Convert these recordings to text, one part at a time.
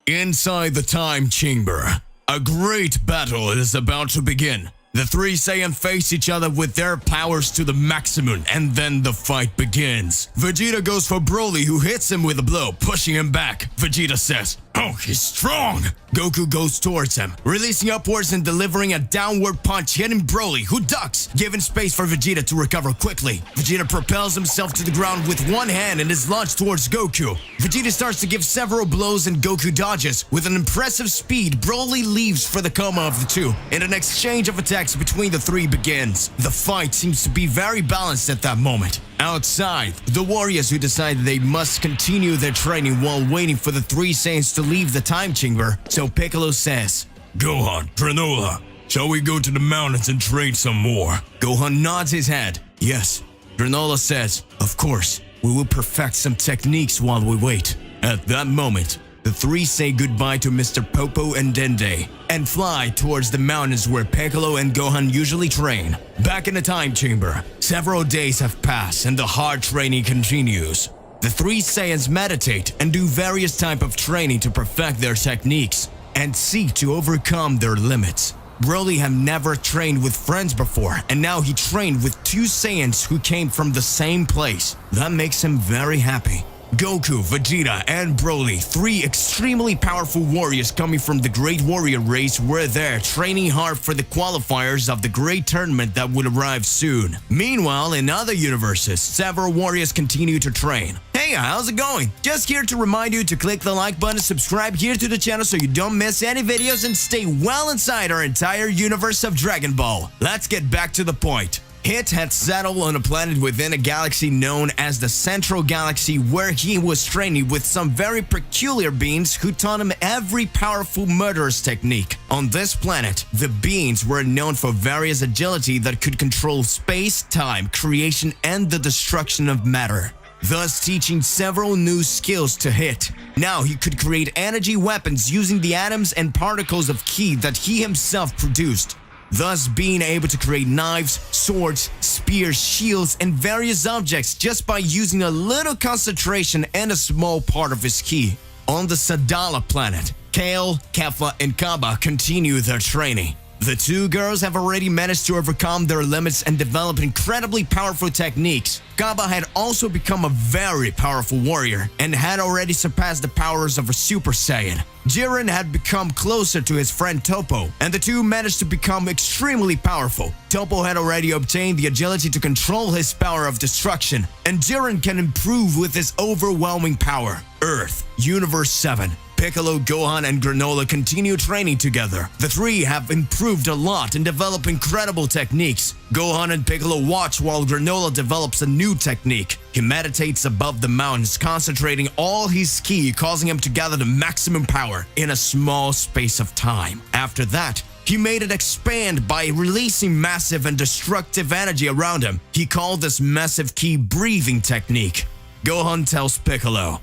Inside the time chamber, a great battle is about to begin. The three Saiyan face each other with their powers to the maximum, and then the fight begins. Vegeta goes for Broly, who hits him with a blow, pushing him back. Vegeta says, "Oh, he's strong!" Goku goes towards him, releasing upwards and delivering a downward punch, hitting Broly, who ducks, giving space for Vegeta to recover quickly. Vegeta propels himself to the ground with one hand and is launched towards Goku. Vegeta starts to give several blows and Goku dodges. With an impressive speed, Broly leaves for the coma of the two, and an exchange of attacks between the three begins. The fight seems to be very balanced at that moment. Outside, the warriors who decide they must continue their training while waiting for the three Saiyans to leave the time chamber, so Piccolo says, "Gohan, Granola, shall we go to the mountains and train some more?" Gohan nods his head. Yes. Granola says, "Of course, we will perfect some techniques while we wait." At that moment, the three say goodbye to Mr. Popo and Dende and fly towards the mountains where Piccolo and Gohan usually train. Back in the time chamber, several days have passed and the hard training continues. The three Saiyans meditate and do various types of training to perfect their techniques and seek to overcome their limits. Broly had never trained with friends before, and now he trained with two Saiyans who came from the same place. That makes him very happy. Goku, Vegeta, and Broly, three extremely powerful warriors coming from the Great Warrior race, were there training hard for the qualifiers of the Great Tournament that would arrive soon. Meanwhile, in other universes, several warriors continue to train. Hey, how's it going? Just here to remind you to click the like button, subscribe here to the channel so you don't miss any videos, and stay well inside our entire universe of Dragon Ball. Let's get back to the point. Hit had settled on a planet within a galaxy known as the Central Galaxy, where he was training with some very peculiar beings who taught him every powerful murderous technique. On this planet, the beings were known for various agility that could control space, time, creation, and the destruction of matter, thus teaching several new skills to Hit. Now he could create energy weapons using the atoms and particles of ki that he himself produced, thus being able to create knives, swords, spears, shields, and various objects just by using a little concentration and a small part of his ki. On the Sadala planet, Kale, Kefla, and Kaba continue their training. The two girls have already managed to overcome their limits and develop incredibly powerful techniques. Kaba had also become a very powerful warrior and had already surpassed the powers of a Super Saiyan. Jiren had become closer to his friend Toppo, and the two managed to become extremely powerful. Toppo had already obtained the agility to control his power of destruction, and Jiren can improve with his overwhelming power. Earth, Universe 7. Piccolo, Gohan, and Granola continue training together. The three have improved a lot and develop incredible techniques. Gohan and Piccolo watch while Granola develops a new technique. He meditates above the mountains, concentrating all his ki, causing him to gather the maximum power in a small space of time. After that, he made it expand by releasing massive and destructive energy around him. He called this massive ki breathing technique. Gohan tells Piccolo,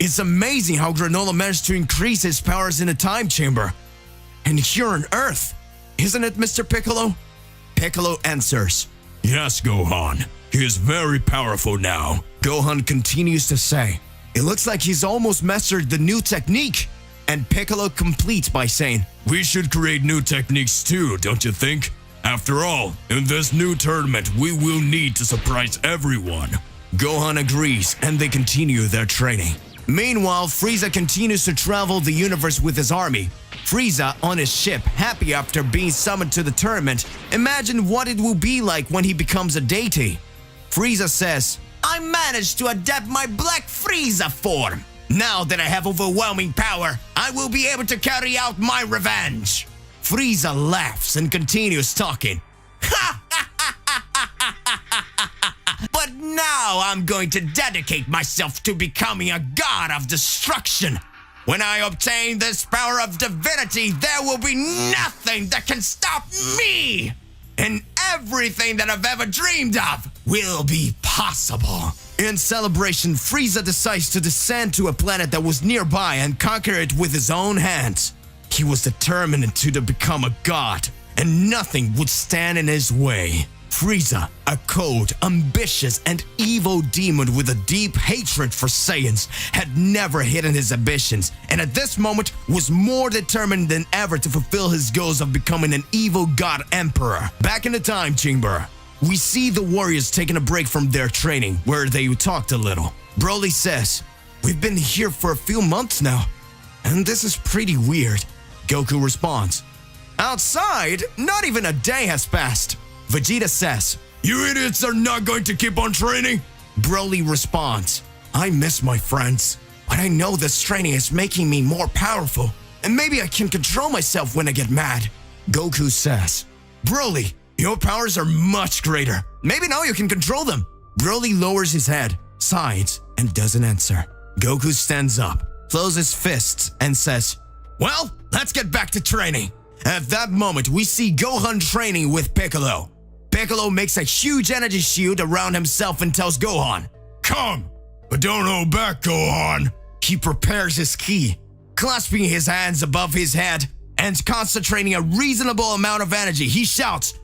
"It's amazing how Granola managed to increase his powers in a time chamber. And here on Earth, isn't it, Mr. Piccolo?" Piccolo answers, "Yes, Gohan. He is very powerful now." Gohan continues to say, "It looks like he's almost mastered the new technique." And Piccolo completes by saying, "We should create new techniques too, don't you think? After all, in this new tournament, we will need to surprise everyone." Gohan agrees, and they continue their training. Meanwhile, Frieza continues to travel the universe with his army. Frieza, on his ship, happy after being summoned to the tournament, imagine what it will be like when he becomes a deity. Frieza says, "I managed to adapt my Black Frieza form. Now that I have overwhelming power, I will be able to carry out my revenge." Frieza laughs and continues talking. "But now I'm going to dedicate myself to becoming a god of destruction. When I obtain this power of divinity, there will be nothing that can stop me. And everything that I've ever dreamed of will be possible." In celebration, Frieza decides to descend to a planet that was nearby and conquer it with his own hands. He was determined to become a god, and nothing would stand in his way. Frieza, a cold, ambitious, and evil demon with a deep hatred for Saiyans, had never hidden his ambitions, and at this moment was more determined than ever to fulfill his goals of becoming an evil god emperor. Back in the time chamber, we see the warriors taking a break from their training, where they talked a little. Broly says, "We've been here for a few months now, and this is pretty weird." Goku responds, "Outside, not even a day has passed." Vegeta says, "You idiots are not going to keep on training?" Broly responds, "I miss my friends, but I know this training is making me more powerful, and maybe I can control myself when I get mad." Goku says, "Broly, your powers are much greater. Maybe now you can control them." Broly lowers his head, sighs, and doesn't answer. Goku stands up, closes fists, and says, "Well, let's get back to training." At that moment, we see Gohan training with Piccolo. Piccolo makes a huge energy shield around himself and tells Gohan, "Come, but don't hold back, Gohan." He prepares his ki, clasping his hands above his head and concentrating a reasonable amount of energy. He shouts,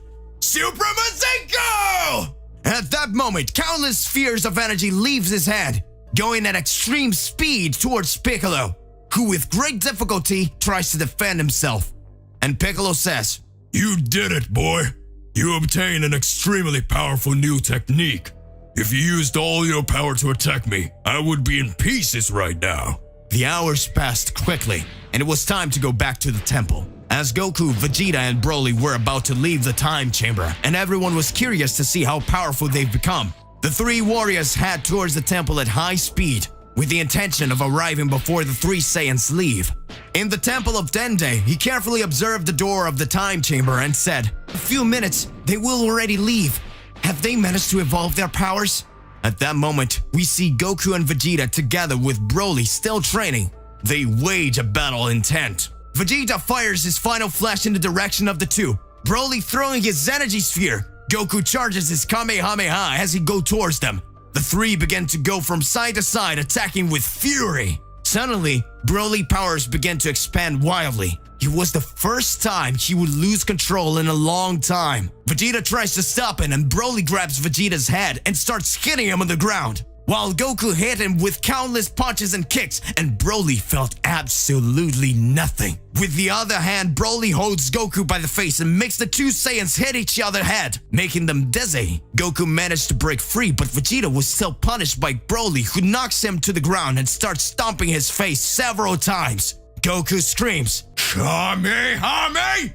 "Supremazinko!" At that moment, countless spheres of energy leaves his head, going at extreme speed towards Piccolo, who with great difficulty tries to defend himself. And Piccolo says, "You did it, boy. You obtained an extremely powerful new technique. If you used all your power to attack me, I would be in pieces right now." The hours passed quickly, and it was time to go back to the temple. As Goku, Vegeta, and Broly were about to leave the time chamber, and everyone was curious to see how powerful they've become, the three warriors head towards the temple at high speed, with the intention of arriving before the three Saiyans leave. In the temple of Dende, he carefully observed the door of the time chamber and said, "A few minutes, they will already leave. Have they managed to evolve their powers?" At that moment, we see Goku and Vegeta together with Broly still training. They wage a battle intent. Vegeta fires his final flash in the direction of the two, Broly throwing his energy sphere. Goku charges his Kamehameha as he goes towards them. The three begin to go from side to side, attacking with fury. Suddenly, Broly's powers began to expand wildly. It was the first time he would lose control in a long time. Vegeta tries to stop him, and Broly grabs Vegeta's head and starts hitting him on the ground, while Goku hit him with countless punches and kicks, and Broly felt absolutely nothing. With the other hand, Broly holds Goku by the face and makes the two Saiyans hit each other's head, making them dizzy. Goku managed to break free, but Vegeta was still punished by Broly, who knocks him to the ground and starts stomping his face several times. Goku screams, "Kamehameha!"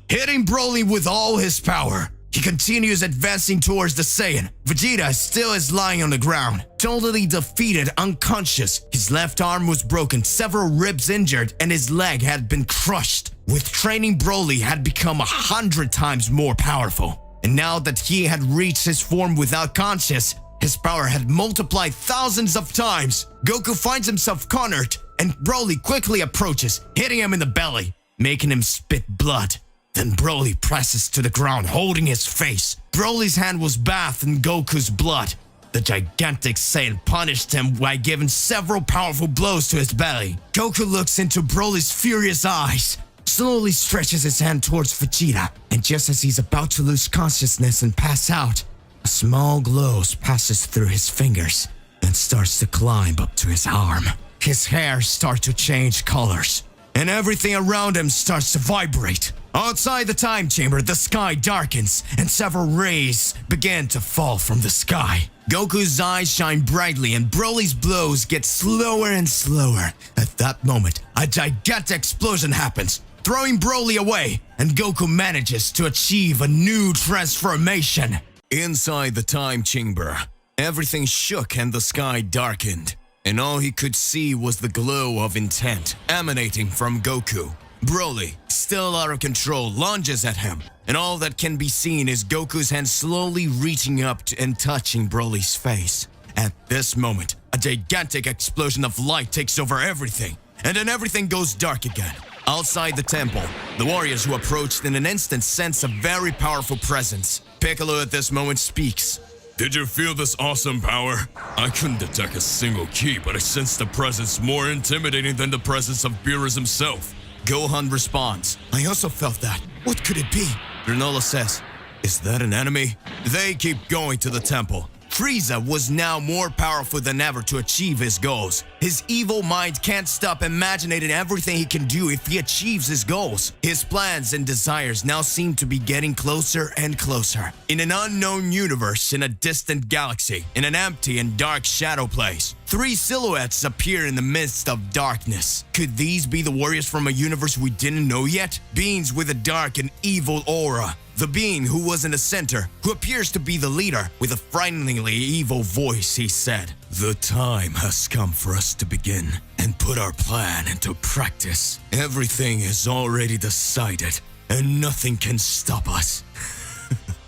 hitting Broly with all his power. He continues advancing towards the Saiyan. Vegeta still is lying on the ground, totally defeated, unconscious. His left arm was broken, several ribs injured, and his leg had been crushed. With training, Broly had become 100 times more powerful. And now that he had reached his form without conscience, his power had multiplied thousands of times. Goku finds himself cornered, and Broly quickly approaches, hitting him in the belly, making him spit blood. Then Broly presses to the ground, holding his face. Broly's hand was bathed in Goku's blood. The gigantic Saiyan punished him by giving several powerful blows to his belly. Goku looks into Broly's furious eyes, slowly stretches his hand towards Vegeta, and just as he's about to lose consciousness and pass out, a small glow passes through his fingers and starts to climb up to his arm. His hair starts to change colors, and everything around him starts to vibrate. Outside the time chamber, the sky darkens, and several rays begin to fall from the sky. Goku's eyes shine brightly, and Broly's blows get slower and slower. At that moment, a gigantic explosion happens, throwing Broly away, and Goku manages to achieve a new transformation. Inside the time chamber, everything shook and the sky darkened, and all he could see was the glow of intent emanating from Goku. Broly, still out of control, lunges at him, and all that can be seen is Goku's hand slowly reaching up and touching Broly's face. At this moment, a gigantic explosion of light takes over everything, and then everything goes dark again. Outside the temple, the warriors who approached in an instant sense a very powerful presence. Piccolo at this moment speaks. "Did you feel this awesome power? I couldn't detect a single ki, but I sensed the presence more intimidating than the presence of Beerus himself." Gohan responds, "I also felt that. What could it be?" Granola says, "Is that an enemy?" They keep going to the temple. Frieza was now more powerful than ever to achieve his goals. His evil mind can't stop imagining everything he can do if he achieves his goals. His plans and desires now seem to be getting closer and closer. In an unknown universe, in a distant galaxy, in an empty and dark shadow place, 3 silhouettes appear in the midst of darkness. Could these be the warriors from a universe we didn't know yet? Beings with a dark and evil aura. The being who was in the center, who appears to be the leader, with a frighteningly evil voice, he said, "The time has come for us to begin and put our plan into practice. Everything is already decided, and nothing can stop us.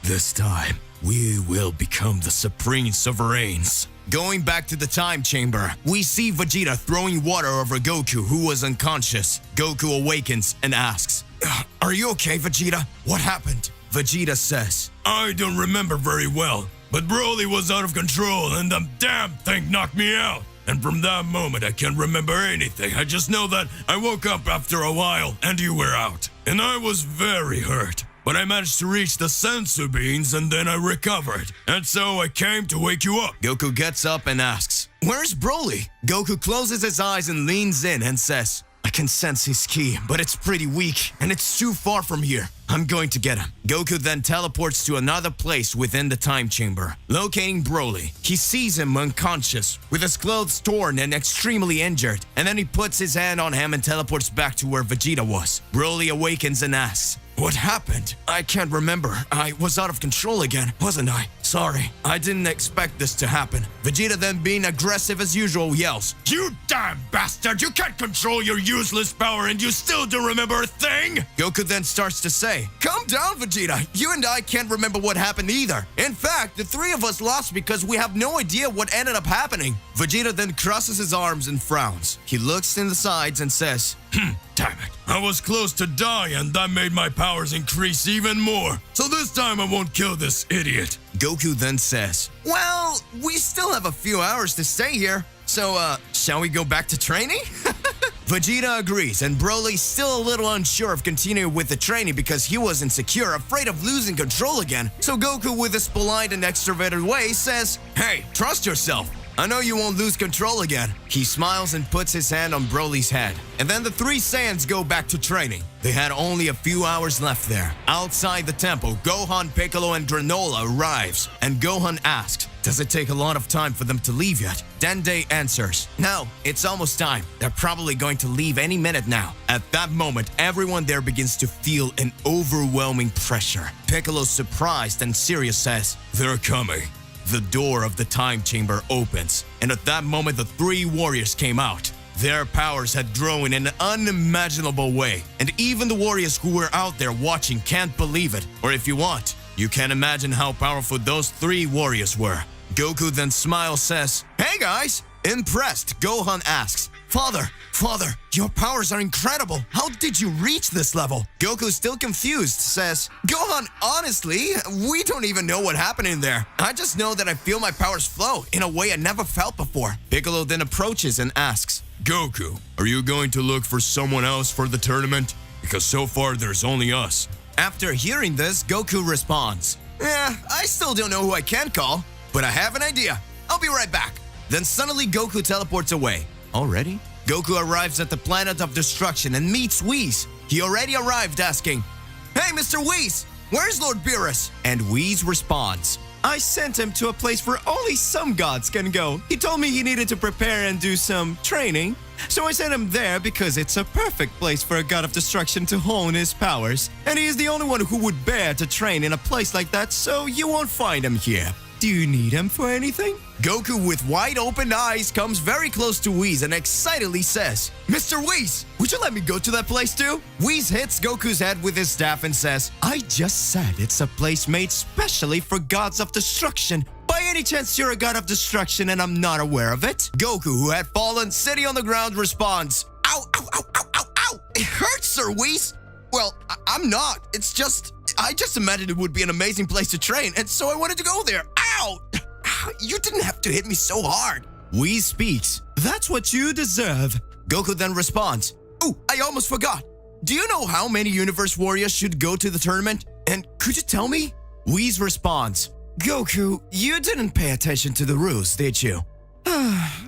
This time, we will become the supreme sovereigns." Going back to the time chamber, we see Vegeta throwing water over Goku, who was unconscious. Goku awakens and asks, "Are you okay, Vegeta? What happened?" Vegeta says, "I don't remember very well, but Broly was out of control and the damn thing knocked me out. And from that moment, I can't remember anything. I just know that I woke up after a while and you were out. And I was very hurt. But I managed to reach the sensu beans and then I recovered. And so I came to wake you up." Goku gets up and asks, "Where's Broly?" Goku closes his eyes and leans in and says, "I can sense his ki, but it's pretty weak and it's too far from here. I'm going to get him." Goku then teleports to another place within the time chamber. Locating Broly, he sees him unconscious, with his clothes torn and extremely injured, and then he puts his hand on him and teleports back to where Vegeta was. Broly awakens and asks, "What happened? I can't remember. I was out of control again, wasn't I? Sorry, I didn't expect this to happen." Vegeta then, being aggressive as usual, yells, "You damn bastard! You can't control your useless power and you still don't remember a thing!" Goku then starts to say, "Calm down, Vegeta. You and I can't remember what happened either. In fact, the 3 of us lost because we have no idea what ended up happening." Vegeta then crosses his arms and frowns. He looks in the sides and says, "Damn it. I was close to die and that made my powers increase even more. So this time I won't kill this idiot." Goku then says, "Well, we still have a few hours to stay here. So, shall we go back to training?" Vegeta agrees, and Broly's still a little unsure of continuing with the training because he was insecure, afraid of losing control again. So Goku, with his polite and extroverted way, says, "Hey, trust yourself. I know you won't lose control again." He smiles and puts his hand on Broly's head. And then the 3 Saiyans go back to training. They had only a few hours left there. Outside the temple, Gohan, Piccolo, and Granola arrives. And Gohan asks, "Does it take a lot of time for them to leave yet?" Dende answers, "No, it's almost time. They're probably going to leave any minute now." At that moment, everyone there begins to feel an overwhelming pressure. Piccolo, surprised and serious, says, "They're coming." The door of the time chamber opens, and at that moment the 3 warriors came out. Their powers had grown in an unimaginable way, and even the warriors who were out there watching can't believe it. Or if you want, you can imagine how powerful those 3 warriors were. Goku then smiles, says, "Hey guys!" Impressed, Gohan asks, Father, your powers are incredible. How did you reach this level?" Goku, still confused, says, "Gohan, honestly, we don't even know what happened in there. I just know that I feel my powers flow in a way I never felt before." Piccolo then approaches and asks, "Goku, are you going to look for someone else for the tournament? Because so far there's only us." After hearing this, Goku responds, I still don't know who I can call, but I have an idea. I'll be right back." Then suddenly Goku teleports away. Already? Goku arrives at the planet of destruction and meets Whis. He already arrived asking, "Hey, Mr. Whis, where's Lord Beerus?" And Whis responds, "I sent him to a place where only some gods can go. He told me he needed to prepare and do some training. So I sent him there because it's a perfect place for a god of destruction to hone his powers. And he is the only one who would bear to train in a place like that, so you won't find him here. Do you need him for anything?" Goku, with wide open eyes, comes very close to Whis and excitedly says, "Mr. Whis, would you let me go to that place too?" Whis hits Goku's head with his staff and says, "I just said it's a place made specially for gods of destruction. By any chance you're a god of destruction and I'm not aware of it?" Goku, who had fallen sitting on the ground, responds, "Ow, ow, ow, ow, ow, ow! It hurts, Sir Whis." "Well, I'm not. I just imagined it would be an amazing place to train, and so I wanted to go there. Ow! You didn't have to hit me so hard." Whis speaks, "That's what you deserve." Goku then responds, "Oh, I almost forgot. Do you know how many Universe Warriors should go to the tournament?" And could you tell me? Whis responds, Goku, you didn't pay attention to the rules, did you?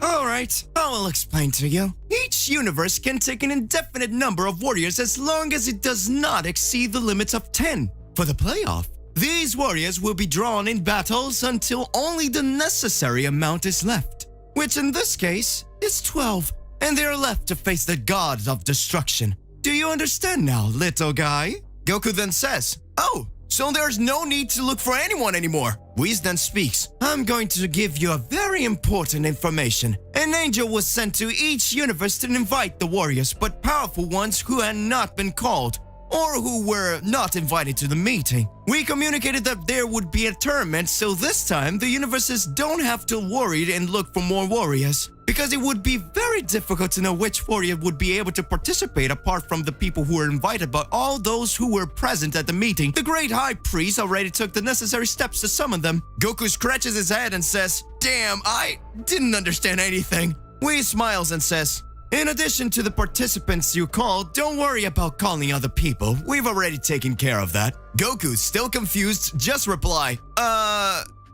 Alright, I will explain to you. Each universe can take an indefinite number of warriors as long as it does not exceed the limits of 10. For the playoff, these warriors will be drawn in battles until only the necessary amount is left, which in this case is 12, and they are left to face the gods of destruction. Do you understand now, little guy? Goku then says, Oh, so there's no need to look for anyone anymore. Whis then speaks, I'm going to give you a very important information. An angel was sent to each universe to invite the warriors, but powerful ones who had not been called, or who were not invited to the meeting. We communicated that there would be a tournament, so this time the universes don't have to worry and look for more warriors, because it would be very difficult to know which warrior would be able to participate apart from the people who were invited, but all those who were present at the meeting. The great high priest already took the necessary steps to summon them. Goku scratches his head and says, Damn, I didn't understand anything. Whis smiles and says, In addition to the participants you called, don't worry about calling other people. We've already taken care of that. Goku, still confused, just reply,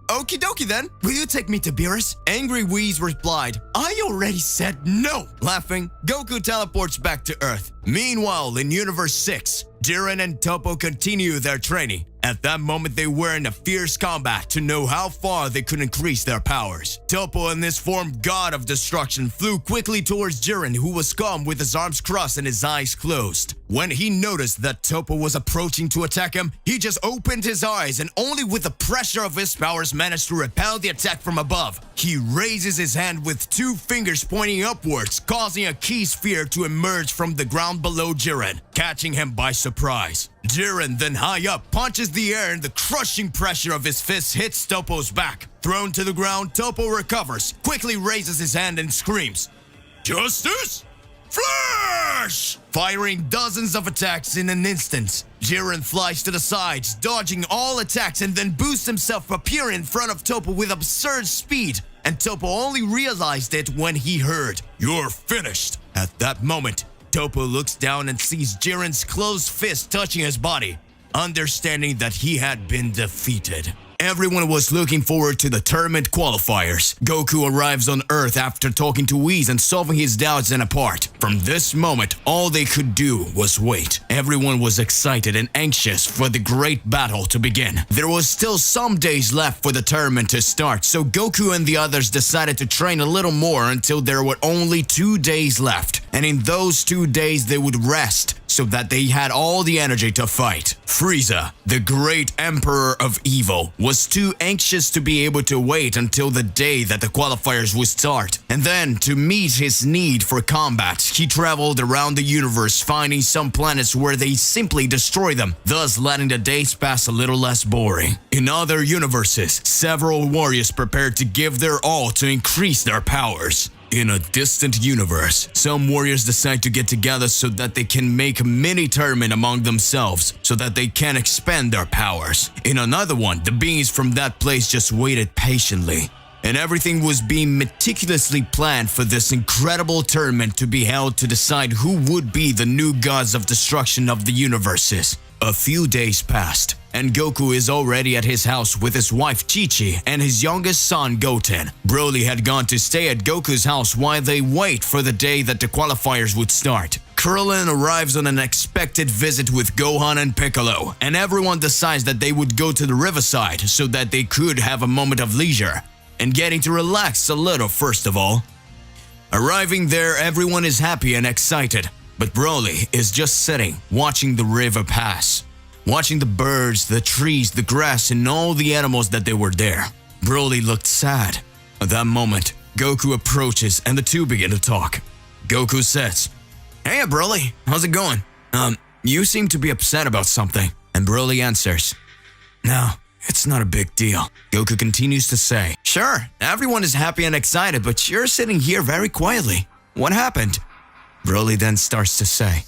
Okie dokie then. Will you take me to Beerus? Angry Whis replied, I already said no. Laughing, Goku teleports back to Earth. Meanwhile, in Universe 6, Jiren and Toppo continue their training. At that moment, they were in a fierce combat to know how far they could increase their powers. Toppo, in this form god of destruction, flew quickly towards Jiren, who was calm with his arms crossed and his eyes closed. When he noticed that Toppo was approaching to attack him, he just opened his eyes and only with the pressure of his powers managed to repel the attack from above. He raises his hand with 2 fingers pointing upwards, causing a key sphere to emerge from the ground below Jiren, catching him by surprise. Jiren, then high up, punches the air and the crushing pressure of his fist hits Toppo's back. Thrown to the ground, Toppo recovers, quickly raises his hand and screams, Justice? Flash! Firing dozens of attacks in an instant. Jiren flies to the sides, dodging all attacks and then boosts himself appearing in front of Toppo with absurd speed. And Toppo only realized it when he heard, You're finished. At that moment, Toppo looks down and sees Jiren's closed fist touching his body, understanding that he had been defeated. Everyone was looking forward to the tournament qualifiers. Goku arrives on Earth after talking to Whis and solving his doubts in a part. From this moment, all they could do was wait. Everyone was excited and anxious for the great battle to begin. There was still some days left for the tournament to start, so Goku and the others decided to train a little more until there were only 2 days left. And in those 2 days they would rest, so that they had all the energy to fight. Frieza, the great emperor of evil, was too anxious to be able to wait until the day that the qualifiers would start. And then, to meet his need for combat, he traveled around the universe finding some planets where they simply destroy them, thus letting the days pass a little less boring. In other universes, several warriors prepared to give their all to increase their powers. In a distant universe, some warriors decide to get together so that they can make a mini-tournament among themselves so that they can expand their powers. In another one, the beings from that place just waited patiently. And everything was being meticulously planned for this incredible tournament to be held to decide who would be the new gods of destruction of the universes. A few days passed, and Goku is already at his house with his wife Chi-Chi and his youngest son Goten. Broly had gone to stay at Goku's house while they wait for the day that the qualifiers would start. Krillin arrives on an unexpected visit with Gohan and Piccolo, and everyone decides that they would go to the riverside so that they could have a moment of leisure and getting to relax a little first of all. Arriving there, everyone is happy and excited. But Broly is just sitting, watching the river pass, watching the birds, the trees, the grass, and all the animals that they were there. Broly looked sad. At that moment, Goku approaches and the two begin to talk. Goku says, Hey Broly, how's it going? You seem to be upset about something. And Broly answers, No, it's not a big deal. Goku continues to say, Sure, everyone is happy and excited, but you're sitting here very quietly. What happened? Broly then starts to say,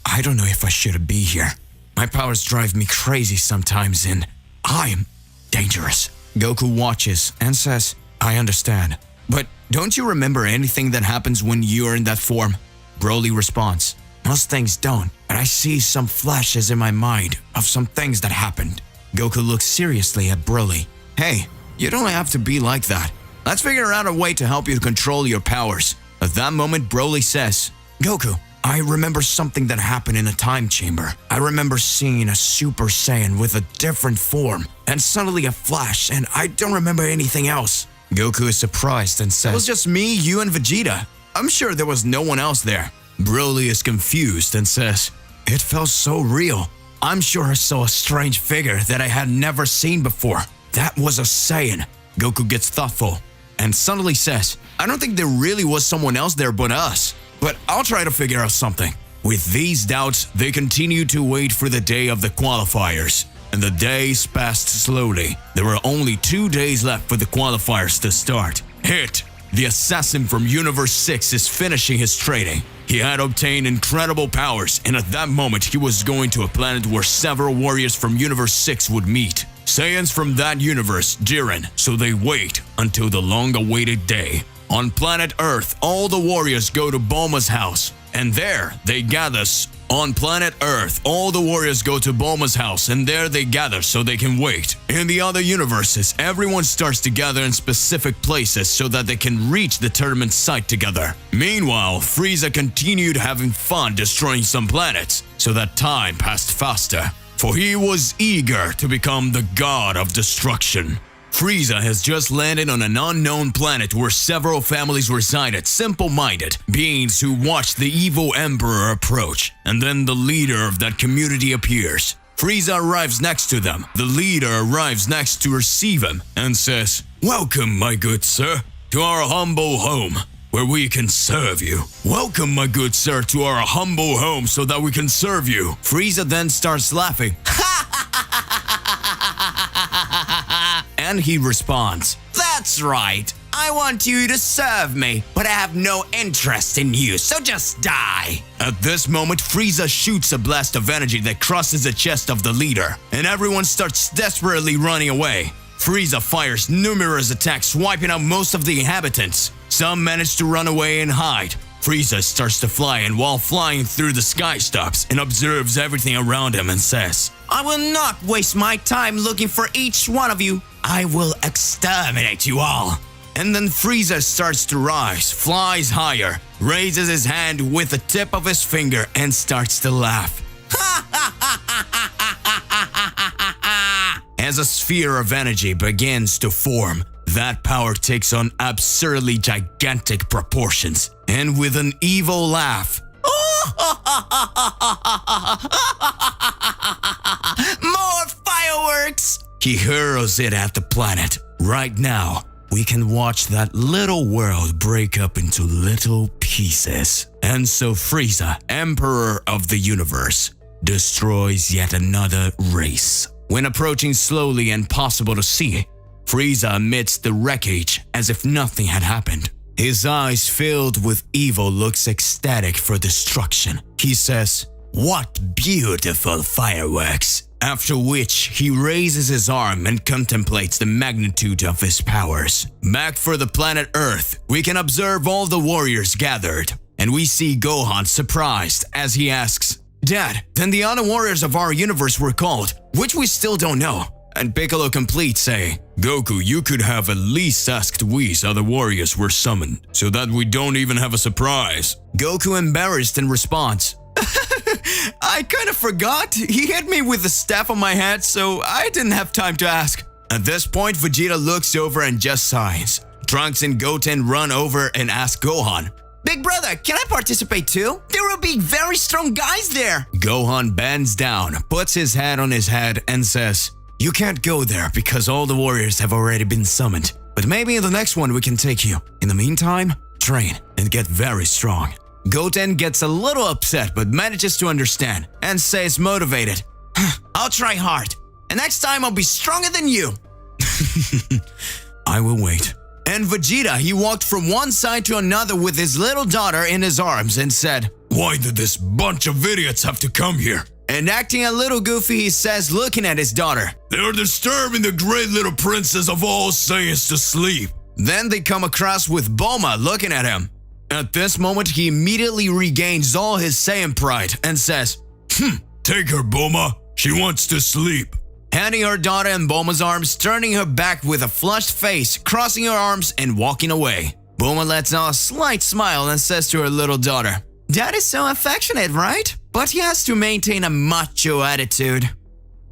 I don't know if I should be here. My powers drive me crazy sometimes and I'm dangerous. Goku watches and says, I understand. But don't you remember anything that happens when you're in that form? Broly responds, most things don't, and I see some flashes in my mind of some things that happened. Goku looks seriously at Broly. Hey, you don't have to be like that. Let's figure out a way to help you control your powers. At that moment, Broly says, Goku, I remember something that happened in a time chamber. I remember seeing a Super Saiyan with a different form, and suddenly a flash, and I don't remember anything else. Goku is surprised and says, it was just me, you, and Vegeta. I'm sure there was no one else there. Broly is confused and says, it felt so real. I'm sure I saw a strange figure that I had never seen before. That was a Saiyan. Goku gets thoughtful and suddenly says, I don't think there really was someone else there but us. But I'll try to figure out something. With these doubts, they continue to wait for the day of the qualifiers. And the days passed slowly. There were only 2 days left for the qualifiers to start. Hit! The assassin from Universe 6 is finishing his training. He had obtained incredible powers, and at that moment he was going to a planet where several warriors from Universe 6 would meet. Saiyans from that universe, Jiren, so they wait until the long-awaited day. On planet Earth, all the warriors go to Bulma's house, and there they gather. On planet Earth, all the warriors go to Bulma's house, and there they gather so they can wait. In the other universes, everyone starts to gather in specific places so that they can reach the tournament site together. Meanwhile, Frieza continued having fun destroying some planets, so that time passed faster. For he was eager to become the god of destruction. Frieza has just landed on an unknown planet where several families resided, simple-minded beings who watched the evil emperor approach, and then the leader of that community appears. Frieza arrives next to them. The leader arrives next to receive him and says, Welcome, my good sir, to our humble home, where we can serve you. Welcome, my good sir, to our humble home so that we can serve you. Frieza then starts laughing. And he responds, That's right. I want you to serve me, but I have no interest in you, so just die. At this moment, Frieza shoots a blast of energy that crosses the chest of the leader, and everyone starts desperately running away. Frieza fires numerous attacks, wiping out most of the inhabitants. Some manage to run away and hide. Frieza starts to fly, and while flying through the sky stops and observes everything around him and says, I will not waste my time looking for each one of you. I will exterminate you all. And then Frieza starts to rise, flies higher, raises his hand with the tip of his finger and starts to laugh. As a sphere of energy begins to form, that power takes on absurdly gigantic proportions, and with an evil laugh, more fireworks! He hurls it at the planet. Right now, we can watch that little world break up into little pieces. And so Frieza, Emperor of the Universe, destroys yet another race. When approaching slowly and possible to see, Frieza amidst the wreckage as if nothing had happened. His eyes filled with evil looks ecstatic for destruction. He says, What beautiful fireworks! After which, he raises his arm and contemplates the magnitude of his powers. Back for the planet Earth, we can observe all the warriors gathered, and we see Gohan surprised as he asks, Dad, then the other warriors of our universe were called, which we still don't know. And Piccolo completes saying, Goku, you could have at least asked Whis how the warriors were summoned, so that we don't even have a surprise. Goku embarrassed and responds, I kind of forgot. He hit me with the staff on my head, so I didn't have time to ask. At this point, Vegeta looks over and just sighs. Trunks and Goten run over and ask Gohan, Big brother, can I participate too? There will be very strong guys there. Gohan bends down, puts his hand on his head and says, You can't go there because all the warriors have already been summoned. But maybe in the next one we can take you. In the meantime, train and get very strong. Goten gets a little upset but manages to understand and says motivated, I'll try hard, and next time I'll be stronger than you. I will wait. And Vegeta, he walked from one side to another with his little daughter in his arms and said, Why did this bunch of idiots have to come here? And acting a little goofy, he says, looking at his daughter, They are disturbing the great little princess of all Saiyans to sleep. Then they come across with Bulma looking at him. At this moment, he immediately regains all his Saiyan pride and says, "Take her, Bulma. She wants to sleep." Handing her daughter in Bulma's arms, turning her back with a flushed face, crossing her arms and walking away. Bulma lets out a slight smile and says to her little daughter, "Dad is so affectionate, right? But he has to maintain a macho attitude."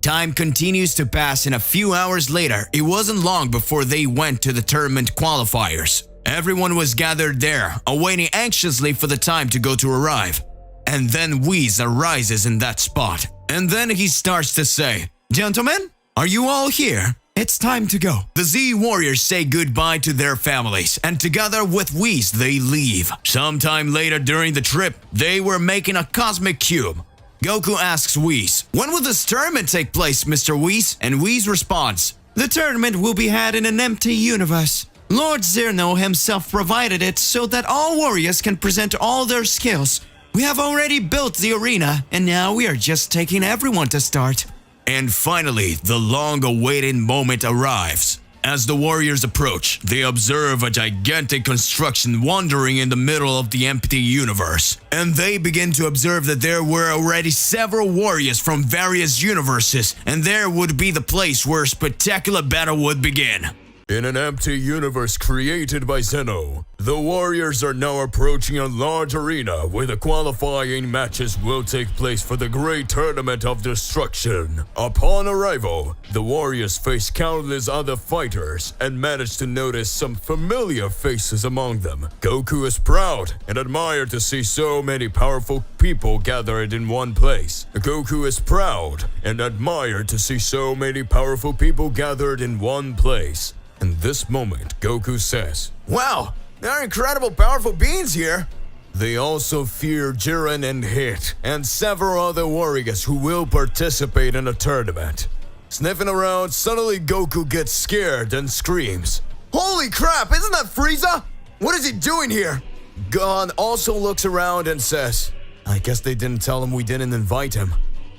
Time continues to pass, and a few hours later, it wasn't long before they went to the tournament qualifiers. Everyone was gathered there, awaiting anxiously for the time to go to arrive. And then Whis arises in that spot. And then he starts to say, "Gentlemen, are you all here? It's time to go." The Z warriors say goodbye to their families, and together with Whis, they leave. Sometime later during the trip, they were making a cosmic cube. Goku asks Whis, "When will this tournament take place, Mr. Whis?" And Whis responds, "The tournament will be had in an empty universe. Lord Zerno himself provided it so that all warriors can present all their skills. We have already built the arena, and now we are just taking everyone to start." And finally, the long-awaited moment arrives. As the warriors approach, they observe a gigantic construction wandering in the middle of the empty universe. And they begin to observe that there were already several warriors from various universes, and there would be the place where a spectacular battle would begin. In an empty universe created by Zeno, the warriors are now approaching a large arena where the qualifying matches will take place for the great tournament of destruction. Upon arrival, the warriors face countless other fighters and manage to notice some familiar faces among them. Goku is proud and admired to see so many powerful people gathered in one place. Goku is proud and admired to see so many powerful people gathered in one place. In this moment, Goku says, "Wow, there are incredible powerful beings here." They also fear Jiren and Hit and several other warriors who will participate in the tournament. Sniffing around, suddenly Goku gets scared and screams, "Holy crap, isn't that Frieza? What is he doing here?" Gohan also looks around and says, "I guess they didn't tell him we didn't invite him."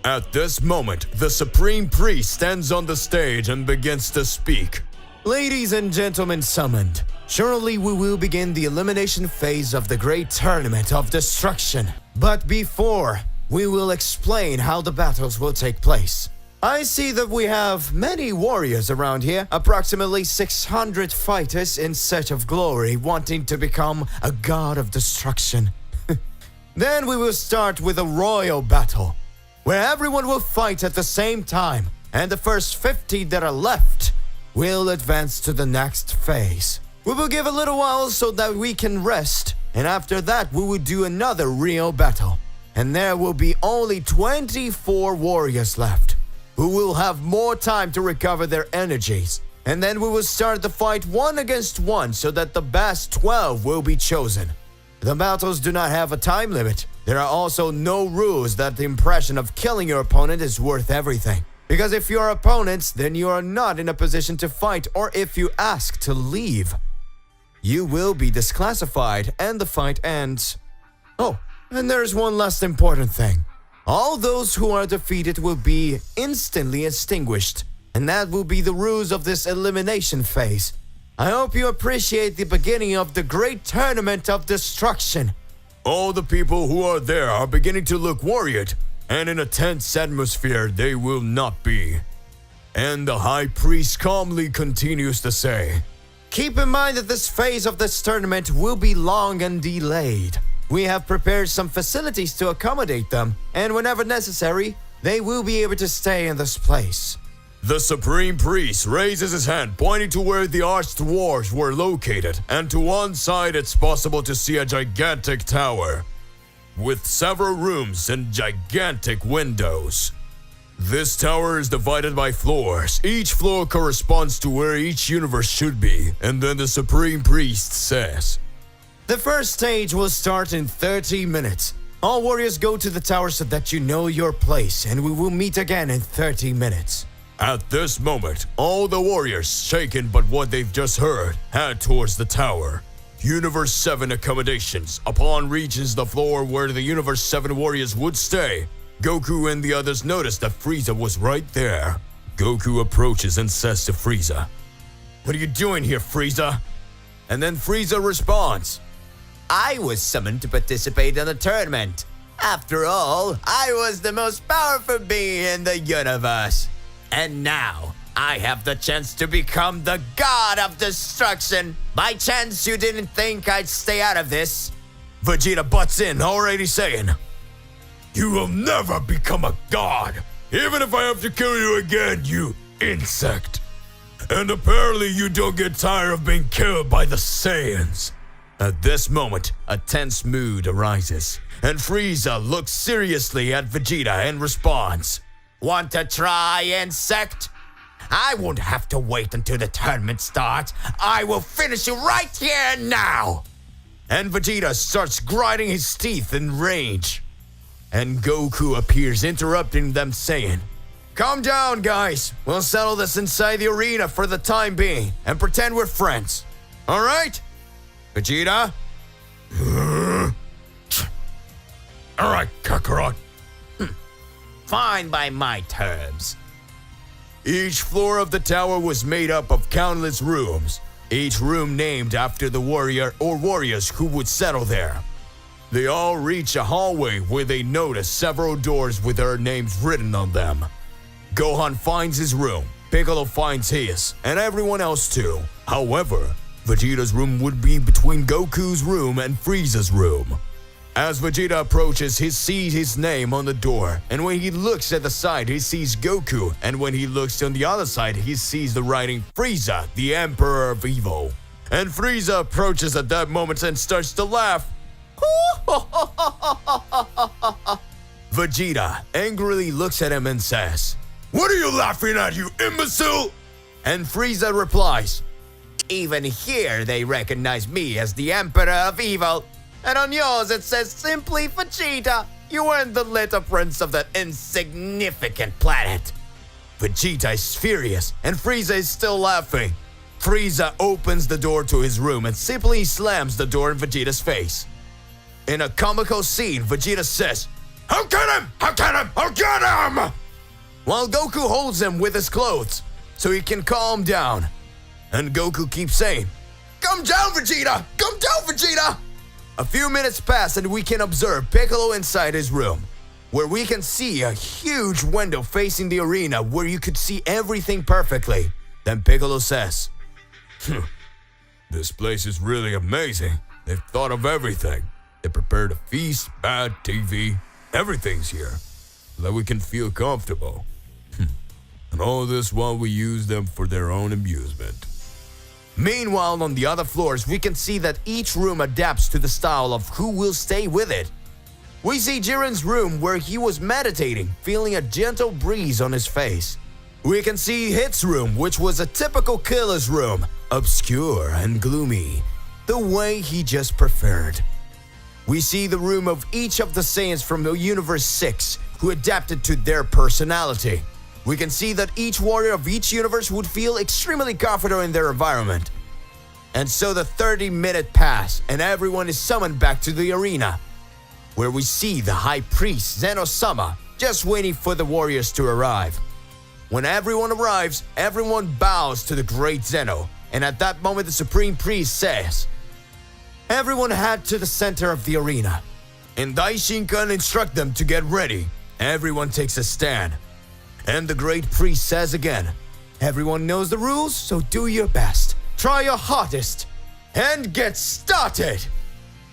At this moment, the Supreme Priest stands on the stage and begins to speak. "Ladies and gentlemen summoned, surely we will begin the elimination phase of the great tournament of destruction. But before, we will explain how the battles will take place. I see that we have many warriors around here, approximately 600 fighters in search of glory, wanting to become a god of destruction. Then we will start with a royal battle, where everyone will fight at the same time, and the first 50 that are left will advance to the next phase. We will give a little while so that we can rest, and after that we will do another real battle. And there will be only 24 warriors left, who will have more time to recover their energies. And then we will start the fight 1 against 1 so that the best 12 will be chosen. The battles do not have a time limit. There are also no rules that the impression of killing your opponent is worth everything. Because if you are opponents, then you are not in a position to fight, or if you ask to leave, you will be disclassified and the fight ends. Oh, and there's one last important thing. All those who are defeated will be instantly extinguished, and that will be the rules of this elimination phase. I hope you appreciate the beginning of the great tournament of destruction." All the people who are there are beginning to look worried, and in a tense atmosphere they will not be. And the High Priest calmly continues to say, "Keep in mind that this phase of this tournament will be long and delayed. We have prepared some facilities to accommodate them, and whenever necessary, they will be able to stay in this place." The Supreme Priest raises his hand, pointing to where the arched dwarves were located, and to one side it's possible to see a gigantic tower with several rooms and gigantic windows. This tower is divided by floors. Each floor corresponds to where each universe should be, and then the Supreme Priest says, "The first stage will start in 30 minutes. All warriors go to the tower so that you know your place, and we will meet again in 30 minutes. At this moment, all the warriors, shaken by what they've just heard, head towards the tower. Universe 7 accommodations. Upon reaching the floor where the Universe 7 warriors would stay, Goku and the others noticed that Frieza was right there. Goku approaches and says to Frieza, "What are you doing here, Frieza?" And then Frieza responds, I was summoned to participate in the tournament. After all, I was the most powerful being in the universe. And now, I have the chance to become the god of destruction. By chance you didn't think I'd stay out of this? Vegeta butts in, already saying, "You will never become a god, even if I have to kill you again, you insect. And apparently you don't get tired of being killed by the Saiyans." At this moment, a tense mood arises, and Frieza looks seriously at Vegeta and responds, Want to try, insect? I won't have to wait until the tournament starts. I will finish you right here and now. And Vegeta starts grinding his teeth in rage. And Goku appears, interrupting them, saying, "Calm down, guys. We'll settle this inside the arena for the time being and pretend we're friends. All right? Vegeta?" "All right, Kakarot." Fine by my terms. Each floor of the tower was made up of countless rooms, each room named after the warrior or warriors who would settle there. They all reach a hallway where they notice several doors with their names written on them. Gohan finds his room, Piccolo finds his, and everyone else too. However, Vegeta's room would be between Goku's room and Frieza's room. As Vegeta approaches, he sees his name on the door, and when he looks at the side, he sees Goku, and when he looks on the other side, he sees the writing Frieza, the Emperor of Evil. And Frieza approaches at that moment and starts to laugh. Vegeta angrily looks at him and says, "What are you laughing at, you imbecile?" And Frieza replies, Even here they recognize me as the Emperor of Evil. And on yours it says simply Vegeta. You weren't the little prince of that insignificant planet. Vegeta is furious, and Frieza is still laughing. Frieza opens the door to his room and simply slams the door in Vegeta's face. In a comical scene, Vegeta says, "I'll get him! I'll get him! I'll get him!" While Goku holds him with his clothes so he can calm down. And Goku keeps saying, "Come down, Vegeta! Come down, Vegeta!" A few minutes pass and we can observe Piccolo inside his room, where we can see a huge window facing the arena where you could see everything perfectly. Then Piccolo says, "This place is really amazing. They've thought of everything. They prepared a feast, bad TV, everything's here, so that we can feel comfortable. And all this while we use them for their own amusement." Meanwhile, on the other floors, we can see that each room adapts to the style of who will stay with it. We see Jiren's room where he was meditating, feeling a gentle breeze on his face. We can see Hit's room, which was a typical killer's room, obscure and gloomy, the way he just preferred. We see the room of each of the Saiyans from the Universe 6, who adapted to their personality. We can see that each warrior of each universe would feel extremely comfortable in their environment. And so the 30-minute pass, and everyone is summoned back to the arena, where we see the High Priest Zeno-sama just waiting for the warriors to arrive. When everyone arrives, everyone bows to the great Zeno, and at that moment the Supreme Priest says, "Everyone head to the center of the arena." And Daishinkan instruct them to get ready. Everyone takes a stand. And the great priest says again, "Everyone knows the rules, so do your best. Try your hardest. And get started!"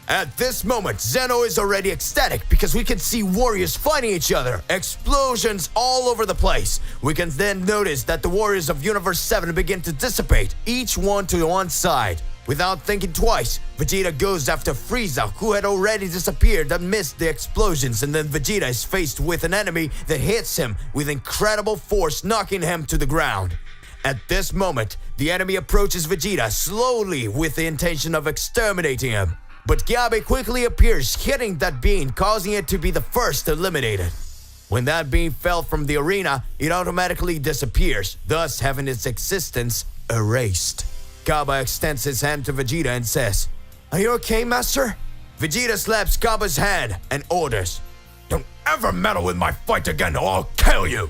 At this moment, Zeno is already ecstatic because we can see warriors fighting each other, explosions all over the place. We can then notice that the warriors of Universe 7 begin to dissipate, each one to one side. Without thinking twice, Vegeta goes after Frieza, who had already disappeared amidst the explosions, and then Vegeta is faced with an enemy that hits him with incredible force, knocking him to the ground. At this moment, the enemy approaches Vegeta slowly with the intention of exterminating him. But Gyabe quickly appears, hitting that being, causing it to be the first eliminated. When that being fell from the arena, it automatically disappears, thus having its existence erased. Kaba extends his hand to Vegeta and says, "Are you okay, Master?" Vegeta slaps Kaba's hand and orders, "Don't ever meddle with my fight again or I'll kill you!"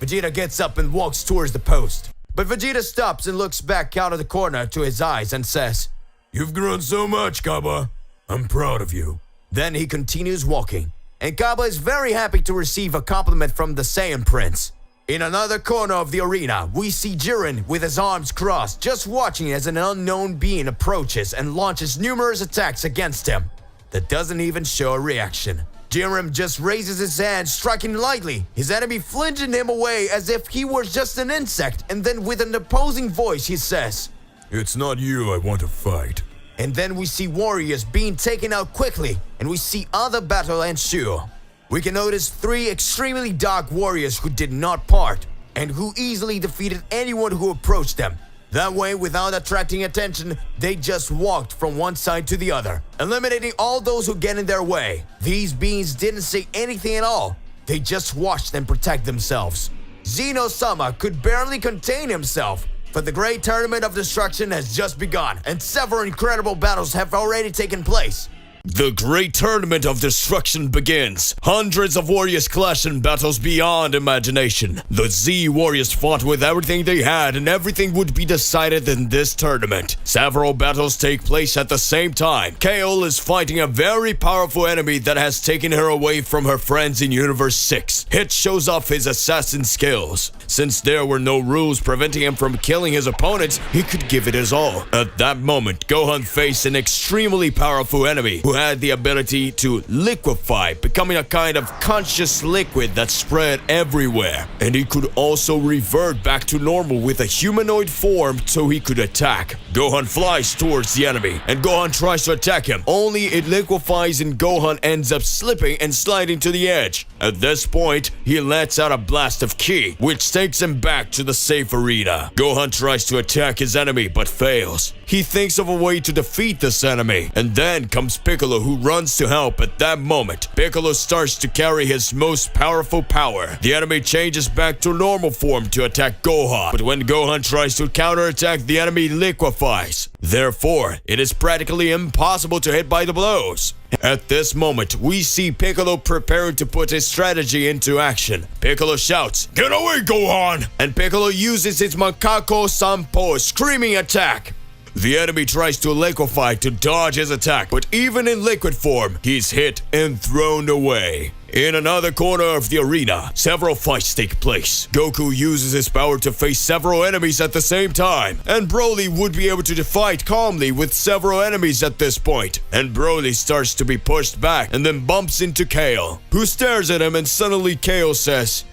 Vegeta gets up and walks towards the post. But Vegeta stops and looks back out of the corner to his eyes and says, "You've grown so much, Kaba. I'm proud of you. Then he continues walking, and Kaba is very happy to receive a compliment from the Saiyan Prince. In another corner of the arena, we see Jiren with his arms crossed, just watching as an unknown being approaches and launches numerous attacks against him. That doesn't even show a reaction. Jiren just raises his hand, striking lightly, his enemy flinging him away as if he were just an insect, and then with an opposing voice he says, It's not you I want to fight. and then we see warriors being taken out quickly, and we see other battle ensue. We can notice 3 extremely dark warriors who did not part, and who easily defeated anyone who approached them. That way, without attracting attention, they just walked from one side to the other, eliminating all those who get in their way. These beings didn't say anything at all. They just watched them protect themselves. Zeno-sama could barely contain himself, but the great tournament of destruction has just begun, and several incredible battles have already taken place. The great tournament of destruction begins. Hundreds of warriors clash in battles beyond imagination. The Z warriors fought with everything they had, and everything would be decided in this tournament. Several battles take place at the same time. Kale is fighting a very powerful enemy that has taken her away from her friends in Universe 6. Hit shows off his assassin skills. Since there were no rules preventing him from killing his opponents, he could give it his all. At that moment, Gohan faced an extremely powerful enemy who had the ability to liquefy, becoming a kind of conscious liquid that spread everywhere. And he could also revert back to normal with a humanoid form so he could attack. Gohan flies towards the enemy, and Gohan tries to attack him, only it liquefies and Gohan ends up slipping and sliding to the edge. At this point, he lets out a blast of ki, which takes him back to the safe arena. Gohan tries to attack his enemy but fails. He thinks of a way to defeat this enemy, and then comes Piccolo, who runs to help. At that moment, Piccolo starts to carry his most powerful power. The enemy changes back to normal form to attack Gohan, but when Gohan tries to counterattack, the enemy liquefies. Therefore, it is practically impossible to hit by the blows. At this moment, we see Piccolo preparing to put his strategy into action. Piccolo shouts, "Get away, Gohan!" And Piccolo uses his Macaco Sampo screaming attack. The enemy tries to liquefy to dodge his attack, but even in liquid form, he's hit and thrown away. In another corner of the arena, several fights take place. Goku uses his power to face several enemies at the same time, and Broly would be able to fight calmly with several enemies at this point. And Broly starts to be pushed back and then bumps into Kale, who stares at him, and suddenly Kale says,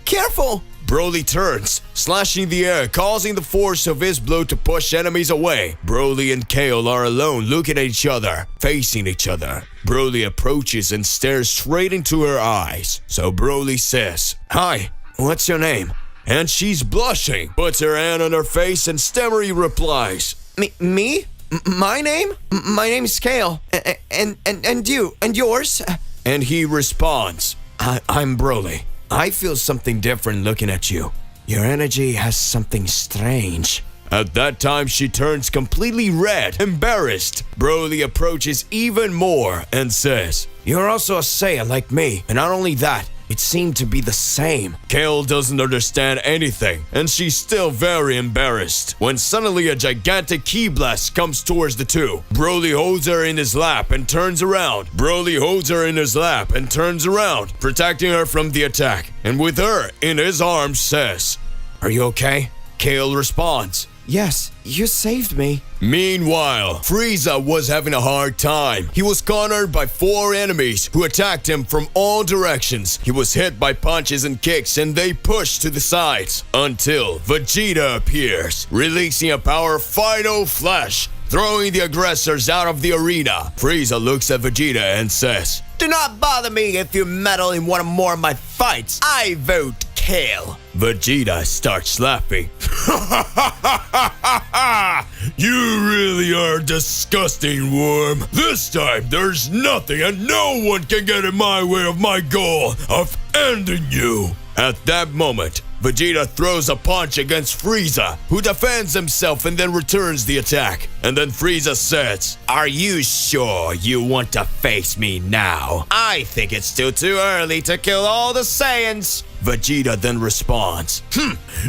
"Careful!" Broly turns, slashing the air, causing the force of his blow to push enemies away. Broly and Kale are alone, looking at each other, facing each other. Broly approaches and stares straight into her eyes. So Broly says, "Hi, what's your name?" And she's blushing, puts her hand on her face, and stammeringly replies, Me? My name? My name's Kale. And you? And yours?" And he responds, I'm Broly. I feel something different looking at you. Your energy has something strange. At that time, she turns completely red, embarrassed. Broly approaches even more and says, "You're also a Saiyan like me, and not only that, it seemed to be the same." Kale doesn't understand anything, and she's still very embarrassed, when suddenly a gigantic ki blast comes towards the two. Broly holds her in his lap and turns around. Protecting her from the attack, and with her in his arms says, "Are you okay?" Kale responds, "Yes, you saved me." Meanwhile, Frieza was having a hard time. He was cornered by 4 enemies who attacked him from all directions. He was hit by punches and kicks, and they pushed to the sides until Vegeta appears, releasing a power Final Flash, throwing the aggressors out of the arena. Frieza looks at Vegeta and says, "Do not bother me if you meddle in one more of my fights. I vote Kale." Vegeta starts laughing. "You really are disgusting, worm. This time there's nothing and no one can get in my way of my goal of ending you." At that moment, Vegeta throws a punch against Frieza, who defends himself and then returns the attack. And then Frieza says, "Are you sure you want to face me now? I think it's still too early to kill all the Saiyans." Vegeta then responds,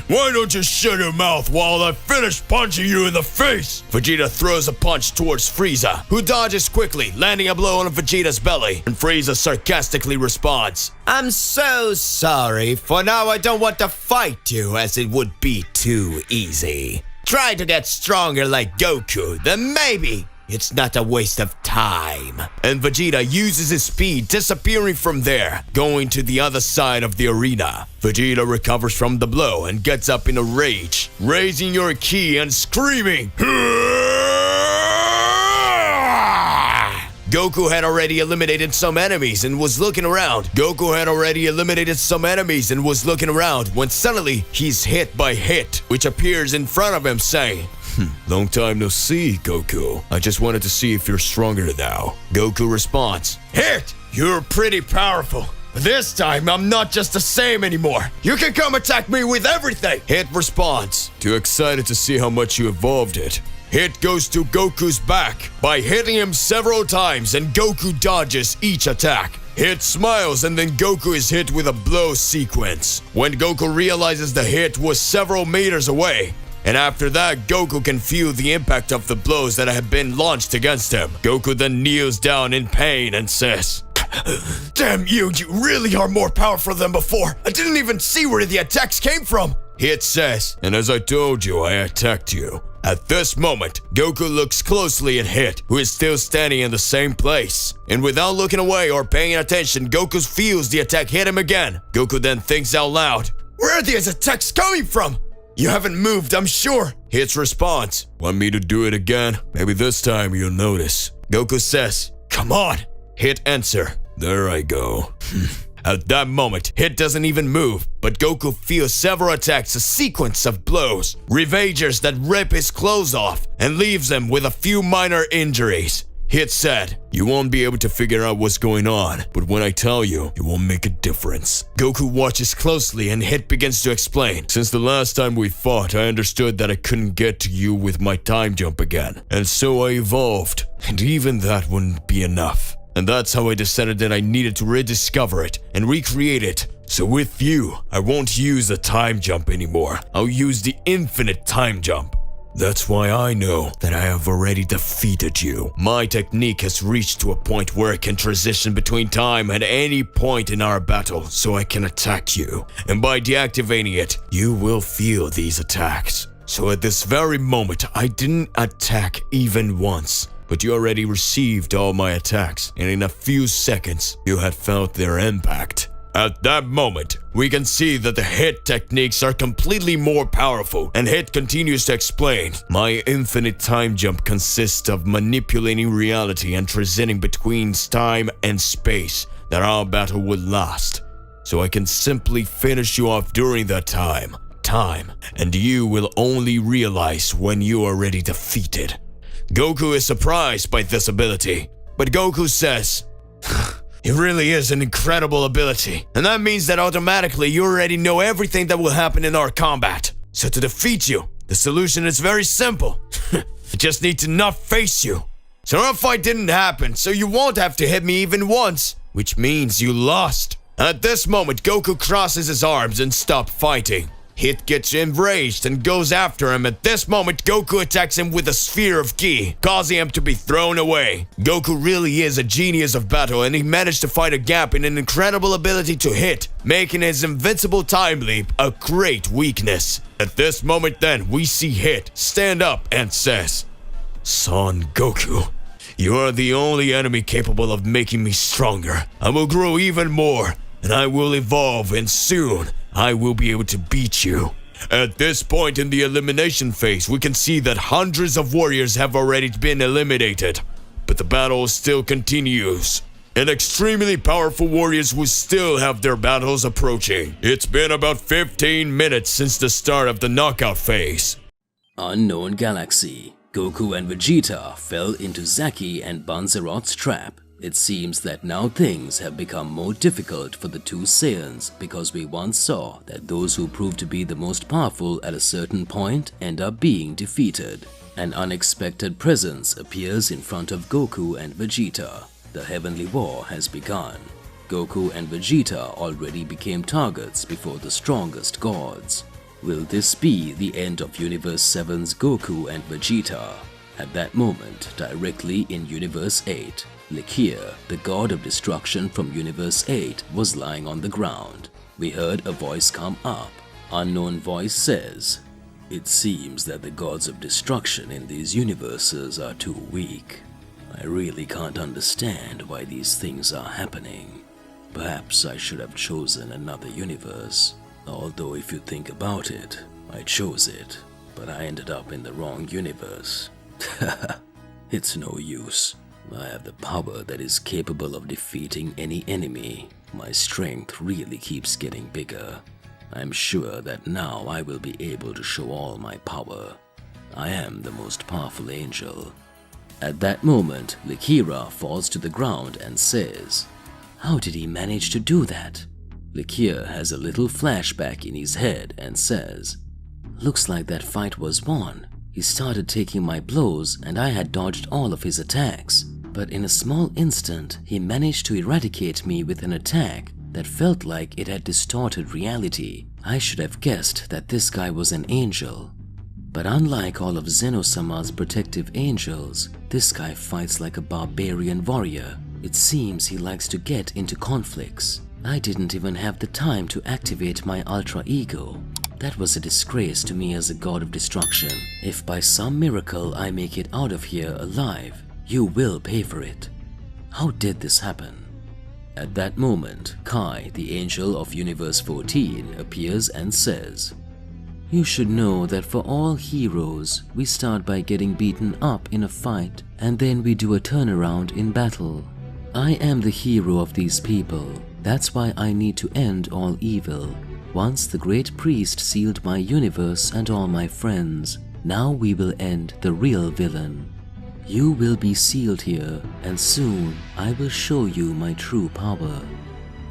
Why don't you shut your mouth while I finish punching you in the face? Vegeta throws a punch towards Frieza, who dodges quickly, landing a blow on Vegeta's belly, and Frieza sarcastically responds, I'm so sorry. For now, I don't want to fight you, as it would be too easy. Try to get stronger like Goku, then maybe it's not a waste of time. And Vegeta uses his speed, disappearing from there, going to the other side of the arena. Vegeta recovers from the blow and gets up in a rage, raising your ki and screaming, Goku had already eliminated some enemies and was looking around. When suddenly he's hit by Hit, which appears in front of him saying, Long time no see, Goku. I just wanted to see if you're stronger now. Goku responds, Hit, you're pretty powerful. This time, I'm not just the same anymore. You can come attack me with everything. Hit responds, Too excited to see how much you evolved it. Hit goes to Goku's back by hitting him several times, and Goku dodges each attack. Hit smiles, and then Goku is hit with a blow sequence. When Goku realizes the hit was several meters away, and after that, Goku can feel the impact of the blows that have been launched against him. Goku then kneels down in pain and says, Damn you, you really are more powerful than before. I didn't even see where the attacks came from. Hit says, And as I told you, I attacked you. At this moment, Goku looks closely at Hit, who is still standing in the same place. And without looking away or paying attention, Goku feels the attack hit him again. Goku then thinks out loud, Where are these attacks coming from? You haven't moved, I'm sure. Hit's response, Want me to do it again? Maybe this time you'll notice. Goku says, Come on. Hit answer, There I go. At that moment, Hit doesn't even move, but Goku feels several attacks, a sequence of blows, ravagers that rip his clothes off and leaves him with a few minor injuries. Hit said, You won't be able to figure out what's going on, but when I tell you, it won't make a difference. Goku watches closely and Hit begins to explain. Since the last time we fought, I understood that I couldn't get to you with my time jump again, and so I evolved, and even that wouldn't be enough. And that's how I decided that I needed to rediscover it and recreate it. So with you, I won't use the time jump anymore. I'll use the infinite time jump. That's why I know that I have already defeated you. My technique has reached to a point where it can transition between time at any point in our battle, so I can attack you. And by deactivating it, you will feel these attacks. So at this very moment, I didn't attack even once. But you already received all my attacks, and in a few seconds, you had felt their impact. At that moment, we can see that the Hit techniques are completely more powerful, and Hit continues to explain. My infinite time jump consists of manipulating reality and transiting between time and space that our battle would last. So I can simply finish you off during that time, and you will only realize when you are already defeated. Goku is surprised by this ability, but Goku says, It really is an incredible ability, and that means that automatically you already know everything that will happen in our combat. So to defeat you, the solution is very simple. I just need to not face you. So our fight didn't happen, so you won't have to hit me even once, which means you lost. At this moment, Goku crosses his arms and stops fighting. Hit gets enraged and goes after him. At this moment, Goku attacks him with a sphere of ki, causing him to be thrown away. Goku really is a genius of battle, and he managed to find a gap in an incredible ability to hit, making his invincible time leap a great weakness. At this moment then, we see Hit stand up and says, Son Goku, you are the only enemy capable of making me stronger. I will grow even more, and I will evolve, and soon I will be able to beat you. At this point in the elimination phase, we can see that hundreds of warriors have already been eliminated, but the battle still continues, and extremely powerful warriors will still have their battles approaching. It's been about 15 minutes since the start of the knockout phase. Unknown Galaxy. Goku and Vegeta fell into Zaki and Banzerot's trap. It seems that now things have become more difficult for the two Saiyans because we once saw that those who prove to be the most powerful at a certain point end up being defeated. An unexpected presence appears in front of Goku and Vegeta. The heavenly war has begun. Goku and Vegeta already became targets before the strongest gods. Will this be the end of Universe 7's Goku and Vegeta? At that moment, directly in Universe 8, Lakir, the god of destruction from Universe 8, was lying on the ground. We heard a voice come up. Unknown voice says, "It seems that the gods of destruction in these universes are too weak. I really can't understand why these things are happening. Perhaps I should have chosen another universe. Although if you think about it, I chose it, but I ended up in the wrong universe. It's no use. I have the power that is capable of defeating any enemy. My strength really keeps getting bigger. I'm sure that now I will be able to show all my power. I am the most powerful angel." At that moment, Lakira falls to the ground and says, "How did he manage to do that?" Lakir has a little flashback in his head and says, "Looks like that fight was won. He started taking my blows and I had dodged all of his attacks. But in a small instant, he managed to eradicate me with an attack that felt like it had distorted reality. I should have guessed that this guy was an angel. But unlike all of Zeno-sama's protective angels, this guy fights like a barbarian warrior. It seems he likes to get into conflicts. I didn't even have the time to activate my ultra ego. That was a disgrace to me as a god of destruction. If by some miracle I make it out of here alive, you will pay for it. How did this happen?" At that moment, Kai, the angel of Universe 14, appears and says, "You should know that for all heroes, we start by getting beaten up in a fight, and then we do a turnaround in battle. I am the hero of these people. That's why I need to end all evil. Once the great priest sealed my universe and all my friends, now we will end the real villain. You will be sealed here, and soon I will show you my true power.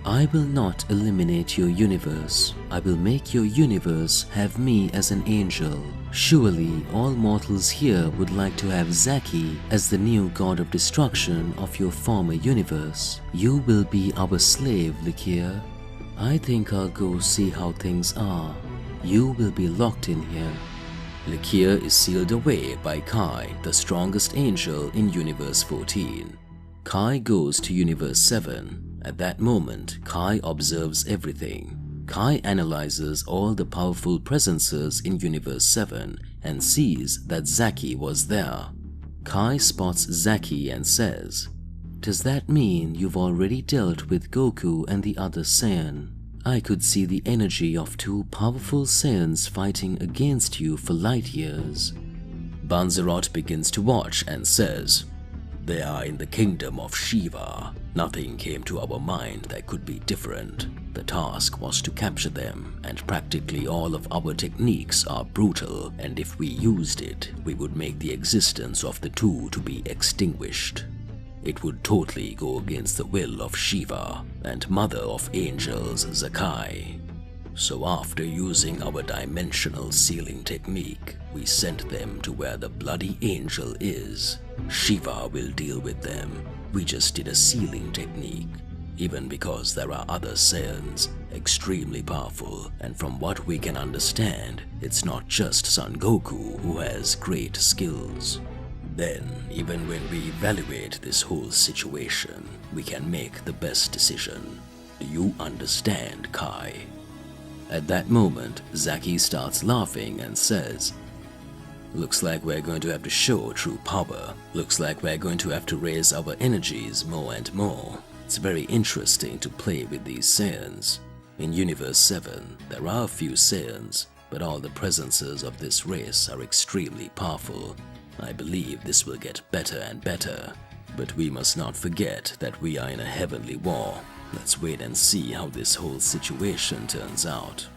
I will not eliminate your universe. I will make your universe have me as an angel. Surely all mortals here would like to have Zaki as the new god of destruction of your former universe. You will be our slave, Lakir. I think I'll go see how things are. You will be locked in here." Lakir is sealed away by Kai, the strongest angel in Universe 14. Kai goes to Universe 7. At that moment, Kai observes everything. Kai analyzes all the powerful presences in Universe 7 and sees that Zaki was there. Kai spots Zaki and says, "Does that mean you've already dealt with Goku and the other Saiyan? I could see the energy of two powerful Saiyans fighting against you for light years." Banzerot begins to watch and says, "They are in the kingdom of Shiva. Nothing came to our mind that could be different. The task was to capture them, and practically all of our techniques are brutal, and if we used it, we would make the existence of the two to be extinguished. It would totally go against the will of Shiva and Mother of Angels Zaki. So after using our dimensional sealing technique, we sent them to where the bloody angel is. Shiva will deal with them. We just did a sealing technique. Even because there are other Saiyans, extremely powerful, and from what we can understand, it's not just Son Goku who has great skills. Then, even when we evaluate this whole situation, we can make the best decision. Do you understand, Kai?" At that moment, Zaki starts laughing and says, "Looks like we're going to have to show true power. Looks like we're going to have to raise our energies more and more. It's very interesting to play with these Saiyans. In Universe 7, there are a few Saiyans, but all the presences of this race are extremely powerful. I believe this will get better and better. But we must not forget that we are in a heavenly war. Let's wait and see how this whole situation turns out."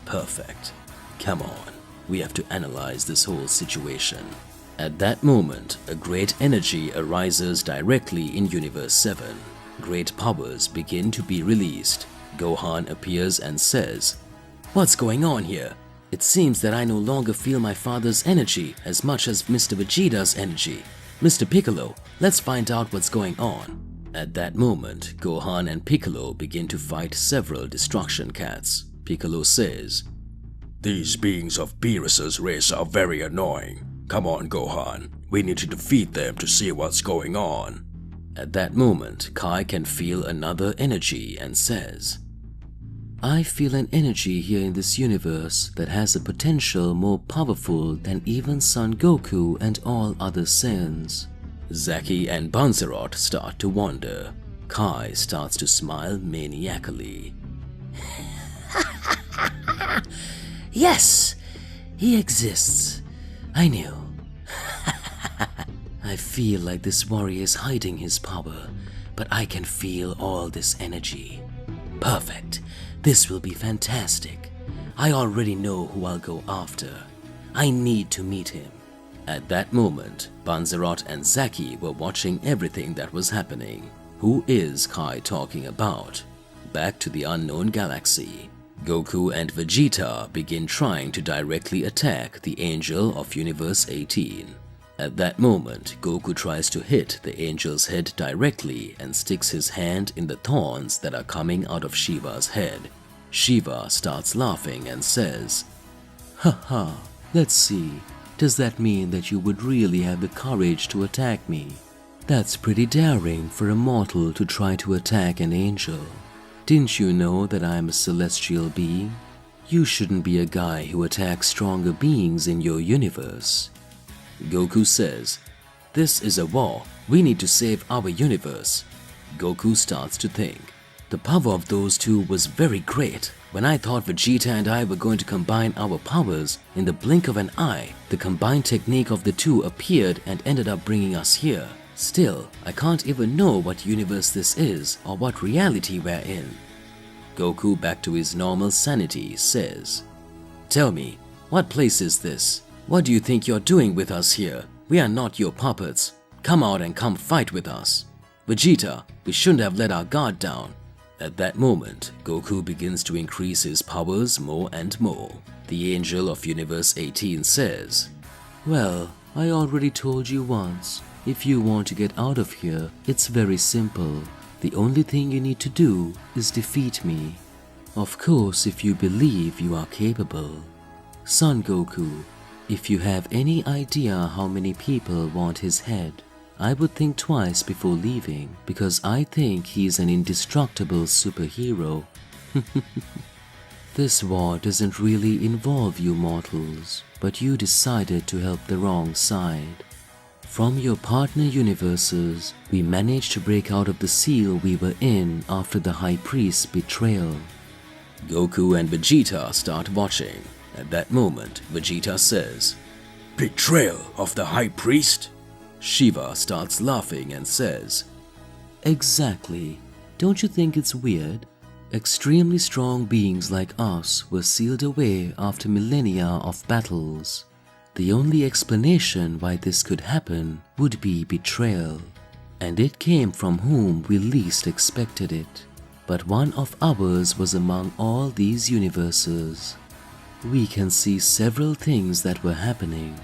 Perfect. Come on, we have to analyze this whole situation. At that moment, a great energy arises directly in Universe 7. Great powers begin to be released. Gohan appears and says, "What's going on here? It seems that I no longer feel my father's energy as much as Mr. Vegeta's energy. Mr. Piccolo, let's find out what's going on." At that moment, Gohan and Piccolo begin to fight several destruction cats. Piccolo says, "These beings of Beerus's race are very annoying. Come on, Gohan. We need to defeat them to see what's going on." At that moment, Kai can feel another energy and says, "I feel an energy here in this universe that has a potential more powerful than even Son Goku and all other Saiyans." Zaki and Banzerot start to wonder. Kai starts to smile maniacally. "Yes, he exists. I knew. I feel like this warrior is hiding his power, but I can feel all this energy. Perfect. This will be fantastic. I already know who I'll go after. I need to meet him." At that moment, Banzerot and Zaki were watching everything that was happening. Who is Kai talking about? Back to the unknown galaxy. Goku and Vegeta begin trying to directly attack the Angel of Universe 18. At that moment, Goku tries to hit the Angel's head directly and sticks his hand in the thorns that are coming out of Shiva's head. Shiva starts laughing and says, "Haha, let's see. Does that mean that you would really have the courage to attack me? That's pretty daring for a mortal to try to attack an angel. Didn't you know that I'm a celestial being? You shouldn't be a guy who attacks stronger beings in your universe." Goku says, "This is a war. We need to save our universe." Goku starts to think. The power of those two was very great. When I thought Vegeta and I were going to combine our powers, in the blink of an eye, the combined technique of the two appeared and ended up bringing us here. Still, I can't even know what universe this is or what reality we're in. Goku, back to his normal sanity, says, "Tell me, what place is this? What do you think you're doing with us here? We are not your puppets. Come out and come fight with us. Vegeta, we shouldn't have let our guard down." At that moment, Goku begins to increase his powers more and more. The Angel of Universe 18 says, "Well, I already told you once. If you want to get out of here, it's very simple. The only thing you need to do is defeat me. Of course, if you believe you are capable. Son Goku, if you have any idea how many people want his head, I would think twice before leaving, because I think he's an indestructible superhero." This war doesn't really involve you mortals, but you decided to help the wrong side. From your partner universes, we managed to break out of the seal we were in after the High Priest's betrayal. Goku and Vegeta start watching. At that moment, Vegeta says, "Betrayal of the High Priest?" Shiva starts laughing and says, "Exactly. Don't you think it's weird? Extremely strong beings like us were sealed away after millennia of battles. The only explanation why this could happen would be betrayal. And it came from whom we least expected it. But one of ours was among all these universes. We can see several things that were happening.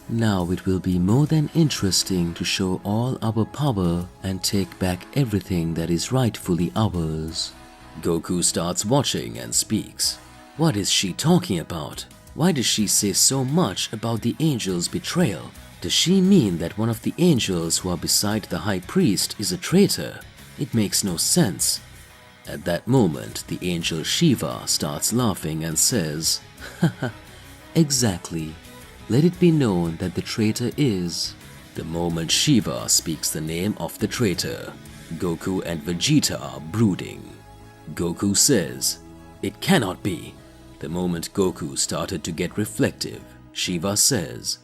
Now it will be more than interesting to show all our power and take back everything that is rightfully ours." Goku starts watching and speaks. What is she talking about? Why does she say so much about the angel's betrayal? Does she mean that one of the angels who are beside the High Priest is a traitor? It makes no sense. At that moment, the angel Shiva starts laughing and says, "Haha, exactly. Let it be known that the traitor is..." The moment Shiva speaks the name of the traitor, Goku and Vegeta are brooding. Goku says, "It cannot be." The moment Goku started to get reflective, Shiva says,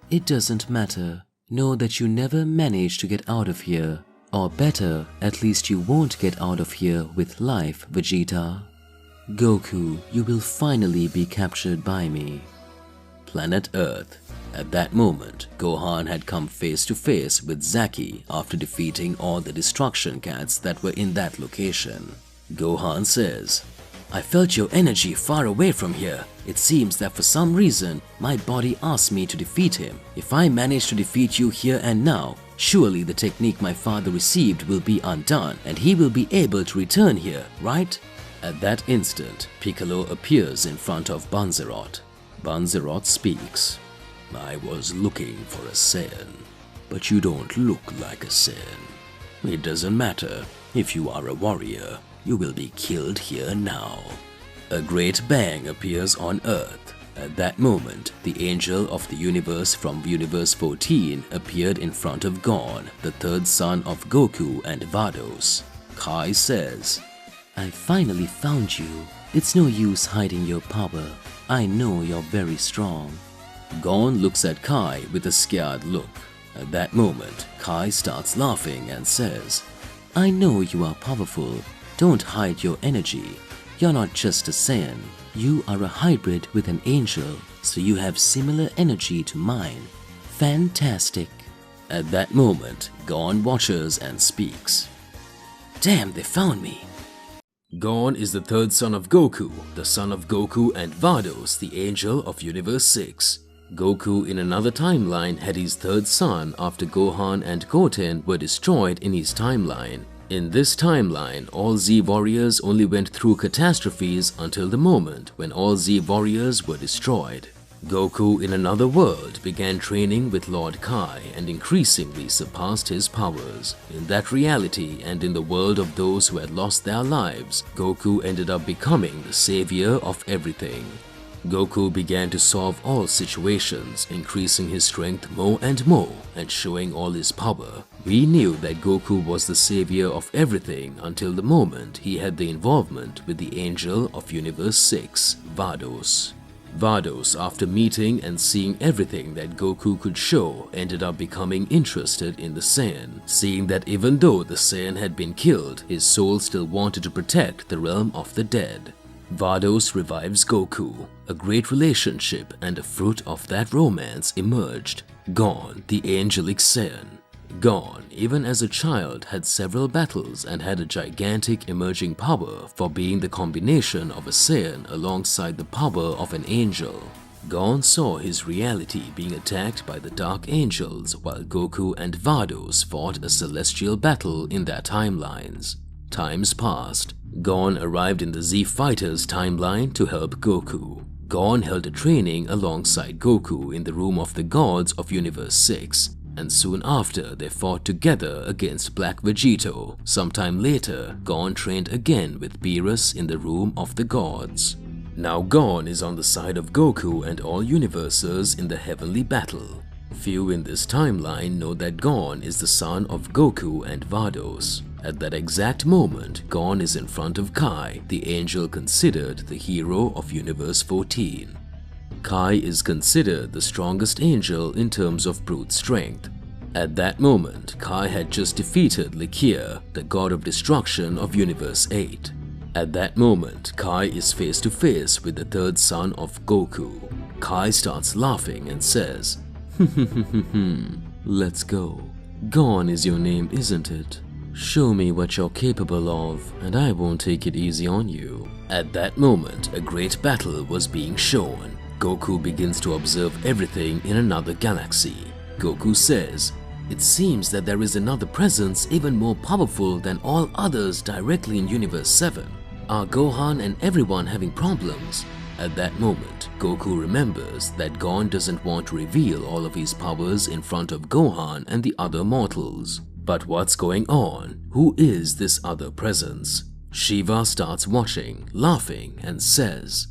"It doesn't matter. Know that you never managed to get out of here. Or better, at least you won't get out of here with life, Vegeta. Goku, you will finally be captured by me." Planet Earth. At that moment, Gohan had come face to face with Zaki after defeating all the destruction cats that were in that location. Gohan says, "I felt your energy far away from here. It seems that for some reason, my body asked me to defeat him. If I manage to defeat you here and now, Surely the technique my father received will be undone and he will be able to return here, right? At that instant, Piccolo appears in front of Banzerot. Banzerot speaks. I was looking for a Saiyan, but you don't look like a Saiyan. It doesn't matter. If you are a warrior, you will be killed here now. A great bang appears on Earth. At that moment, the angel of the universe from Universe 14 appeared in front of Gon, the third son of Goku and Vados. Kai says, I finally found you. It's no use hiding your power. I know you're very strong. Gon looks at Kai with a scared look. At that moment, Kai starts laughing and says, I know you are powerful. Don't hide your energy. You're not just a Saiyan. You are a hybrid with an angel, so you have similar energy to mine. Fantastic. At that moment, Gon watches and speaks. Damn, they found me. Gon is the third son of Goku, the son of Goku and Vados, the angel of Universe 6. Goku in another timeline had his third son after Gohan and Goten were destroyed in his timeline. In this timeline, all Z warriors only went through catastrophes until the moment when all Z warriors were destroyed. Goku in another world began training with Lord Kai and increasingly surpassed his powers. In that reality and in the world of those who had lost their lives, Goku ended up becoming the savior of everything. Goku began to solve all situations, increasing his strength more and more and showing all his power. We knew that Goku was the savior of everything until the moment he had the involvement with the angel of Universe 6, Vados. Vados, after meeting and seeing everything that Goku could show, ended up becoming interested in the Saiyan, seeing that even though the Saiyan had been killed, his soul still wanted to protect the realm of the dead. Vados revives Goku. A great relationship and a fruit of that romance emerged. Gon, the angelic Saiyan. Gon, even as a child, had several battles and had a gigantic emerging power for being the combination of a Saiyan alongside the power of an angel. Gon saw his reality being attacked by the Dark Angels while Goku and Vados fought a celestial battle in their timelines. Times passed. Gon arrived in the Z Fighters timeline to help Goku. Gon held a training alongside Goku in the room of the gods of Universe 6, and soon after they fought together against Black Vegeta. Sometime later, Gon trained again with Beerus in the room of the gods. Now Gon is on the side of Goku and all universes in the heavenly battle. Few in this timeline know that Gon is the son of Goku and Vados. At that exact moment, Gon is in front of Kai, the angel considered the hero of Universe 14. Kai is considered the strongest angel in terms of brute strength. At that moment, Kai had just defeated Lakir, the god of destruction of Universe 8. At that moment, Kai is face to face with the third son of Goku. Kai starts laughing and says, let's go. Gon is your name, isn't it? Show me what you're capable of, and I won't take it easy on you. At that moment, a great battle was being shown. Goku begins to observe everything in another galaxy. Goku says, it seems that there is another presence even more powerful than all others directly in Universe 7. Are Gohan and everyone having problems? At that moment, Goku remembers that Gon doesn't want to reveal all of his powers in front of Gohan and the other mortals. But what's going on? Who is this other presence? Shiva starts watching, laughing, and says,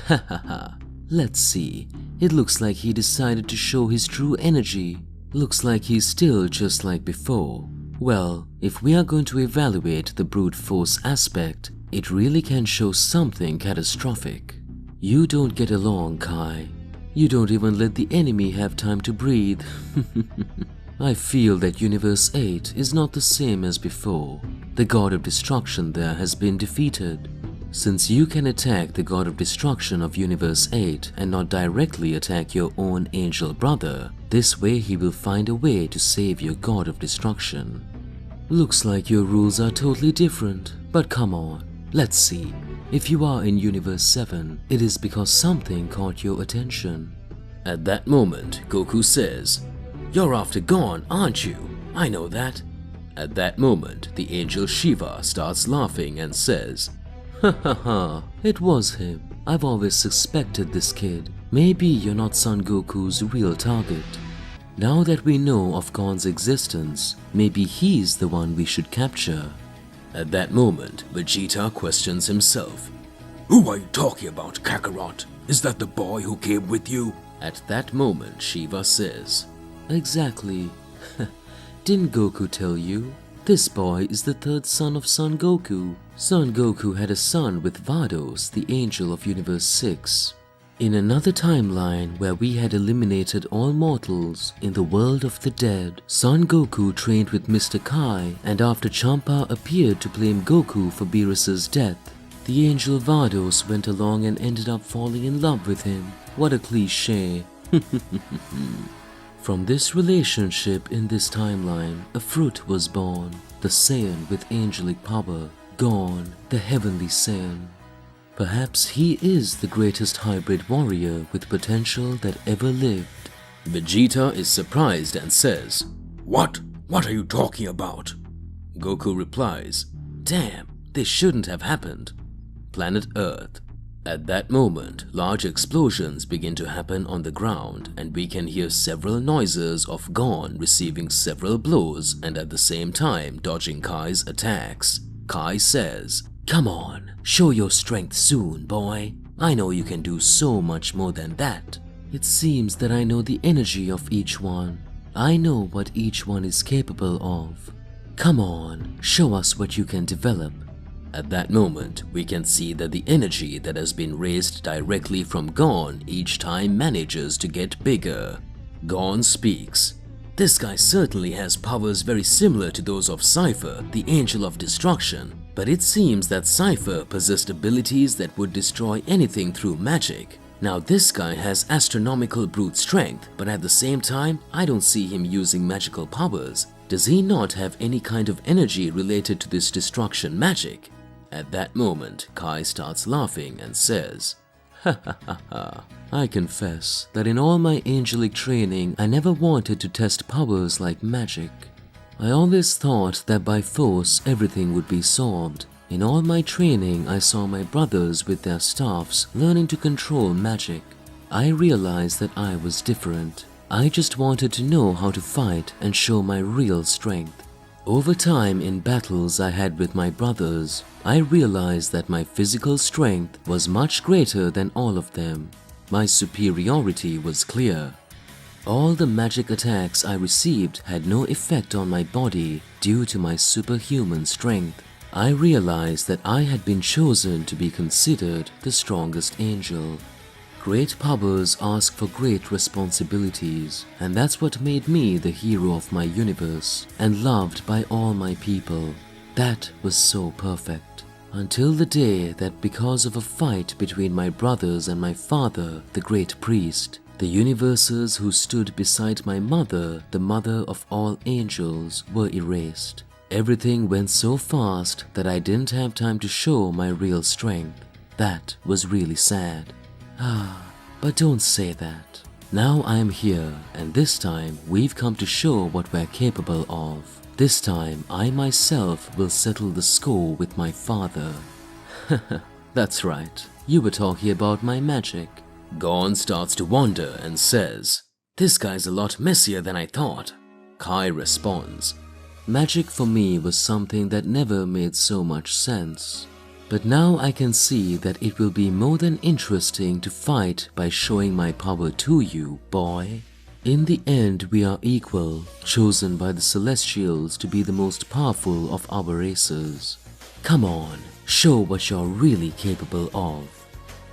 ha ha ha, let's see. It looks like he decided to show his true energy. Looks like he's still just like before. Well, if we are going to evaluate the brute force aspect, it really can show something catastrophic. You don't get along, Kai. You don't even let the enemy have time to breathe. I feel that Universe 8 is not the same as before. The god of destruction there has been defeated. Since you can attack the god of destruction of Universe 8 and not directly attack your own angel brother, this way he will find a way to save your god of destruction. Looks like your rules are totally different, but come on, let's see. If you are in Universe 7, it is because something caught your attention. At that moment, Goku says, you're after Gon, aren't you? I know that. At that moment, the angel Shiva starts laughing and says, "Ha ha ha, it was him. I've always suspected this kid. Maybe you're not Son Goku's real target. Now that we know of Gon's existence, maybe he's the one we should capture." At that moment, Vegeta questions himself. Who are you talking about, Kakarot? Is that the boy who came with you? At that moment, Shiva says, "Exactly. Didn't Goku tell you? This boy is the third son of Son Goku. Son Goku had a son with Vados, the angel of Universe 6. In another timeline where we had eliminated all mortals in the world of the dead, Son Goku trained with Mr. Kai, and after Champa appeared to blame Goku for Beerus's death, the angel Vados went along and ended up falling in love with him. What a cliche." From this relationship in this timeline, a fruit was born, the Saiyan with angelic power, Gon, the heavenly Saiyan. Perhaps he is the greatest hybrid warrior with potential that ever lived. Vegeta is surprised and says, What? What are you talking about? Goku replies, "Damn, this shouldn't have happened." Planet Earth. At that moment, large explosions begin to happen on the ground and we can hear several noises of Gon receiving several blows and at the same time dodging Kai's attacks. Kai says, "Come on, show your strength soon, boy. I know you can do so much more than that. It seems that I know the energy of each one. I know what each one is capable of. Come on, show us what you can develop." At that moment, we can see that the energy that has been raised directly from Gon each time manages to get bigger. Gon speaks. "This guy certainly has powers very similar to those of Cypher, the Angel of Destruction, but it seems that Cypher possessed abilities that would destroy anything through magic. Now this guy has astronomical brute strength, but at the same time, I don't see him using magical powers. Does he not have any kind of energy related to this destruction magic?" At that moment, Kai starts laughing and says, "Ha ha ha ha. I confess that in all my angelic training, I never wanted to test powers like magic. I always thought that by force everything would be solved. In all my training, I saw my brothers with their staffs learning to control magic. I realized that I was different. I just wanted to know how to fight and show my real strength. Over time in battles I had with my brothers, I realized that my physical strength was much greater than all of them. My superiority was clear. All the magic attacks I received had no effect on my body due to my superhuman strength. I realized that I had been chosen to be considered the strongest angel. Great powers ask for great responsibilities, and that's what made me the hero of my universe and loved by all my people. That was so perfect. Until the day that because of a fight between my brothers and my father, the great priest, the universes who stood beside my mother, the mother of all angels, were erased. Everything went so fast that I didn't have time to show my real strength. That was really sad. But don't say that. Now I am here, and this time we've come to show what we're capable of. This time I myself will settle the score with my father." That's right, you were talking about my magic. Gon starts to wonder and says, "This guy's a lot messier than I thought." Kai responds, "Magic for me was something that never made so much sense. But now I can see that it will be more than interesting to fight by showing my power to you, boy. In the end, we are equal, chosen by the Celestials to be the most powerful of our races. Come on, show what you're really capable of."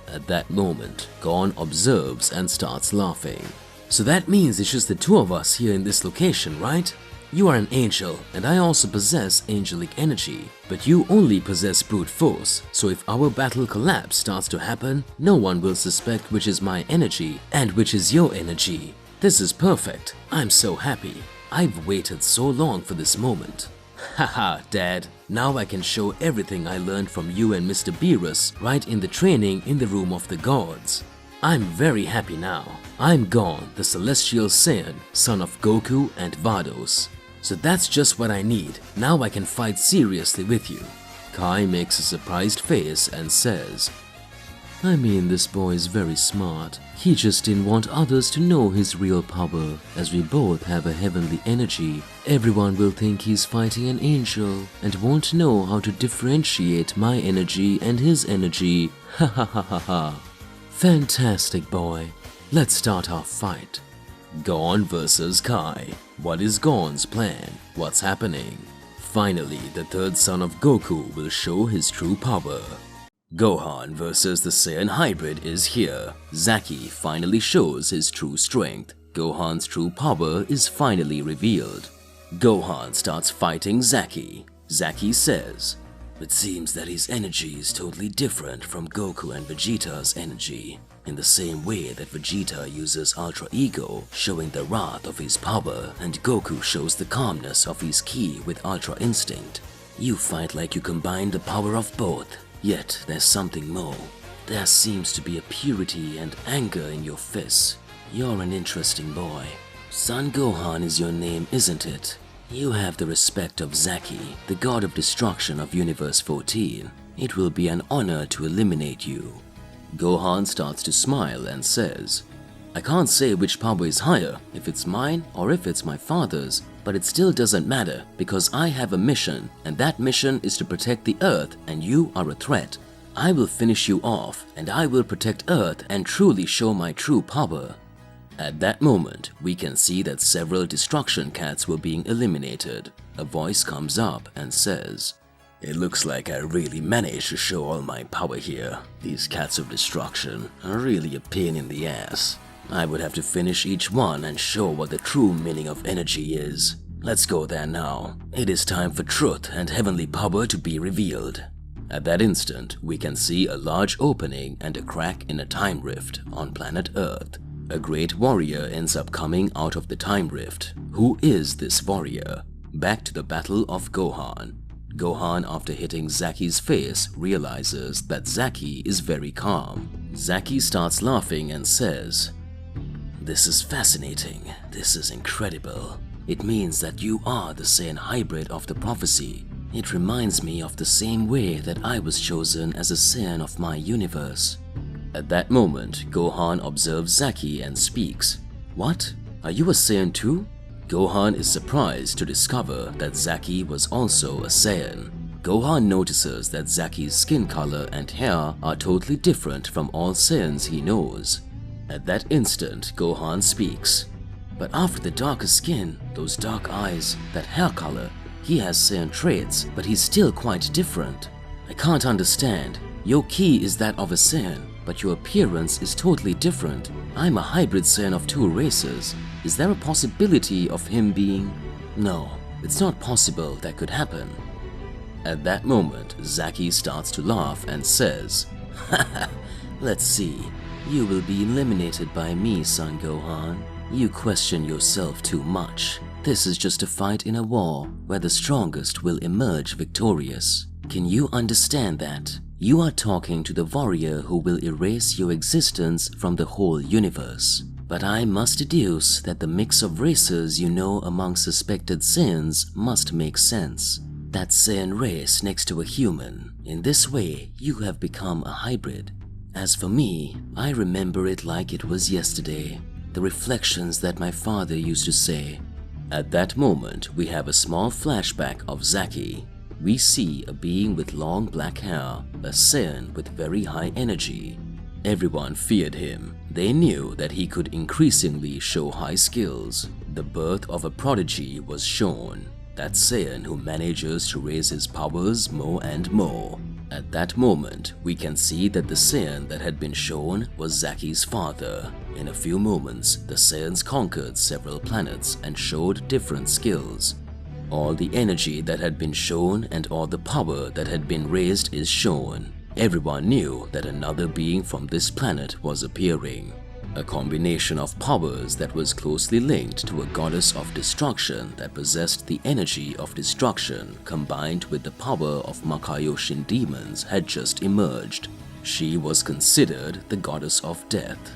At that moment, Gon observes and starts laughing. "So that means it's just the two of us here in this location, right? You are an angel, and I also possess angelic energy, but you only possess brute force, so if our battle collapse starts to happen, no one will suspect which is my energy and which is your energy. This is perfect. I'm so happy. I've waited so long for this moment." "Haha, Dad, now I can show everything I learned from you and Mr. Beerus right in the training in the room of the gods. I'm very happy now. I'm Gon, the Celestial Saiyan, son of Goku and Vados. So that's just what I need. Now I can fight seriously with you. Kai makes a surprised face and says, I mean, this boy is very smart. He just didn't want others to know his real power. As we both have a heavenly energy, everyone will think he's fighting an angel and won't know how to differentiate my energy and his energy. Ha ha ha ha ha. Fantastic, boy. Let's start our fight. Gon versus Kai. What is Gon's plan? What's happening? Finally, the third son of Goku will show his true power. Gohan versus the Saiyan hybrid is here. Zaki finally shows his true strength. Gohan's true power is finally revealed. Gohan starts fighting Zaki. Zaki says, it seems that his energy is totally different from Goku and Vegeta's energy. In the same way that Vegeta uses Ultra Ego, showing the wrath of his power, and Goku shows the calmness of his ki with Ultra Instinct. You fight like you combine the power of both. Yet there's something more. There seems to be a purity and anger in your fists. You're an interesting boy. Son Gohan is your name, isn't it? You have the respect of Zaki, the god of destruction of Universe 14. It will be an honor to eliminate you. Gohan starts to smile and says, I can't say which power is higher, if it's mine or if it's my father's, but it still doesn't matter because I have a mission, and that mission is to protect the Earth, and you are a threat. I will finish you off, and I will protect Earth and truly show my true power. At that moment, we can see that several destruction cats were being eliminated. A voice comes up and says, it looks like I really managed to show all my power here. These cats of destruction are really a pain in the ass. I would have to finish each one and show what the true meaning of energy is. Let's go there now. It is time for truth and heavenly power to be revealed. At that instant, we can see a large opening and a crack in a time rift on planet Earth. A great warrior ends up coming out of the time rift. Who is this warrior? Back to the battle of Gohan. Gohan, after hitting Zaki's face, realizes that Zaki is very calm. Zaki starts laughing and says, this is fascinating. This is incredible. It means that you are the Saiyan hybrid of the prophecy. It reminds me of the same way that I was chosen as a Saiyan of my universe. At that moment, Gohan observes Zaki and speaks. What? Are you a Saiyan too? Gohan is surprised to discover that Zaki was also a Saiyan. Gohan notices that Zaki's skin color and hair are totally different from all Saiyans he knows. At that instant, Gohan speaks. But after the darker skin, those dark eyes, that hair color, he has Saiyan traits, but he's still quite different. I can't understand. Your ki is that of a Saiyan, but your appearance is totally different. I'm a hybrid Saiyan of two races. Is there a possibility of him being… No, it's not possible that could happen. At that moment, Zaki starts to laugh and says, haha, let's see. You will be eliminated by me, son Gohan. You question yourself too much. This is just a fight in a war where the strongest will emerge victorious. Can you understand that? You are talking to the warrior who will erase your existence from the whole universe. But I must deduce that the mix of races you know among suspected Saiyans must make sense. That Saiyan race next to a human. In this way, you have become a hybrid. As for me, I remember it like it was yesterday. The reflections that my father used to say. At that moment, we have a small flashback of Zaki. We see a being with long black hair, a Saiyan with very high energy. Everyone feared him. They knew that he could increasingly show high skills. The birth of a prodigy was shown. That Saiyan who manages to raise his powers more and more. At that moment, we can see that the Saiyan that had been shown was Zaki's father. In a few moments, the Saiyans conquered several planets and showed different skills. All the energy that had been shown and all the power that had been raised is shown. Everyone knew that another being from this planet was appearing. A combination of powers that was closely linked to a goddess of destruction that possessed the energy of destruction combined with the power of Makaioshin demons had just emerged. She was considered the goddess of death.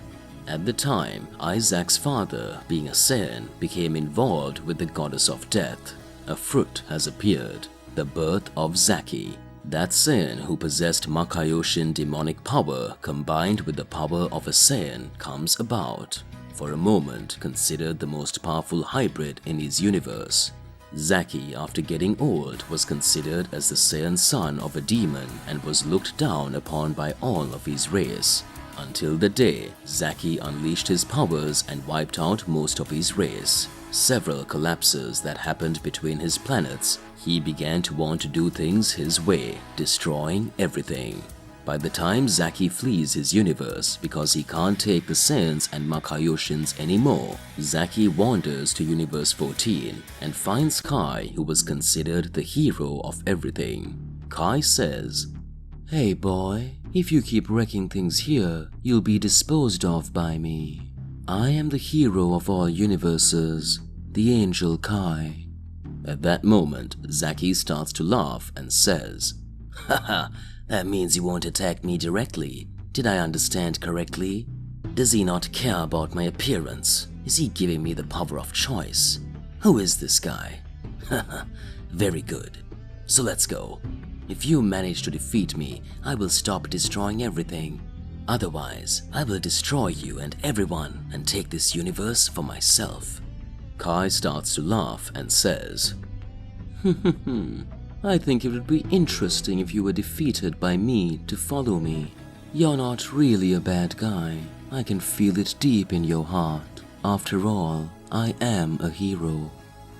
At the time, Isaac's father, being a Saiyan, became involved with the goddess of death. A fruit has appeared, the birth of Zaki. That Saiyan who possessed Makaioshin demonic power combined with the power of a Saiyan comes about. For a moment, considered the most powerful hybrid in his universe. Zaki, after getting old, was considered as the Saiyan son of a demon and was looked down upon by all of his race. Until the day Zaki unleashed his powers and wiped out most of his race. Several collapses that happened between his planets, he began to want to do things his way, destroying everything. By the time Zaki flees his universe because he can't take the Saiyans and Makayoshins anymore, Zaki wanders to Universe 14 and finds Kai, who was considered the hero of everything. Kai says, "Hey boy, if you keep wrecking things here, you'll be disposed of by me. I am the hero of all universes, the angel Kai." At that moment, Zaki starts to laugh and says, "Haha, that means he won't attack me directly. Did I understand correctly? Does he not care about my appearance? Is he giving me the power of choice? Who is this guy? Haha, very good. So let's go. If you manage to defeat me, I will stop destroying everything. Otherwise, I will destroy you and everyone and take this universe for myself." Kai starts to laugh and says, "I think it would be interesting if you were defeated by me to follow me. You're not really a bad guy. I can feel it deep in your heart. After all, I am a hero.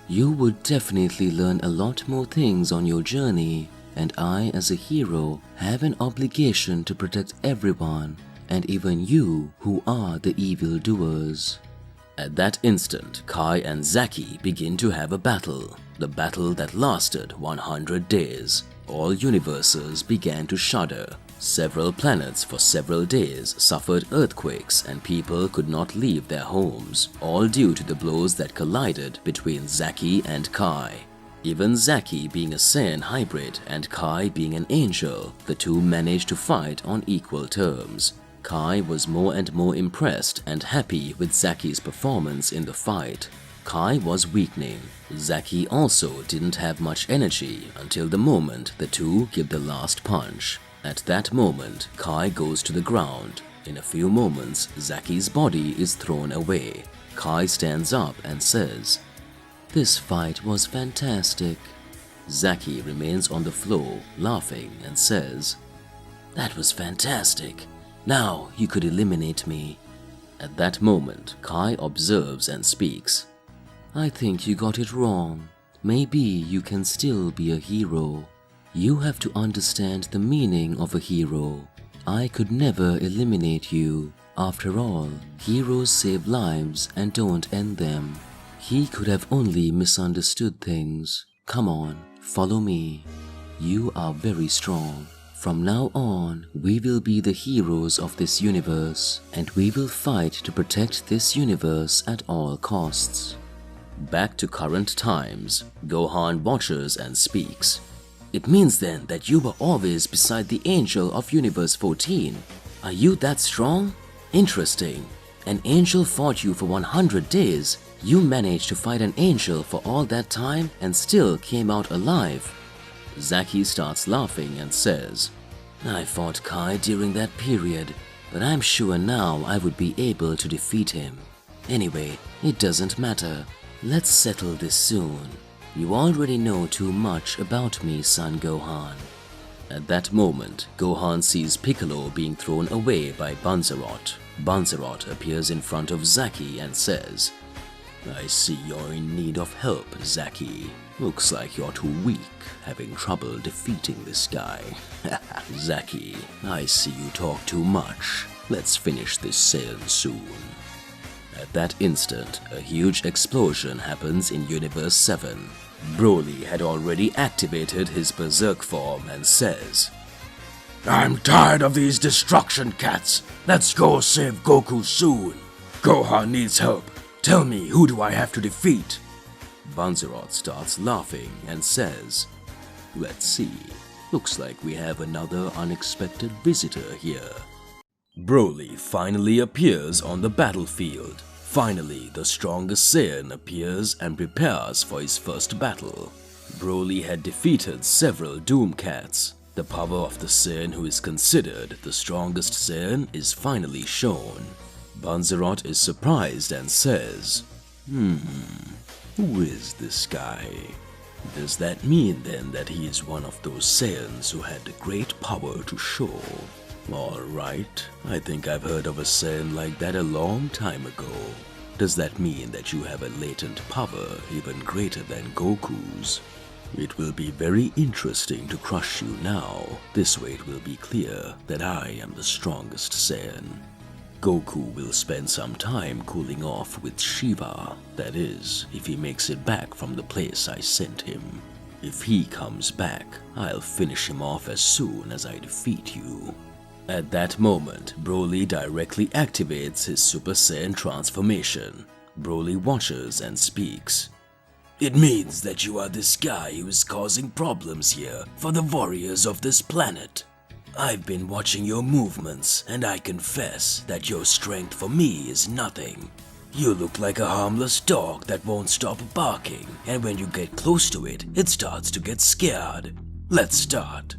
You would definitely learn a lot more things on your journey, and I, as a hero, have an obligation to protect everyone, and even you who are the evildoers." At that instant, Kai and Zaki begin to have a battle. The battle that lasted 100 days. All universes began to shudder. Several planets for several days suffered earthquakes and people could not leave their homes, all due to the blows that collided between Zaki and Kai. Even Zaki being a Saiyan hybrid and Kai being an angel, the two managed to fight on equal terms. Kai was more and more impressed and happy with Zaki's performance in the fight. Kai was weakening. Zaki also didn't have much energy until the moment the two give the last punch. At that moment, Kai goes to the ground. In a few moments, Zaki's body is thrown away. Kai stands up and says, "This fight was fantastic." Zaki remains on the floor, laughing and says, "That was fantastic. Now you could eliminate me." At that moment, Kai observes and speaks. "I think you got it wrong. Maybe you can still be a hero. You have to understand the meaning of a hero. I could never eliminate you. After all, heroes save lives and don't end them. He could have only misunderstood things. Come on, follow me. You are very strong. From now on, we will be the heroes of this universe, and we will fight to protect this universe at all costs." Back to current times, Gohan watches and speaks. "It means then that you were always beside the angel of Universe 14. Are you that strong? Interesting. An angel fought you for 100 days. You managed to fight an angel for all that time and still came out alive." Zaki starts laughing and says, "I fought Kai during that period, but I'm sure now I would be able to defeat him. Anyway, it doesn't matter. Let's settle this soon. You already know too much about me, son Gohan." At that moment, Gohan sees Piccolo being thrown away by Banzerot. Banzerot appears in front of Zaki and says, "I see you're in need of help, Zaki. Looks like you're too weak, having trouble defeating this guy." "Zaki, I see you talk too much. Let's finish this Saiyan soon." At that instant, a huge explosion happens in Universe 7. Broly had already activated his Berserk form and says, I'm tired of these destruction cats. Let's go save Goku soon. Gohan needs help. Tell me, who do I have to defeat? Banzerot starts laughing and says, "Let's see. Looks like we have another unexpected visitor here." Broly finally appears on the battlefield. Finally, the strongest Saiyan appears and prepares for his first battle. Broly had defeated several Doom Cats. The power of the Saiyan who is considered the strongest Saiyan is finally shown. Banzerot is surprised and says, who is this guy? Does that mean then that he is one of those Saiyans who had great power to show? Alright, I think I've heard of a Saiyan like that a long time ago. Does that mean that you have a latent power even greater than Goku's? It will be very interesting to crush you now. This way it will be clear that I am the strongest Saiyan. Goku will spend some time cooling off with Shiva. That is, if he makes it back from the place I sent him. If he comes back, I'll finish him off as soon as I defeat you. At that moment, Broly directly activates his Super Saiyan transformation. Broly watches and speaks. It means that you are this guy who is causing problems here for the warriors of this planet. I've been watching your movements, and I confess that your strength for me is nothing. You look like a harmless dog that won't stop barking, and when you get close to it, it starts to get scared. Let's start.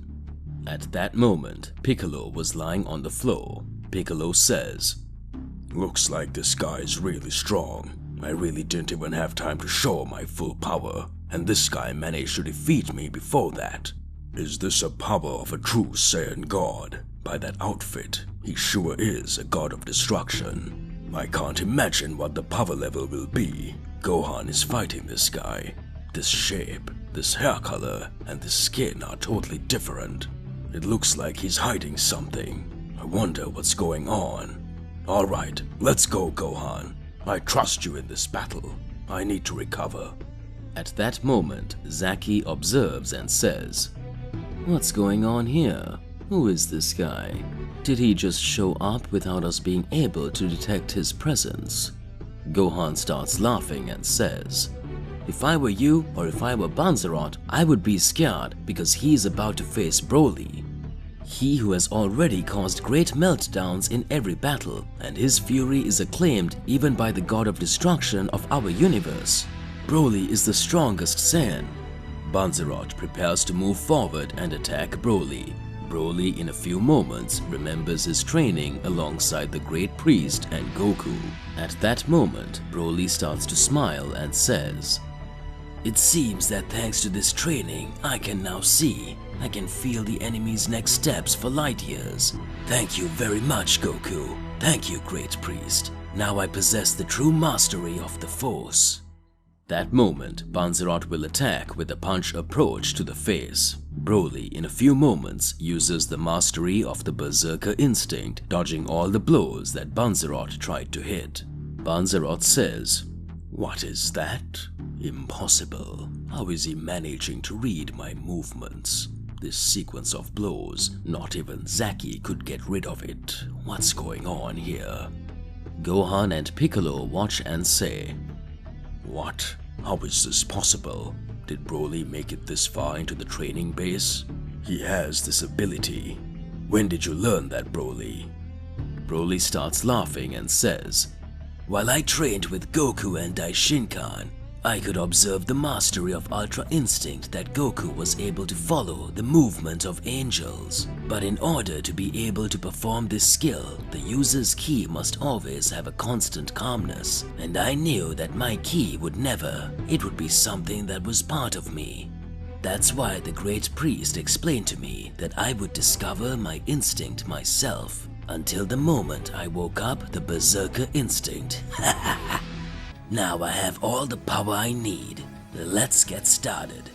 At that moment, Piccolo was lying on the floor. Piccolo says, "Looks like this guy is really strong. I really didn't even have time to show my full power, and this guy managed to defeat me before that. Is this a power of a true Saiyan god? By that outfit, he sure is a god of destruction. I can't imagine what the power level will be. Gohan is fighting this guy. This shape, this hair color, and this skin are totally different. It looks like he's hiding something. I wonder what's going on. Alright, let's go, Gohan. I trust you in this battle. I need to recover." At that moment, Zaki observes and says, "What's going on here? Who is this guy? Did he just show up without us being able to detect his presence?" Gohan starts laughing and says, "If I were you or if I were Banzerot, I would be scared because he's about to face Broly. He who has already caused great meltdowns in every battle, and his fury is acclaimed even by the god of destruction of our universe. Broly is the strongest Saiyan." Banzerot prepares to move forward and attack Broly. Broly in a few moments remembers his training alongside the Great Priest and Goku. At that moment, Broly starts to smile and says, "It seems that thanks to this training, I can now see. I can feel the enemy's next steps for light years. Thank you very much, Goku. Thank you, Great Priest. Now I possess the true mastery of the Force." That moment, Banzerot will attack with a punch approach to the face. Broly, in a few moments, uses the mastery of the Berserker instinct, dodging all the blows that Banzerot tried to hit. Banzerot says, "What is that? Impossible. How is he managing to read my movements? This sequence of blows, not even Zaki could get rid of it. What's going on here?" Gohan and Piccolo watch and say, "What? How is this possible? Did Broly make it this far into the training base? He has this ability. When did you learn that, Broly?" Broly starts laughing and says, "While I trained with Goku and Daishinkan, I could observe the mastery of Ultra Instinct that Goku was able to follow the movement of angels. But in order to be able to perform this skill, the user's ki must always have a constant calmness, and I knew that my ki would never. It would be something that was part of me. That's why the Great Priest explained to me that I would discover my instinct myself. Until the moment I woke up the Berserker instinct. Now I have all the power I need. Let's get started."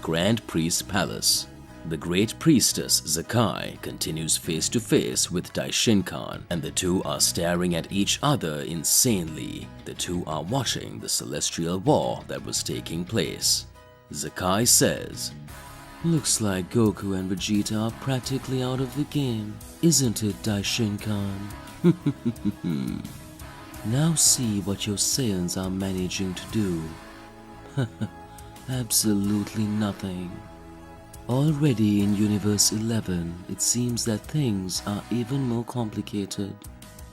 Grand Priest Palace. The Great Priestess Zaki continues face to face with Daishinkan, and the two are staring at each other insanely. The two are watching the celestial war that was taking place. Zaki says, "Looks like Goku and Vegeta are practically out of the game, isn't it, Daishinkan? Now see what your Saiyans are managing to do. Absolutely nothing." Already in Universe 11, it seems that things are even more complicated.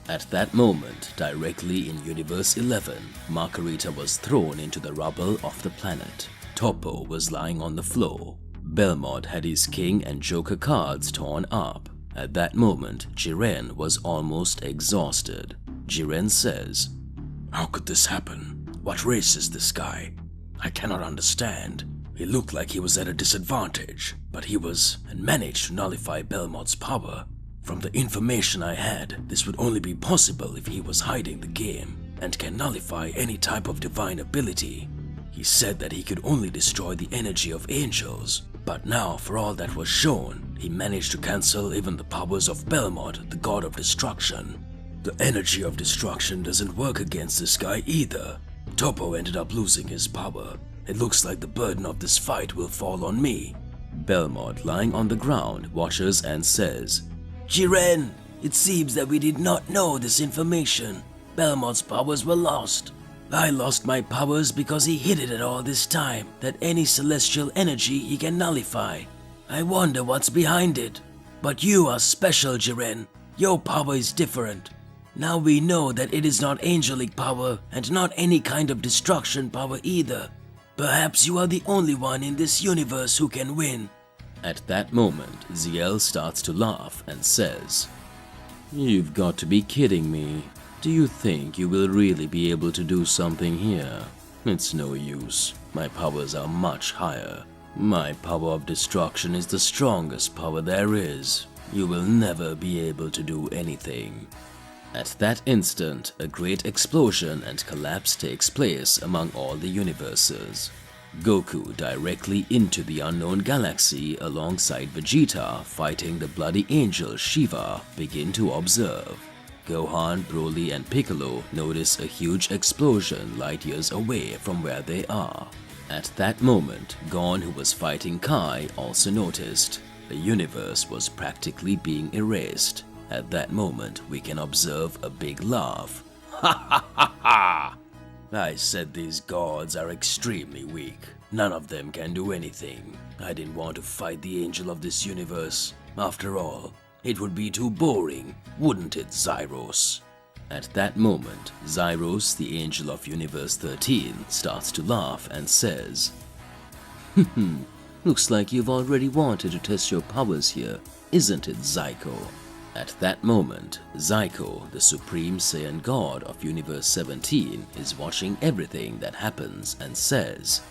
At that moment, directly in Universe 11, Margarita was thrown into the rubble of the planet. Toppo was lying on the floor. Belmont had his King and Joker cards torn up. At that moment, Jiren was almost exhausted. Jiren says, How could this happen? What race is this guy? I cannot understand. He looked like he was at a disadvantage, but he was and managed to nullify Belmont's power. From the information I had, this would only be possible if he was hiding the game and can nullify any type of divine ability. He said that he could only destroy the energy of angels, but now for all that was shown, he managed to cancel even the powers of Belmont, the god of destruction. The energy of destruction doesn't work against this guy either. Toppo ended up losing his power. It looks like the burden of this fight will fall on me. Belmont, lying on the ground, watches and says, Jiren, it seems that we did not know this information. Belmont's powers were lost. I lost my powers because he hid it all this time, that any celestial energy he can nullify. I wonder what's behind it. But you are special, Jiren. Your power is different. Now we know that it is not angelic power and not any kind of destruction power either. Perhaps you are the only one in this universe who can win. At that moment, Ziel starts to laugh and says, You've got to be kidding me. Do you think you will really be able to do something here? It's no use. My powers are much higher. My power of destruction is the strongest power there is. You will never be able to do anything. At that instant, a great explosion and collapse takes place among all the universes. Goku directly into the unknown galaxy alongside Vegeta fighting the bloody angel Shiva begin to observe. Gohan, Broly and Piccolo notice a huge explosion light years away from where they are. At that moment, Gon, who was fighting Kai, also noticed. The universe was practically being erased. At that moment, we can observe a big laugh. Ha ha ha ha! I said these gods are extremely weak. None of them can do anything. I didn't want to fight the angel of this universe. After all, it would be too boring, wouldn't it, Zyros? At that moment, Zyros, the angel of Universe 13, starts to laugh and says, Looks like you've already wanted to test your powers here, isn't it, Zyko? At that moment, Zyko, the Supreme Saiyan God of Universe 17, is watching everything that happens and says,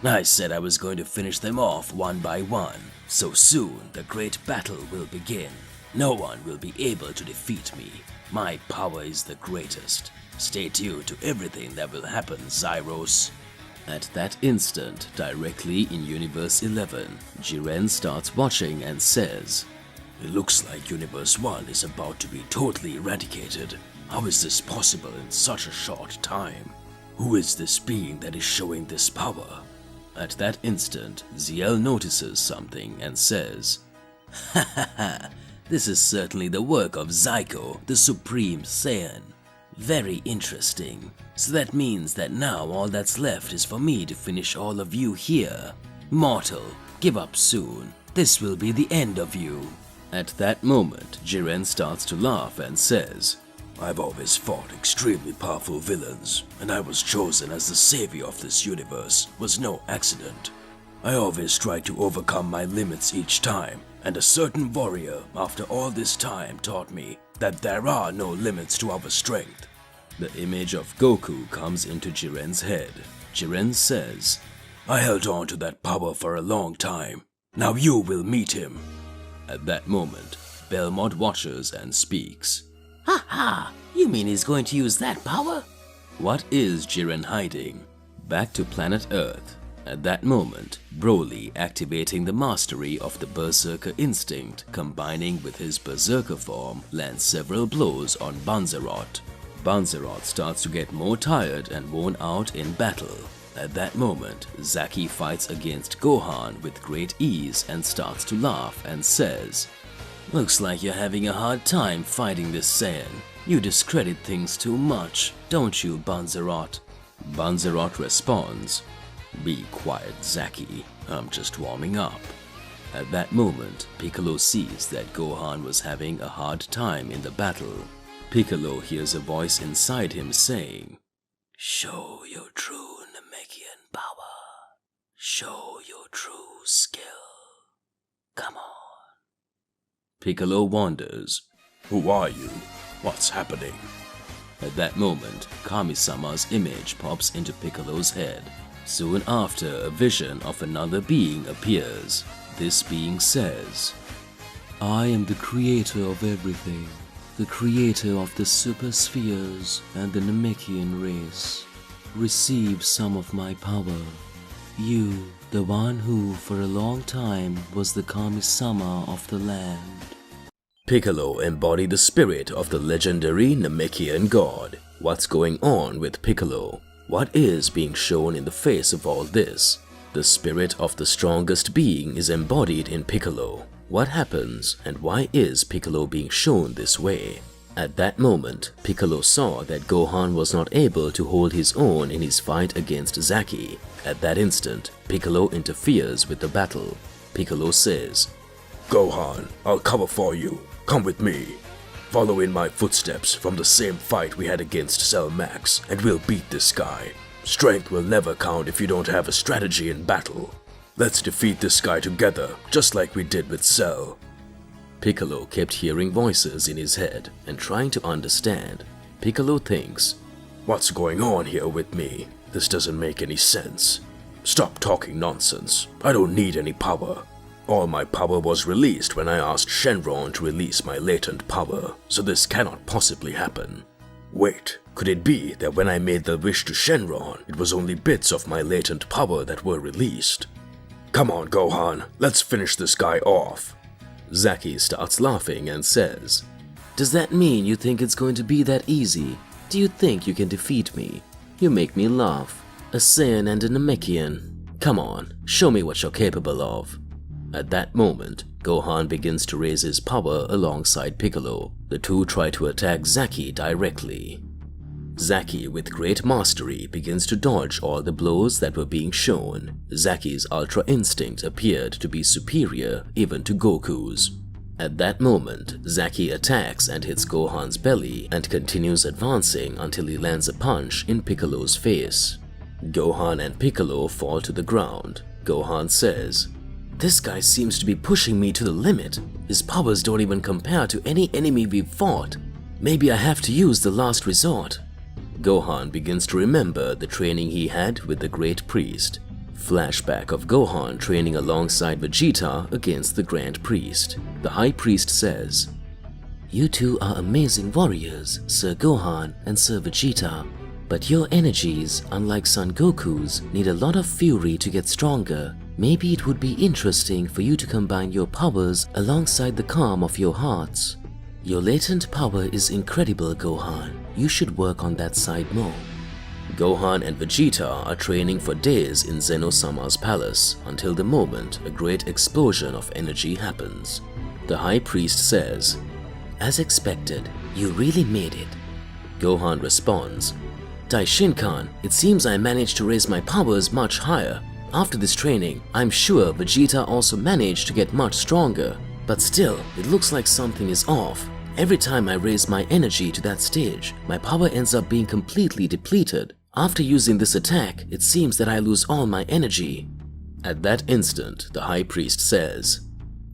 I said I was going to finish them off one by one, so soon the great battle will begin. No one will be able to defeat me. My power is the greatest. Stay tuned to everything that will happen, Zyros. At that instant, directly in Universe 11, Jiren starts watching and says, It looks like Universe 1 is about to be totally eradicated. How is this possible in such a short time? Who is this being that is showing this power? At that instant, Ziel notices something and says, Ha ha ha, this is certainly the work of Zyko, the Supreme Saiyan. Very interesting. So that means that now all that's left is for me to finish all of you here. Mortal, give up soon. This will be the end of you. At that moment, Jiren starts to laugh and says, I've always fought extremely powerful villains, and I was chosen as the savior of this universe was no accident. I always tried to overcome my limits each time, and a certain warrior after all this time taught me that there are no limits to our strength. The image of Goku comes into Jiren's head. Jiren says, I held on to that power for a long time. Now you will meet him. At that moment, Belmont watches and speaks. Ha ha! You mean he's going to use that power? What is Jiren hiding? Back to planet Earth. At that moment, Broly, activating the mastery of the Berserker instinct, combining with his Berserker form, lands several blows on Banzerot. Banzerot starts to get more tired and worn out in battle. At that moment, Zaki fights against Gohan with great ease and starts to laugh and says, Looks like you're having a hard time fighting this Saiyan. You discredit things too much, don't you, Banzerot? Banzerot responds, Be quiet, Zaki. I'm just warming up. At that moment, Piccolo sees that Gohan was having a hard time in the battle. Piccolo hears a voice inside him saying, "Show your true Namekian power. Show your true skill. Come on." Piccolo wonders, Who are you? What's happening? At that moment, Kami-sama's image pops into Piccolo's head. Soon after, a vision of another being appears. This being says, "I am the creator of everything, the creator of the super spheres and the Namekian race. Receive some of my power. You, the one who for a long time was the Kami-sama of the land." Piccolo embodied the spirit of the legendary Namekian god. What's going on with Piccolo? What is being shown in the face of all this? The spirit of the strongest being is embodied in Piccolo. What happens and why is Piccolo being shown this way? At that moment, Piccolo saw that Gohan was not able to hold his own in his fight against Zaki. At that instant, Piccolo interferes with the battle. Piccolo says, Gohan, I'll cover for you. Come with me. Follow in my footsteps from the same fight we had against Cell Max, and we'll beat this guy. Strength will never count if you don't have a strategy in battle. Let's defeat this guy together, just like we did with Cell. Piccolo kept hearing voices in his head and trying to understand. Piccolo thinks, What's going on here with me? This doesn't make any sense. Stop talking nonsense. I don't need any power. All my power was released when I asked Shenron to release my latent power, so this cannot possibly happen. Wait, could it be that when I made the wish to Shenron, it was only bits of my latent power that were released? Come on, Gohan, let's finish this guy off. Zaki starts laughing and says, "Does that mean you think it's going to be that easy? Do you think you can defeat me? You make me laugh. A Saiyan and a Namekian. Come on, show me what you're capable of." At that moment, Gohan begins to raise his power alongside Piccolo. The two try to attack Zaki directly. Zaki, with great mastery, begins to dodge all the blows that were being shown. Zaki's Ultra Instinct appeared to be superior even to Goku's. At that moment, Zaki attacks and hits Gohan's belly and continues advancing until he lands a punch in Piccolo's face. Gohan and Piccolo fall to the ground. Gohan says, "This guy seems to be pushing me to the limit. His powers don't even compare to any enemy we've fought. Maybe I have to use the last resort." Gohan begins to remember the training he had with the Great Priest. Flashback of Gohan training alongside Vegeta against the Grand Priest. The High Priest says, "You two are amazing warriors, Sir Gohan and Sir Vegeta. But your energies, unlike Son Goku's, need a lot of fury to get stronger. Maybe it would be interesting for you to combine your powers alongside the calm of your hearts. Your latent power is incredible, Gohan. You should work on that side more." Gohan and Vegeta are training for days in Zeno-sama's palace until the moment a great explosion of energy happens. The High Priest says, "As expected, you really made it." Gohan responds, "Daishin-kan, it seems I managed to raise my powers much higher. After this training, I'm sure Vegeta also managed to get much stronger. But still, it looks like something is off. Every time I raise my energy to that stage, my power ends up being completely depleted. After using this attack, it seems that I lose all my energy." At that instant, the High Priest says,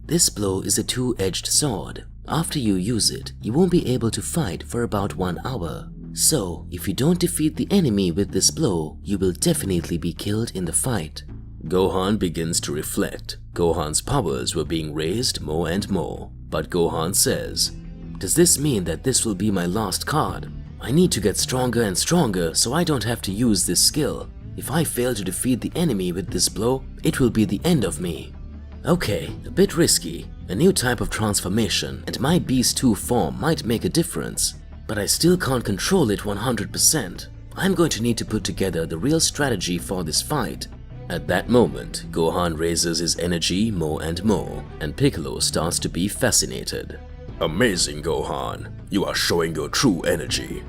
"This blow is a two-edged sword. After you use it, you won't be able to fight for about 1 hour. So, if you don't defeat the enemy with this blow, you will definitely be killed in the fight." Gohan begins to reflect. Gohan's powers were being raised more and more. But Gohan says, "Does this mean that this will be my last card? I need to get stronger and stronger so I don't have to use this skill. If I fail to defeat the enemy with this blow, it will be the end of me." Okay, a bit risky. A new type of transformation and my Beast 2 form might make a difference. But I still can't control it 100%. I'm going to need to put together the real strategy for this fight. At that moment, Gohan raises his energy more and more, and Piccolo starts to be fascinated. Amazing, Gohan. You are showing your true energy.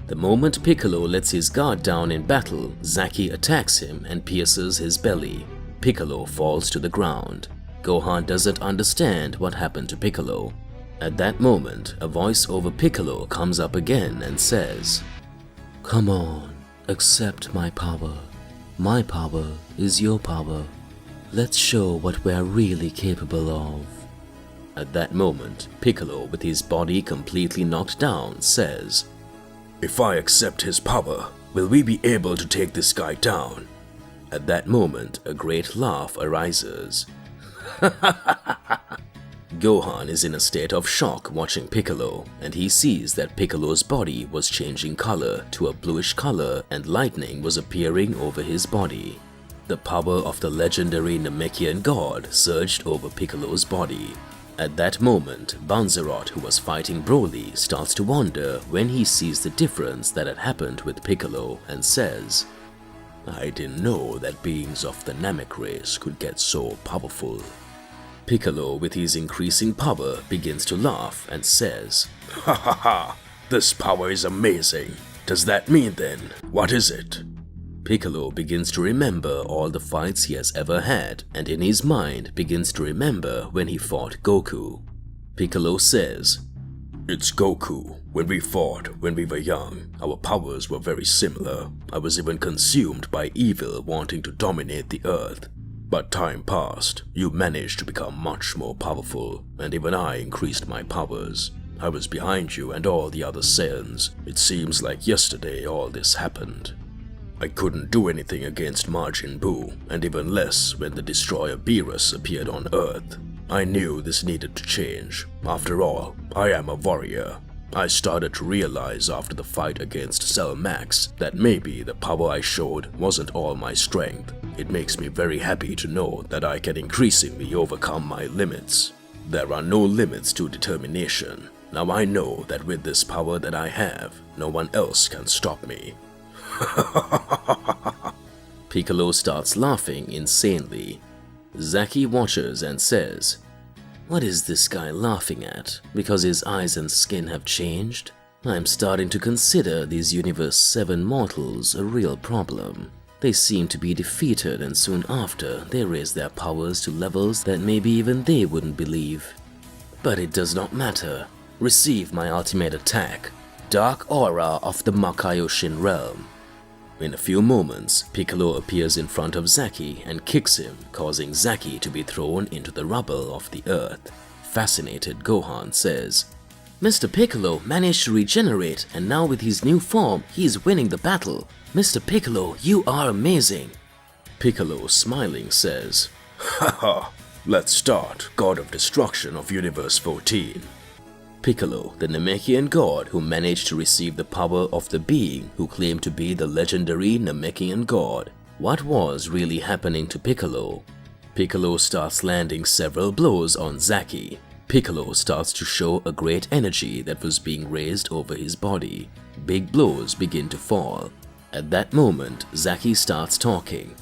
The moment Piccolo lets his guard down in battle, Zaki attacks him and pierces his belly. Piccolo falls to the ground. Gohan doesn't understand what happened to Piccolo. At that moment, a voice over Piccolo comes up again and says, "Come on, accept my power. My power is your power. Let's show what we're really capable of." At that moment, Piccolo, with his body completely knocked down, says, If I accept his power, will we be able to take this guy down? At that moment, a great laugh arises. Gohan is in a state of shock watching Piccolo, and he sees that Piccolo's body was changing color to a bluish color and lightning was appearing over his body. The power of the legendary Namekian god surged over Piccolo's body. At that moment, Banzerot, who was fighting Broly, starts to wonder when he sees the difference that had happened with Piccolo and says, I didn't know that beings of the Namek race could get so powerful. Piccolo, with his increasing power, begins to laugh and says, Ha ha ha! This power is amazing! Does that mean then, what is it? Piccolo begins to remember all the fights he has ever had, and in his mind begins to remember when he fought Goku. Piccolo says, It's Goku. When we fought, when we were young, our powers were very similar. I was even consumed by evil wanting to dominate the earth. But time passed, you managed to become much more powerful, and even I increased my powers. I was behind you and all the other Saiyans. It seems like yesterday all this happened. I couldn't do anything against Majin Buu, and even less when the destroyer Beerus appeared on Earth. I knew this needed to change. After all, I am a warrior. I started to realize after the fight against Cell Max that maybe the power I showed wasn't all my strength. It makes me very happy to know that I can increasingly overcome my limits. There are no limits to determination. Now I know that with this power that I have, no one else can stop me. Piccolo starts laughing insanely. Zaki watches and says, What is this guy laughing at? Because his eyes and skin have changed? I'm starting to consider these Universe 7 mortals a real problem. They seem to be defeated and soon after they raise their powers to levels that maybe even they wouldn't believe. But it does not matter. Receive my ultimate attack, Dark Aura of the Makaioshin realm. In a few moments, Piccolo appears in front of Zaki and kicks him, causing Zaki to be thrown into the rubble of the earth. Fascinated Gohan says, Mr. Piccolo managed to regenerate, and now with his new form, he is winning the battle. Mr. Piccolo, you are amazing. Piccolo, smiling, says, Haha, let's start, God of Destruction of Universe 14. Piccolo, the Namekian god who managed to receive the power of the being who claimed to be the legendary Namekian god. What was really happening to Piccolo? Piccolo starts landing several blows on Zaki. Piccolo starts to show a great energy that was being raised over his body. Big blows begin to fall. At that moment, Zaki starts talking.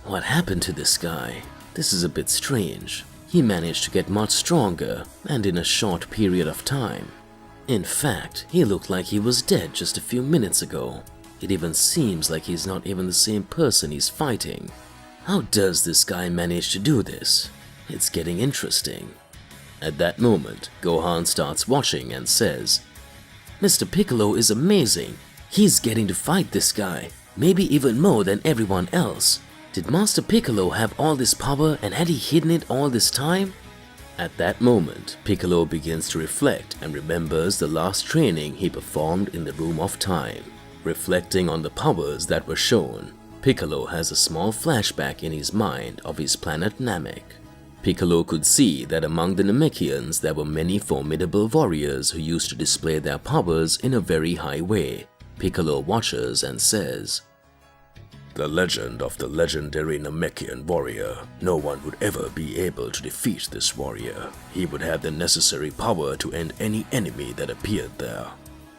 What happened to this guy? This is a bit strange. He managed to get much stronger, and in a short period of time. In fact, he looked like he was dead just a few minutes ago. It even seems like he's not even the same person he's fighting. How does this guy manage to do this? It's getting interesting. At that moment, Gohan starts watching and says, Mr. Piccolo is amazing. He's getting to fight this guy, maybe even more than everyone else. Did Master Piccolo have all this power and had he hidden it all this time? At that moment, Piccolo begins to reflect and remembers the last training he performed in the Room of Time. Reflecting on the powers that were shown, Piccolo has a small flashback in his mind of his planet Namek. Piccolo could see that among the Namekians there were many formidable warriors who used to display their powers in a very high way. Piccolo watches and says, The legend of the legendary Namekian warrior. No one would ever be able to defeat this warrior. He would have the necessary power to end any enemy that appeared there.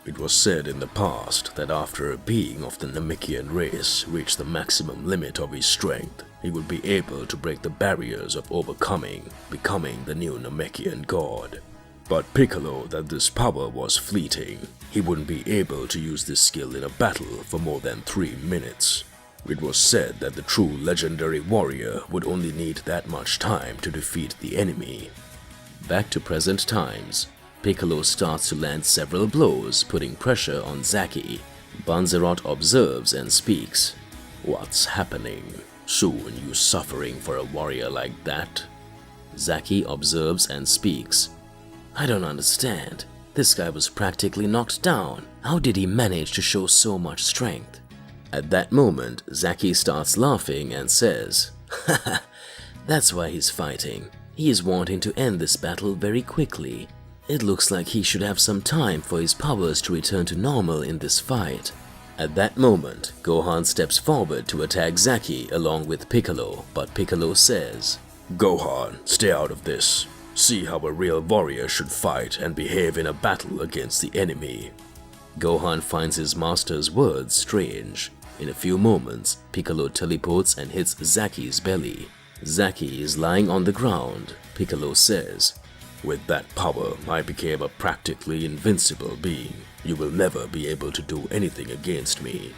It was said in the past that after a being of the Namekian race reached the maximum limit of his strength, he would be able to break the barriers of overcoming, becoming the new Namekian god. But Piccolo that this power was fleeting. He wouldn't be able to use this skill in a battle for more than 3 minutes. It was said that the true legendary warrior would only need that much time to defeat the enemy. Back to present times, Piccolo starts to land several blows, putting pressure on Zaki. Banzerot observes and speaks. What's happening? Soon you suffering for a warrior like that? Zaki observes and speaks. I don't understand. This guy was practically knocked down. How did he manage to show so much strength? At that moment, Zaki starts laughing and says, Haha, that's why he's fighting. He is wanting to end this battle very quickly. It looks like he should have some time for his powers to return to normal in this fight. At that moment, Gohan steps forward to attack Zaki along with Piccolo, but Piccolo says, Gohan, stay out of this. See how a real warrior should fight and behave in a battle against the enemy. Gohan finds his master's words strange. In a few moments, Piccolo teleports and hits Zaki's belly. Zaki is lying on the ground. Piccolo says, With that power, I became a practically invincible being. You will never be able to do anything against me.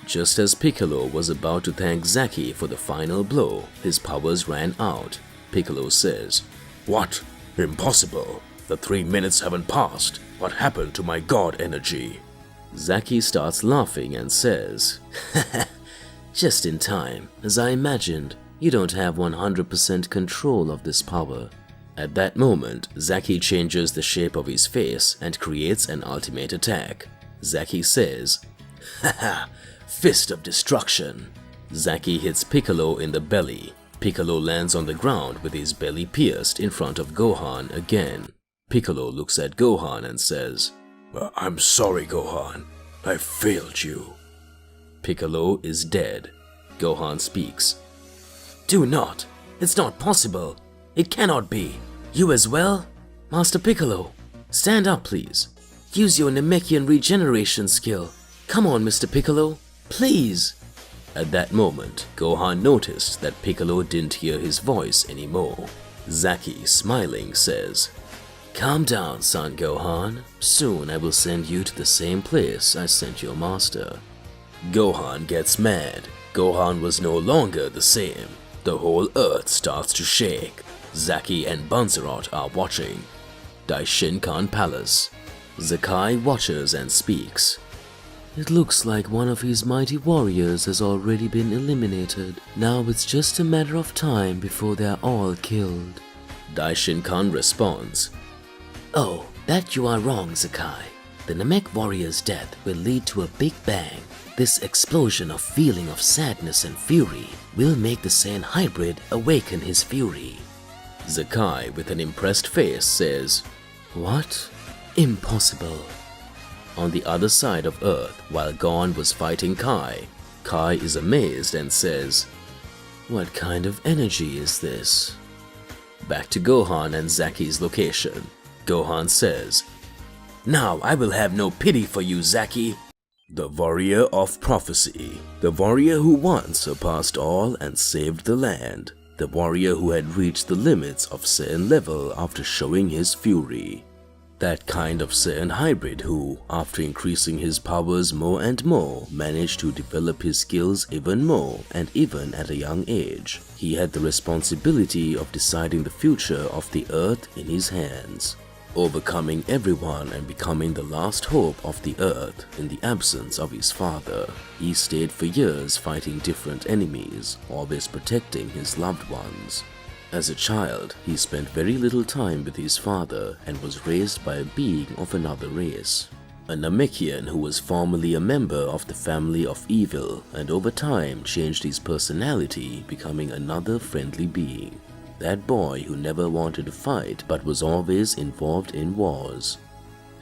Just as Piccolo was about to thank Zaki for the final blow, his powers ran out. Piccolo says, What? Impossible. The 3 minutes haven't passed. What happened to my god energy? Zaki starts laughing and says, Just in time. As I imagined, you don't have 100% control of this power. At that moment, Zaki changes the shape of his face and creates an ultimate attack. Zaki says, Haha, Fist of Destruction. Zaki hits Piccolo in the belly. Piccolo lands on the ground with his belly pierced in front of Gohan again. Piccolo looks at Gohan and says, I'm sorry, Gohan. I failed you. Piccolo is dead. Gohan speaks. Do not. It's not possible. It cannot be. You as well? Master Piccolo, stand up please. Use your Namekian regeneration skill. Come on, Mr. Piccolo. Please. At that moment, Gohan noticed that Piccolo didn't hear his voice anymore. Zaki, smiling, says, Calm down, son Gohan. Soon I will send you to the same place I sent your master. Gohan gets mad. Gohan was no longer the same. The whole earth starts to shake. Zaki and Banzerot are watching. Daishinkan Palace. Zaki watches and speaks. It looks like one of his mighty warriors has already been eliminated. Now it's just a matter of time before they are all killed. Daishinkan responds, Oh, that you are wrong, Zaki. The Namek warrior's death will lead to a big bang. This explosion of feeling of sadness and fury will make the Saiyan hybrid awaken his fury. Zaki, with an impressed face, says, What? Impossible. On the other side of Earth, while Gon was fighting Kai, Kai is amazed and says, What kind of energy is this? Back to Gohan and Zaki's location. Gohan says, Now I will have no pity for you, Zaki. The warrior of prophecy. The warrior who once surpassed all and saved the land. The warrior who had reached the limits of Saiyan level after showing his fury. That kind of Saiyan hybrid who, after increasing his powers more and more, managed to develop his skills even more, and even at a young age. He had the responsibility of deciding the future of the earth in his hands. Overcoming everyone and becoming the last hope of the earth in the absence of his father. He stayed for years fighting different enemies, always protecting his loved ones. As a child, he spent very little time with his father and was raised by a being of another race. A Namekian who was formerly a member of the family of evil and over time changed his personality, becoming another friendly being. That boy who never wanted to fight but was always involved in wars.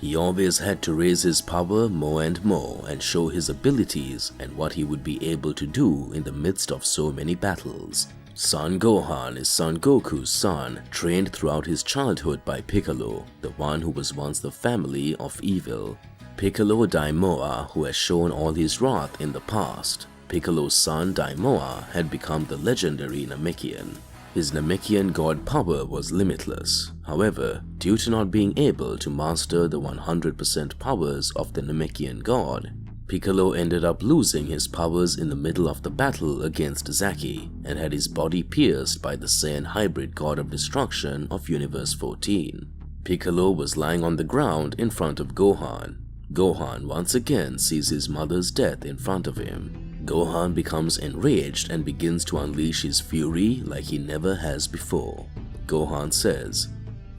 He always had to raise his power more and more and show his abilities and what he would be able to do in the midst of so many battles. Son Gohan is Son Goku's son, trained throughout his childhood by Piccolo, the one who was once the family of evil. Piccolo Daimoa, who has shown all his wrath in the past. Piccolo's son Daimoa had become the legendary Namekian. His Namekian god power was limitless. However, due to not being able to master the 100% powers of the Namekian god, Piccolo ended up losing his powers in the middle of the battle against Zaki and had his body pierced by the Saiyan hybrid god of destruction of Universe 14. Piccolo was lying on the ground in front of Gohan. Gohan once again sees his mother's death in front of him. Gohan becomes enraged and begins to unleash his fury like he never has before. Gohan says,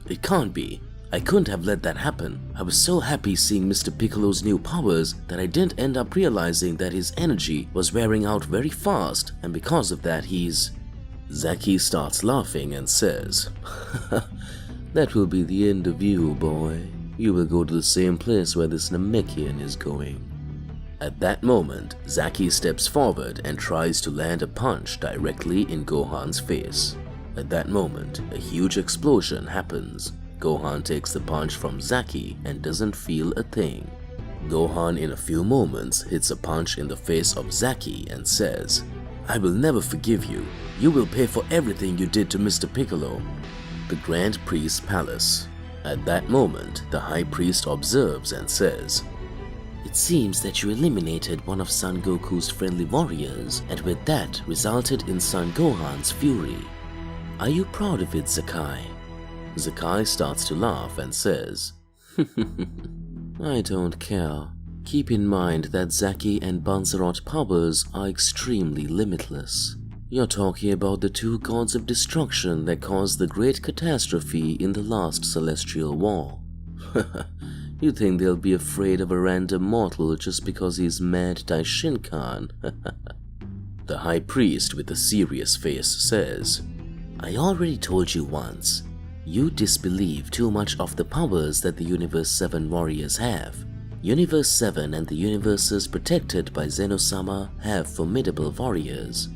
"It can't be. I couldn't have let that happen. I was so happy seeing Mr. Piccolo's new powers that I didn't end up realizing that his energy was wearing out very fast, and because of that he's..." Zaki starts laughing and says, "That will be the end of you, boy. You will go to the same place where this Namekian is going." At that moment, Zaki steps forward and tries to land a punch directly in Gohan's face. At that moment, a huge explosion happens. Gohan takes the punch from Zaki and doesn't feel a thing. Gohan in a few moments hits a punch in the face of Zaki and says, "I will never forgive you. You will pay for everything you did to Mr. Piccolo." The Grand Priest's palace. At that moment, the High Priest observes and says, It seems that you eliminated one of Son Goku's friendly warriors, and with that resulted in Son Gohan's fury. Are you proud of it, Zaki? Zaki starts to laugh and says, "I don't care. Keep in mind that Zaki and Banzerot powers are extremely limitless. You're talking about the two gods of destruction that caused the great catastrophe in the last celestial war. You think they'll be afraid of a random mortal just because he's mad Daishinkan?" The High Priest with a serious face says, I already told you once. You disbelieve too much of the powers that the Universe 7 warriors have. Universe 7 and the universes protected by Zeno-sama have formidable warriors.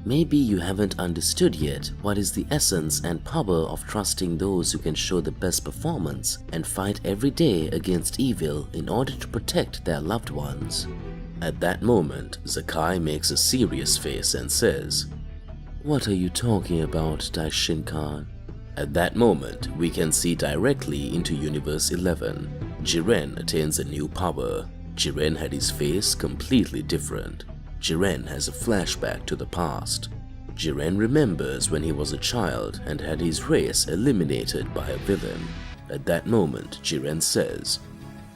Maybe you haven't understood yet what is the essence and power of trusting those who can show the best performance and fight every day against evil in order to protect their loved ones. At that moment, Zaki makes a serious face and says, "What are you talking about, Daishinkan?" At that moment, we can see directly into Universe 11. Jiren attains a new power. Jiren had his face completely different. Jiren has a flashback to the past. Jiren remembers when he was a child and had his race eliminated by a villain. At that moment, Jiren says,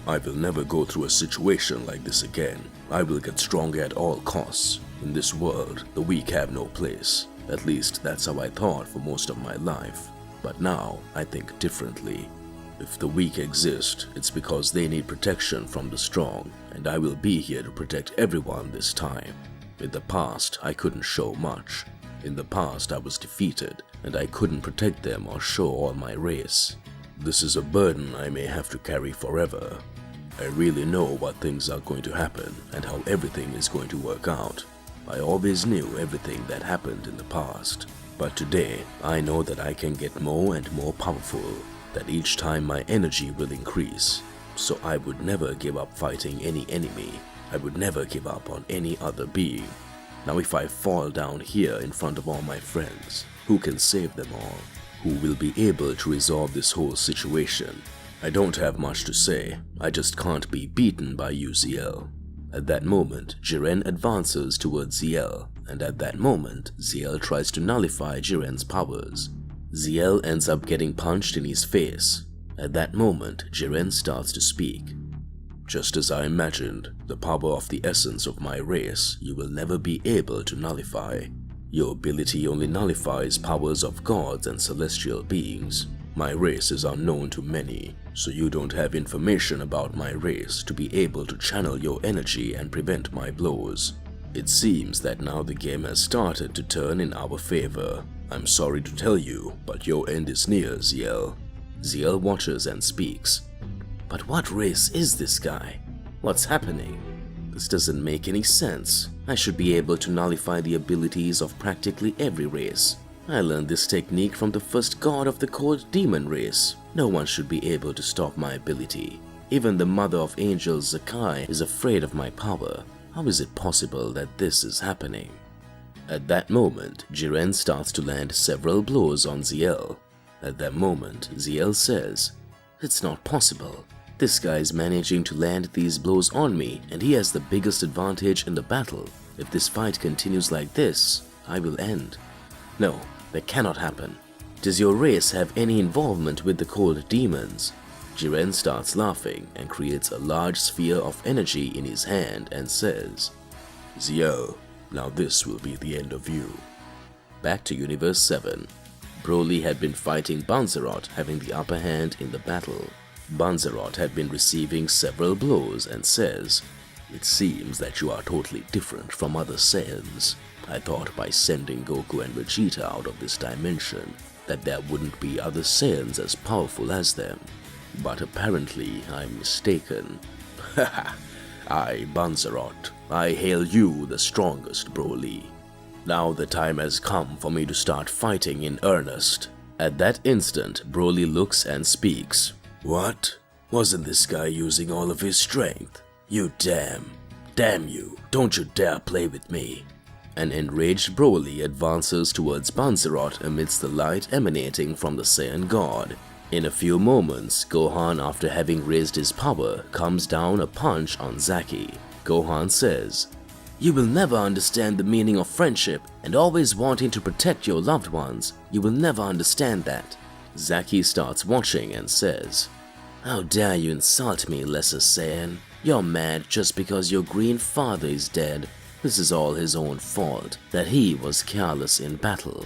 "I will never go through a situation like this again. I will get stronger at all costs. In this world, the weak have no place. At least that's how I thought for most of my life. But now, I think differently. If the weak exist, it's because they need protection from the strong, and I will be here to protect everyone this time. In the past, I couldn't show much. In the past, I was defeated, and I couldn't protect them or show all my race. This is a burden I may have to carry forever. I really know what things are going to happen and how everything is going to work out. I always knew everything that happened in the past. But today, I know that I can get more and more powerful, that each time my energy will increase. So I would never give up fighting any enemy. I would never give up on any other being. Now if I fall down here in front of all my friends, who can save them all? Who will be able to resolve this whole situation? I don't have much to say. I just can't be beaten by you, ZL." At that moment, Jiren advances towards ZL, and at that moment, ZL tries to nullify Jiren's powers. ZL ends up getting punched in his face. At that moment, Jiren starts to speak. "Just as I imagined, the power of the essence of my race you will never be able to nullify. Your ability only nullifies powers of gods and celestial beings. My race is unknown to many, so you don't have information about my race to be able to channel your energy and prevent my blows. It seems that now the game has started to turn in our favor. I'm sorry to tell you, but your end is near, ZL." ZL watches and speaks. "But what race is this guy? What's happening? This doesn't make any sense. I should be able to nullify the abilities of practically every race. I learned this technique from the first god of the cold demon race. No one should be able to stop my ability. Even the mother of angels, Zaki, is afraid of my power. How is it possible that this is happening?" At that moment, Jiren starts to land several blows on ZL. At that moment, ZL says, "It's not possible. This guy's managing to land these blows on me and he has the biggest advantage in the battle. If this fight continues like this, I will end. No, that cannot happen. Does your race have any involvement with the cold demons? Jiren starts laughing and creates a large sphere of energy in his hand and says, Zio, now this will be the end of you. Back to Universe 7. Broly had been fighting Banzerot, having the upper hand in the battle. Banzerot had been receiving several blows and says, It seems that you are totally different from other Saiyans. I thought by sending Goku and Vegeta out of this dimension that there wouldn't be other Saiyans as powerful as them. But apparently I'm mistaken. Haha, I, Banzerot, I hail you the strongest, Broly. Now the time has come for me to start fighting in earnest. At that instant, Broly looks and speaks. What? Wasn't this guy using all of his strength? You damn you, don't you dare play with me. An enraged Broly advances towards Banzerot amidst the light emanating from the Saiyan God. In a few moments, Gohan, after having raised his power, comes down a punch on Zaki. Gohan says, "You will never understand the meaning of friendship and always wanting to protect your loved ones. You will never understand that." Zaki starts watching and says, "How dare you insult me, Lesser Saiyan? You're mad just because your green father is dead. This is all his own fault, that he was careless in battle.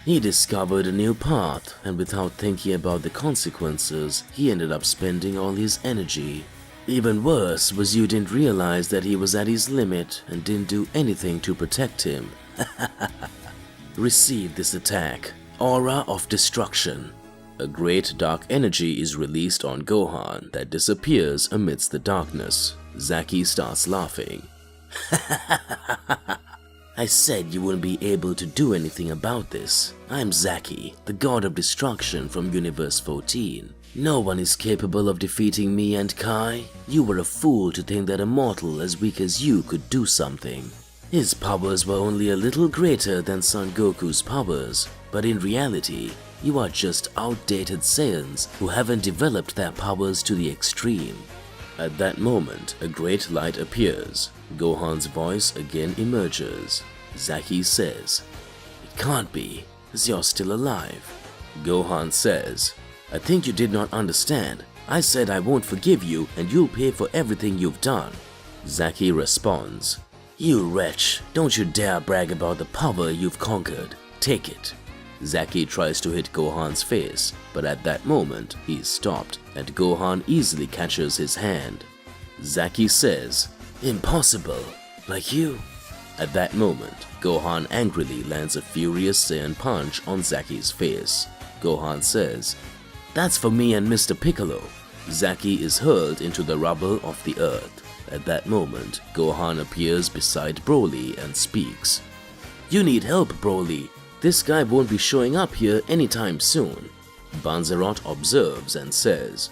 He discovered a new path, and without thinking about the consequences, he ended up spending all his energy. Even worse was you didn't realize that he was at his limit and didn't do anything to protect him. Receive this attack. Aura of Destruction." A great dark energy is released on Gohan that disappears amidst the darkness. Zaki starts laughing. "I said you wouldn't be able to do anything about this. I'm Zaki, the god of destruction from Universe 14. No one is capable of defeating me and Kai. You were a fool to think that a mortal as weak as you could do something. His powers were only a little greater than Son Goku's powers, but in reality, you are just outdated Saiyans who haven't developed their powers to the extreme." At that moment, a great light appears. Gohan's voice again emerges. Zaki says, "It can't be, as you're still alive." Gohan says, "I think you did not understand. I said I won't forgive you and you'll pay for everything you've done." Zaki responds, "You wretch, don't you dare brag about the power you've conquered. Take it." Zaki tries to hit Gohan's face, but at that moment, he is stopped and Gohan easily catches his hand. Zaki says, "Impossible, like you." At that moment, Gohan angrily lands a furious Saiyan punch on Zaki's face. Gohan says, "That's for me and Mr. Piccolo." Zaki is hurled into the rubble of the earth. At that moment, Gohan appears beside Broly and speaks. "You need help, Broly. This guy won't be showing up here anytime soon." Banzerot observes and says,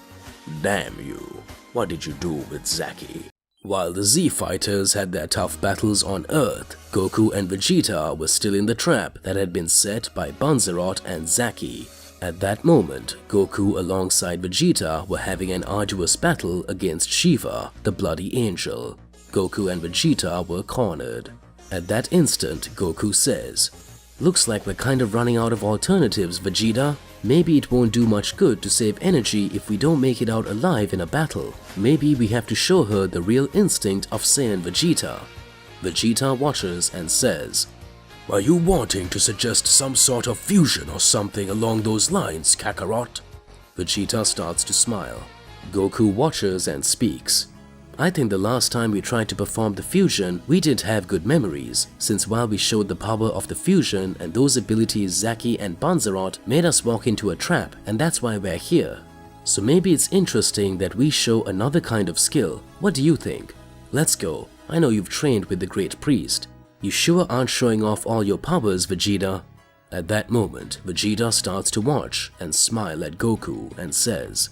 "Damn you, what did you do with Zaki?" While the Z fighters had their tough battles on Earth, Goku and Vegeta were still in the trap that had been set by Banzerot and Zaki. At that moment, Goku alongside Vegeta were having an arduous battle against Shiva, the bloody angel. Goku and Vegeta were cornered. At that instant, Goku says, "Looks like we're kind of running out of alternatives, Vegeta. Maybe it won't do much good to save energy if we don't make it out alive in a battle. Maybe we have to show her the real instinct of Saiyan Vegeta." Vegeta watches and says, "Are you wanting to suggest some sort of fusion or something along those lines, Kakarot?" Vegeta starts to smile. Goku watches and speaks. "I think the last time we tried to perform the fusion, we didn't have good memories, since while we showed the power of the fusion and those abilities Zaki and Banzerot made us walk into a trap, and that's why we're here. So maybe it's interesting that we show another kind of skill. What do you think? Let's go. I know you've trained with the Great Priest. You sure aren't showing off all your powers, Vegeta." At that moment, Vegeta starts to watch and smile at Goku and says,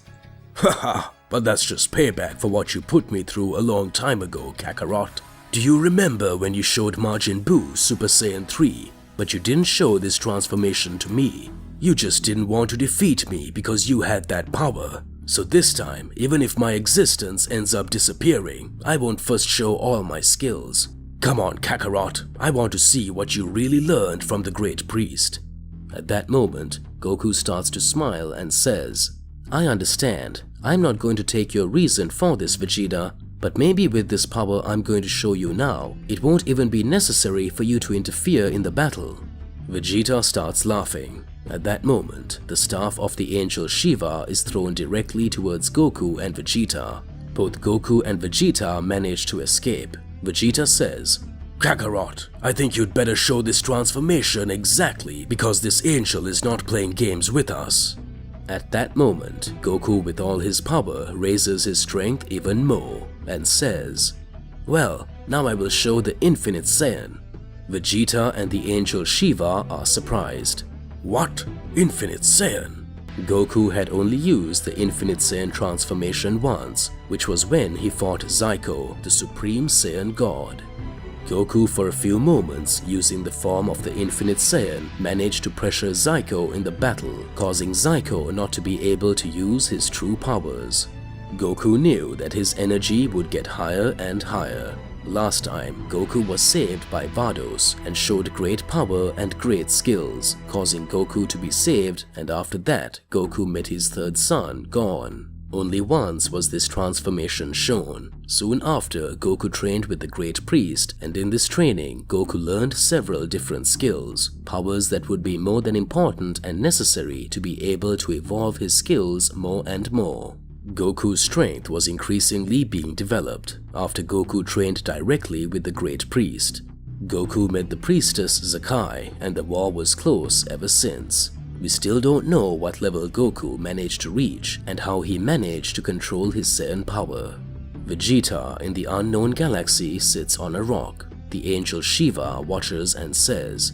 "Haha, but that's just payback for what you put me through a long time ago, Kakarot. Do you remember when you showed Majin Buu Super Saiyan 3, but you didn't show this transformation to me? You just didn't want to defeat me because you had that power. So this time, even if my existence ends up disappearing, I won't first show all my skills. Come on, Kakarot, I want to see what you really learned from the Great Priest. At that moment, Goku starts to smile and says, I understand. I'm not going to take your reason for this, Vegeta, but maybe with this power I'm going to show you now, it won't even be necessary for you to interfere in the battle. Vegeta starts laughing. At that moment, the staff of the angel Shiva is thrown directly towards Goku and Vegeta. Both Goku and Vegeta manage to escape. Vegeta says, Kakarot, I think you'd better show this transformation exactly because this angel is not playing games with us. At that moment, Goku with all his power raises his strength even more and says, well, now I will show the infinite Saiyan. Vegeta and the angel Shiva are surprised. What? Infinite Saiyan? Goku had only used the Infinite Saiyan transformation once, which was when he fought Zyko, the Supreme Saiyan God. Goku for a few moments, using the form of the Infinite Saiyan, managed to pressure Zyko in the battle, causing Zyko not to be able to use his true powers. Goku knew that his energy would get higher and higher. Last time, Goku was saved by Vados and showed great power and great skills, causing Goku to be saved, and after that, Goku met his third son, Gon. Only once was this transformation shown. Soon after, Goku trained with the Great Priest, and in this training, Goku learned several different skills, powers that would be more than important and necessary to be able to evolve his skills more and more. Goku's strength was increasingly being developed after Goku trained directly with the Great Priest. Goku met the priestess Zaki, and the war was close ever since. We still don't know what level Goku managed to reach and how he managed to control his Saiyan power. Vegeta in the unknown galaxy sits on a rock. The angel Shiva watches and says,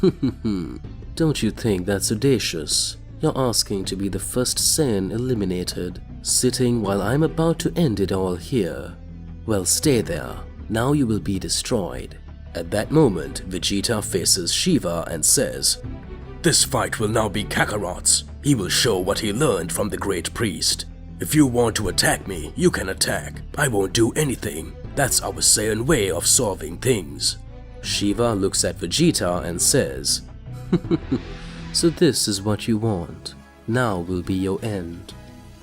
don't you think that's audacious? You're asking to be the first Saiyan eliminated, sitting while I'm about to end it all here. Well, stay there. Now you will be destroyed. At that moment, Vegeta faces Shiva and says, this fight will now be Kakarot's. He will show what he learned from the Great Priest. If you want to attack me, you can attack. I won't do anything. That's our Saiyan way of solving things. Shiva looks at Vegeta and says, so this is what you want. Now will be your end.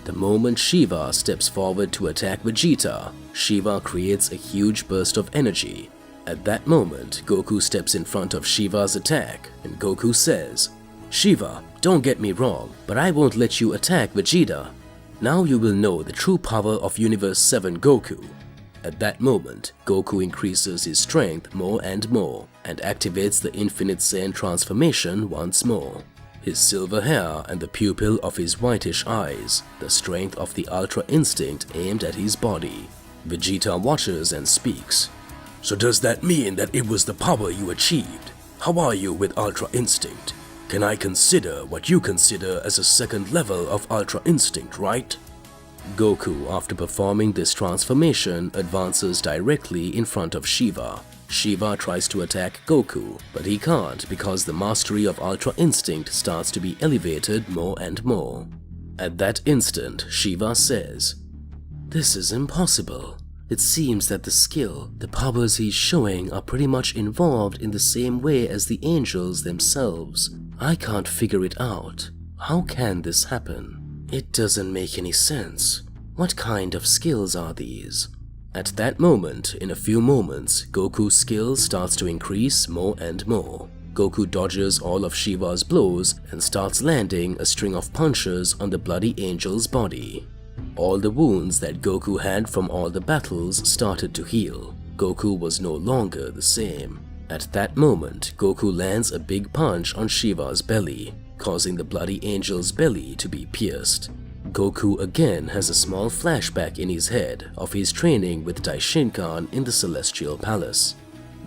The moment Shiva steps forward to attack Vegeta, Shiva creates a huge burst of energy. At that moment, Goku steps in front of Shiva's attack, and Goku says, Shiva, don't get me wrong, but I won't let you attack Vegeta. Now you will know the true power of Universe 7 Goku. At that moment, Goku increases his strength more and more, and activates the Infinite Saiyan transformation once more. His silver hair and the pupil of his whitish eyes, the strength of the Ultra Instinct aimed at his body. Vegeta watches and speaks. So does that mean that it was the power you achieved? How are you with Ultra Instinct? Can I consider what you consider as a second level of Ultra Instinct, right? Goku, after performing this transformation, advances directly in front of Shiva. Shiva tries to attack Goku, but he can't because the mastery of Ultra Instinct starts to be elevated more and more. At that instant, Shiva says, this is impossible. It seems that the skill, the powers he's showing are pretty much involved in the same way as the angels themselves. I can't figure it out. How can this happen? It doesn't make any sense. What kind of skills are these? At that moment, in a few moments, Goku's skill starts to increase more and more. Goku dodges all of Shiva's blows and starts landing a string of punches on the bloody angel's body. All the wounds that Goku had from all the battles started to heal. Goku was no longer the same. At that moment, Goku lands a big punch on Shiva's belly, causing the bloody angel's belly to be pierced. Goku again has a small flashback in his head of his training with Daishinkan in the Celestial Palace.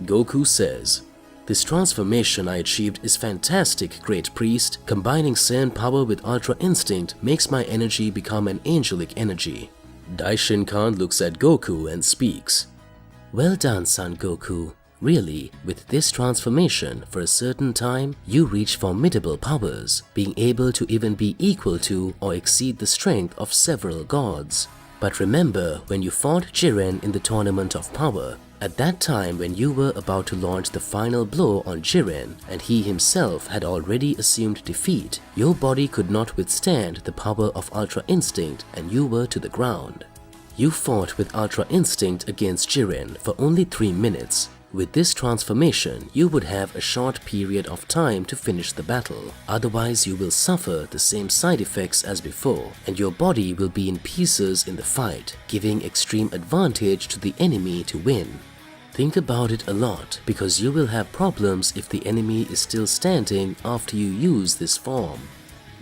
Goku says, this transformation I achieved is fantastic, Great Priest. Combining Saiyan power with Ultra Instinct makes my energy become an angelic energy. Daishinkan looks at Goku and speaks. Well done, son Goku. Really, with this transformation, for a certain time, you reach formidable powers, being able to even be equal to or exceed the strength of several gods. But remember when you fought Jiren in the Tournament of Power, at that time when you were about to launch the final blow on Jiren and he himself had already assumed defeat, your body could not withstand the power of Ultra Instinct and you were to the ground. You fought with Ultra Instinct against Jiren for only 3 minutes. With this transformation, you would have a short period of time to finish the battle. Otherwise, you will suffer the same side effects as before, and your body will be in pieces in the fight, giving extreme advantage to the enemy to win. Think about it a lot, because you will have problems if the enemy is still standing after you use this form.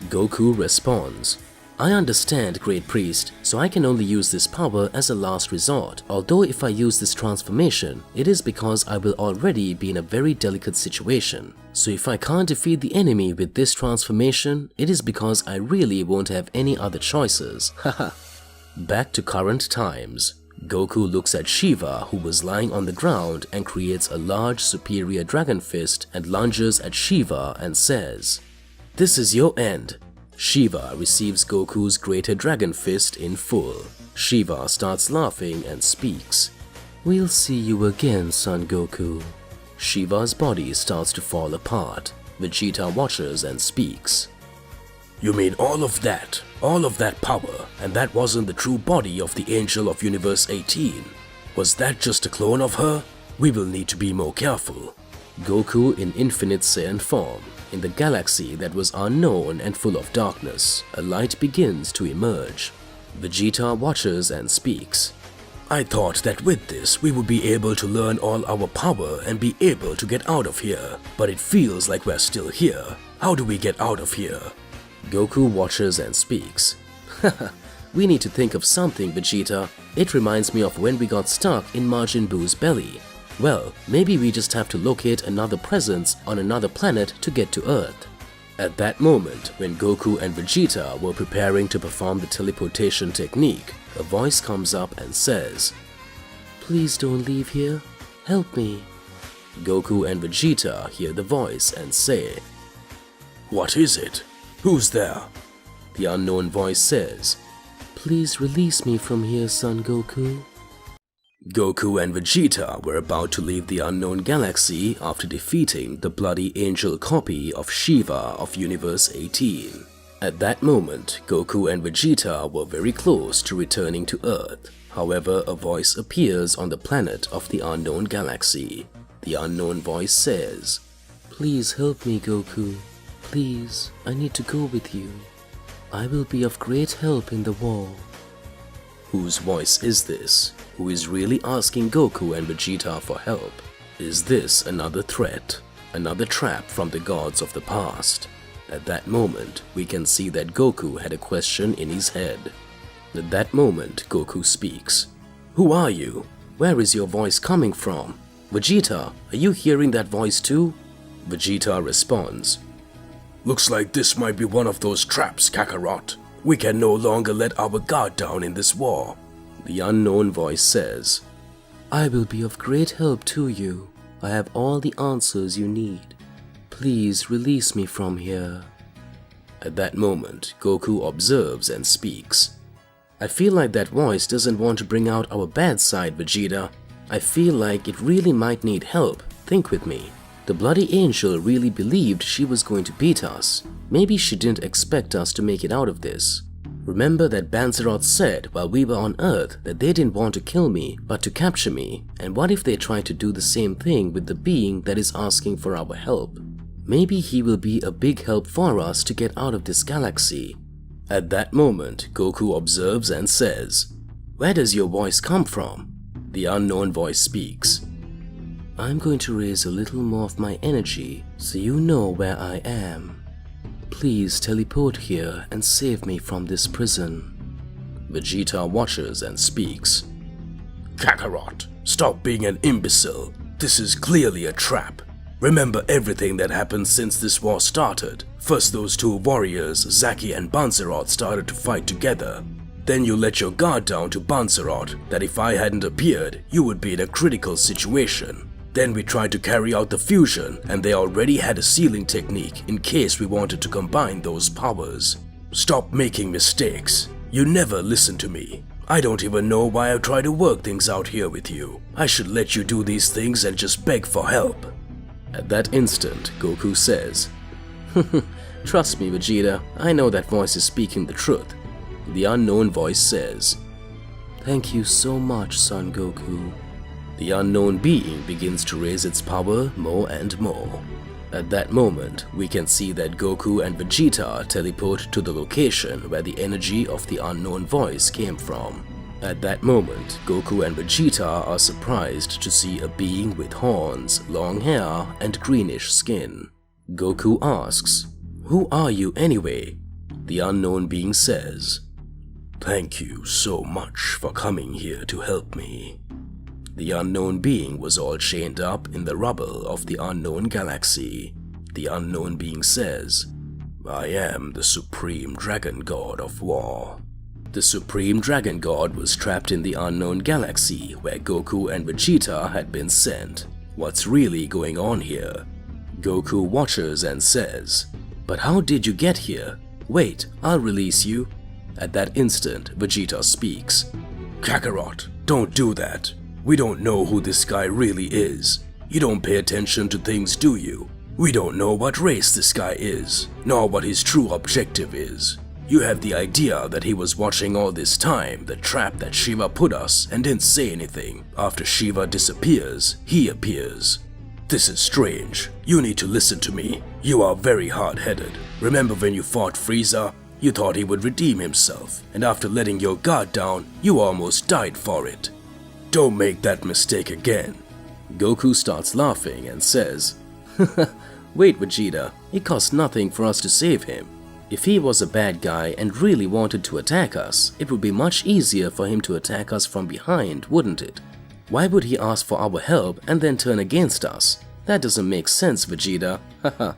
Goku responds, I understand, Great Priest, so I can only use this power as a last resort. Although if I use this transformation, it is because I will already be in a very delicate situation. So if I can't defeat the enemy with this transformation, it is because I really won't have any other choices. Haha. Back to current times. Goku looks at Shiva, who was lying on the ground, and creates a large superior dragon fist and lunges at Shiva and says, This is your end. Shiva receives Goku's greater dragon fist in full. Shiva starts laughing and speaks. We'll see you again, Son Goku. Shiva's body starts to fall apart. Vegeta watches and speaks. You mean all of that power, and that wasn't the true body of the Angel of Universe 18? Was that just a clone of her? We will need to be more careful. Goku in infinite Saiyan form. In the galaxy that was unknown and full of darkness, a light begins to emerge. Vegeta watches and speaks. I thought that with this we would be able to learn all our power and be able to get out of here, but it feels like we're still here. How do we get out of here? Goku watches and speaks. Haha, we need to think of something, Vegeta. It reminds me of when we got stuck in Majin Buu's belly. Well, maybe we just have to locate another presence on another planet to get to Earth. At that moment, when Goku and Vegeta were preparing to perform the teleportation technique, a voice comes up and says, Please don't leave here. Help me. Goku and Vegeta hear the voice and say, What is it? Who's there? The unknown voice says, Please release me from here, Son Goku. Goku and Vegeta were about to leave the unknown galaxy after defeating the bloody angel copy of Shiva of Universe 18. At that moment, Goku and Vegeta were very close to returning to Earth. However, a voice appears on the planet of the unknown galaxy. The unknown voice says, Please help me, Goku. Please, I need to go with you. I will be of great help in the war. Whose voice is this? Who is really asking Goku and Vegeta for help? Is this another threat? Another trap from the gods of the past? At that moment, we can see that Goku had a question in his head. At that moment, Goku speaks. Who are you? Where is your voice coming from? Vegeta, are you hearing that voice too? Vegeta responds. Looks like this might be one of those traps, Kakarot. We can no longer let our guard down in this war. The unknown voice says, I will be of great help to you. I have all the answers you need. Please release me from here. At that moment, Goku observes and speaks. I feel like that voice doesn't want to bring out our bad side, Vegeta. I feel like it really might need help. Think with me. The bloody angel really believed she was going to beat us. Maybe she didn't expect us to make it out of this. Remember that Banzeroth said while we were on Earth that they didn't want to kill me, but to capture me. And what if they try to do the same thing with the being that is asking for our help? Maybe he will be a big help for us to get out of this galaxy. At that moment, Goku observes and says, Where does your voice come from? The unknown voice speaks. I'm going to raise a little more of my energy so you know where I am. Please teleport here and save me from this prison. Vegeta watches and speaks. Kakarot, stop being an imbecile. This is clearly a trap. Remember everything that happened since this war started. First those two warriors, Zaki and Banzeroth, started to fight together. Then you let your guard down to Banzeroth that if I hadn't appeared, you would be in a critical situation. Then we tried to carry out the fusion, and they already had a sealing technique in case we wanted to combine those powers. Stop making mistakes. You never listen to me. I don't even know why I try to work things out here with you. I should let you do these things and just beg for help. At that instant, Goku says, "Trust me, Vegeta, I know that voice is speaking the truth." The unknown voice says, "Thank you so much, Son Goku." The unknown being begins to raise its power more and more. At that moment, we can see that Goku and Vegeta teleport to the location where the energy of the unknown voice came from. At that moment, Goku and Vegeta are surprised to see a being with horns, long hair, and greenish skin. Goku asks, "Who are you anyway?" The unknown being says, "Thank you so much for coming here to help me." The unknown being was all chained up in the rubble of the unknown galaxy. The unknown being says, "I am the Supreme Dragon God of War." The Supreme Dragon God was trapped in the unknown galaxy where Goku and Vegeta had been sent. What's really going on here? Goku watches and says, "But how did you get here? Wait, I'll release you." At that instant, Vegeta speaks. "Kakarot, don't do that. We don't know who this guy really is. You don't pay attention to things, do you? We don't know what race this guy is, nor what his true objective is. You have the idea that he was watching all this time, the trap that Shiva put us, and didn't say anything. After Shiva disappears, he appears. This is strange. You need to listen to me. You are very hard-headed. Remember when you fought Frieza? You thought he would redeem himself, and after letting your guard down, you almost died for it. Don't make that mistake again." Goku starts laughing and says, "Wait, Vegeta, it cost nothing for us to save him. If he was a bad guy and really wanted to attack us, it would be much easier for him to attack us from behind, wouldn't it? Why would he ask for our help and then turn against us? That doesn't make sense, Vegeta. Haha.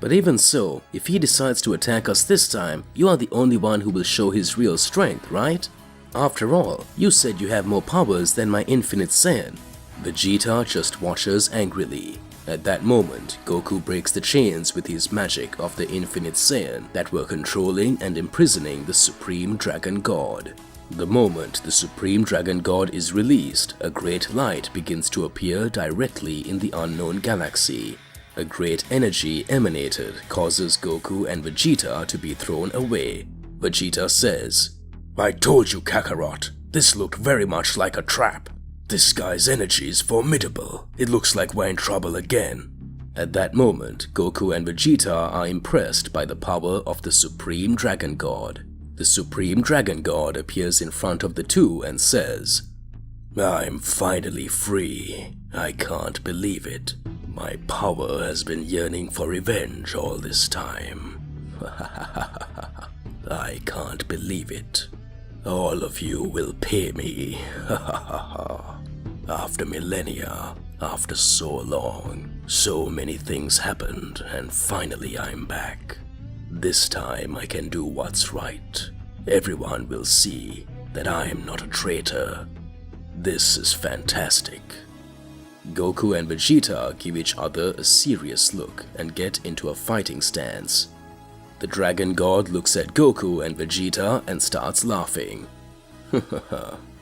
But even so, if he decides to attack us this time, you are the only one who will show his real strength, right? After all, you said you have more powers than my infinite Saiyan." Vegeta just watches angrily. At that moment, Goku breaks the chains with his magic of the infinite Saiyan that were controlling and imprisoning the Supreme Dragon God. The moment the Supreme Dragon God is released, a great light begins to appear directly in the unknown galaxy. A great energy emanated causes Goku and Vegeta to be thrown away. Vegeta says, "I told you, Kakarot. This looked very much like a trap. This guy's energy is formidable. It looks like we're in trouble again." At that moment, Goku and Vegeta are impressed by the power of the Supreme Dragon God. The Supreme Dragon God appears in front of the two and says, "I'm finally free. I can't believe it. My power has been yearning for revenge all this time. I can't believe it. All of you will pay me. After millennia, after so long, so many things happened, and finally I'm back. This time I can do what's right. Everyone will see that I'm not a traitor. This is fantastic." Goku and Vegeta give each other a serious look and get into a fighting stance. The Dragon God looks at Goku and Vegeta and starts laughing.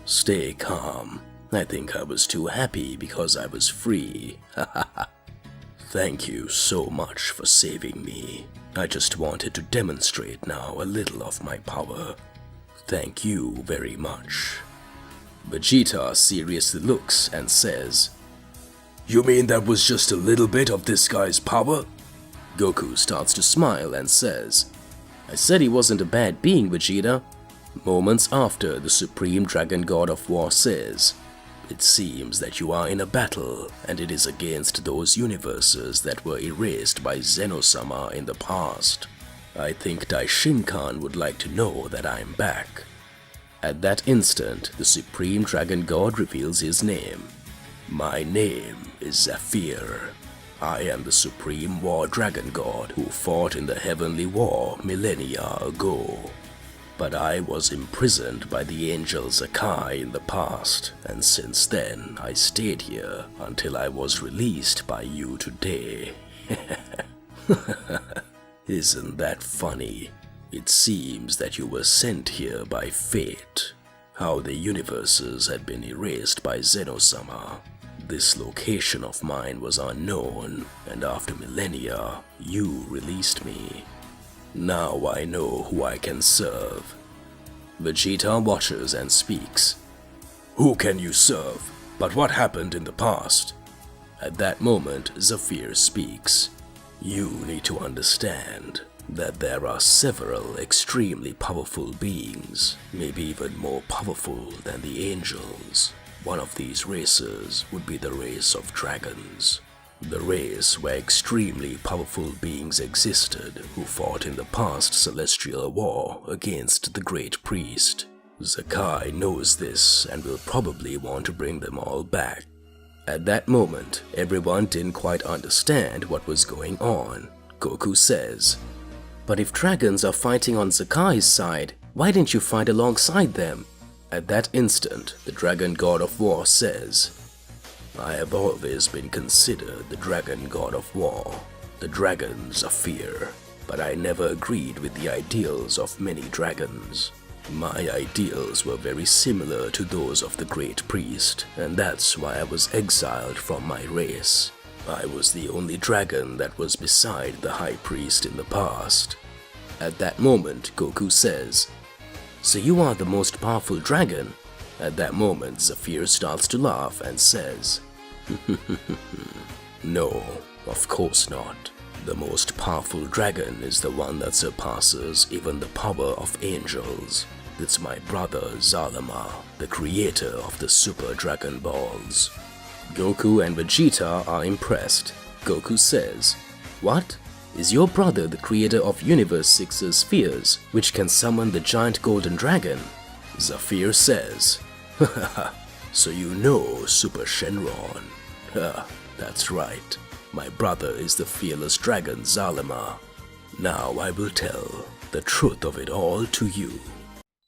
"Stay calm. I think I was too happy because I was free. Thank you so much for saving me. I just wanted to demonstrate now a little of my power. Thank you very much." Vegeta seriously looks and says, "You mean that was just a little bit of this guy's power?" Goku starts to smile and says, "I said he wasn't a bad being, Vegeta." Moments after, the Supreme Dragon God of War says, "It seems that you are in a battle, and it is against those universes that were erased by Zeno-sama in the past. I think Daishinkan would like to know that I'm back." At that instant, the Supreme Dragon God reveals his name. "My name is Zephyr. I am the Supreme War Dragon God who fought in the Heavenly War millennia ago." But I was imprisoned by the angel Zaki in the past, and since then I stayed here until I was released by you today. Isn't that funny? It seems that you were sent here by fate. How the universes had been erased by Zeno-sama. This location of mine was unknown, and after millennia, you released me. Now I know who I can serve. Vegeta watches and speaks. Who can you serve? But what happened in the past? At that moment, Zafir speaks. You need to understand that there are several extremely powerful beings, maybe even more powerful than the angels. One of these races would be the race of dragons. The race where extremely powerful beings existed who fought in the past celestial war against the great priest. Zaki knows this and will probably want to bring them all back. At that moment, everyone didn't quite understand what was going on. Goku says, "But if dragons are fighting on Zaki's side, why didn't you fight alongside them?" At that instant, the Dragon God of War says, "I have always been considered the Dragon God of War, the dragons of fear, but I never agreed with the ideals of many dragons. My ideals were very similar to those of the Great Priest, and that's why I was exiled from my race. I was the only dragon that was beside the High Priest in the past." At that moment, Goku says, "So you are the most powerful dragon?" At that moment, Zafir starts to laugh and says, "No, of course not. The most powerful dragon is the one that surpasses even the power of angels. It's my brother Zalama, the creator of the Super Dragon Balls." Goku and Vegeta are impressed. Goku says, "What? Is your brother the creator of Universe 6's spheres, which can summon the giant golden dragon?" Zafir says, "So you know Super Shenron?" "That's right. My brother is the fearless dragon Zalama. Now I will tell the truth of it all to you."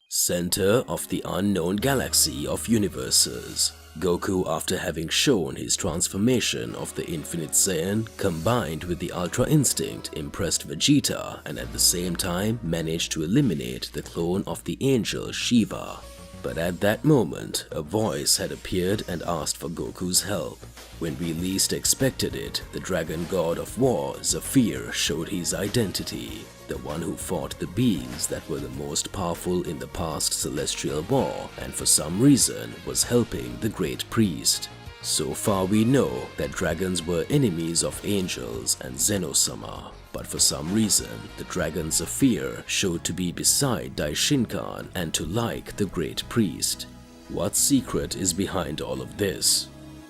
Center of the unknown galaxy of universes. Goku, after having shown his transformation of the Infinite Saiyan combined with the Ultra Instinct, impressed Vegeta and at the same time managed to eliminate the clone of the angel Shiva. But at that moment, a voice had appeared and asked for Goku's help. When we least expected it, the Dragon God of War, Zafir, showed his identity. The one who fought the beings that were the most powerful in the past celestial war and for some reason was helping the Great Priest. So far we know that dragons were enemies of angels and Zeno-sama, but for some reason the dragon Zafir showed to be beside Daishinkan and to like the Great Priest. What secret is behind all of this?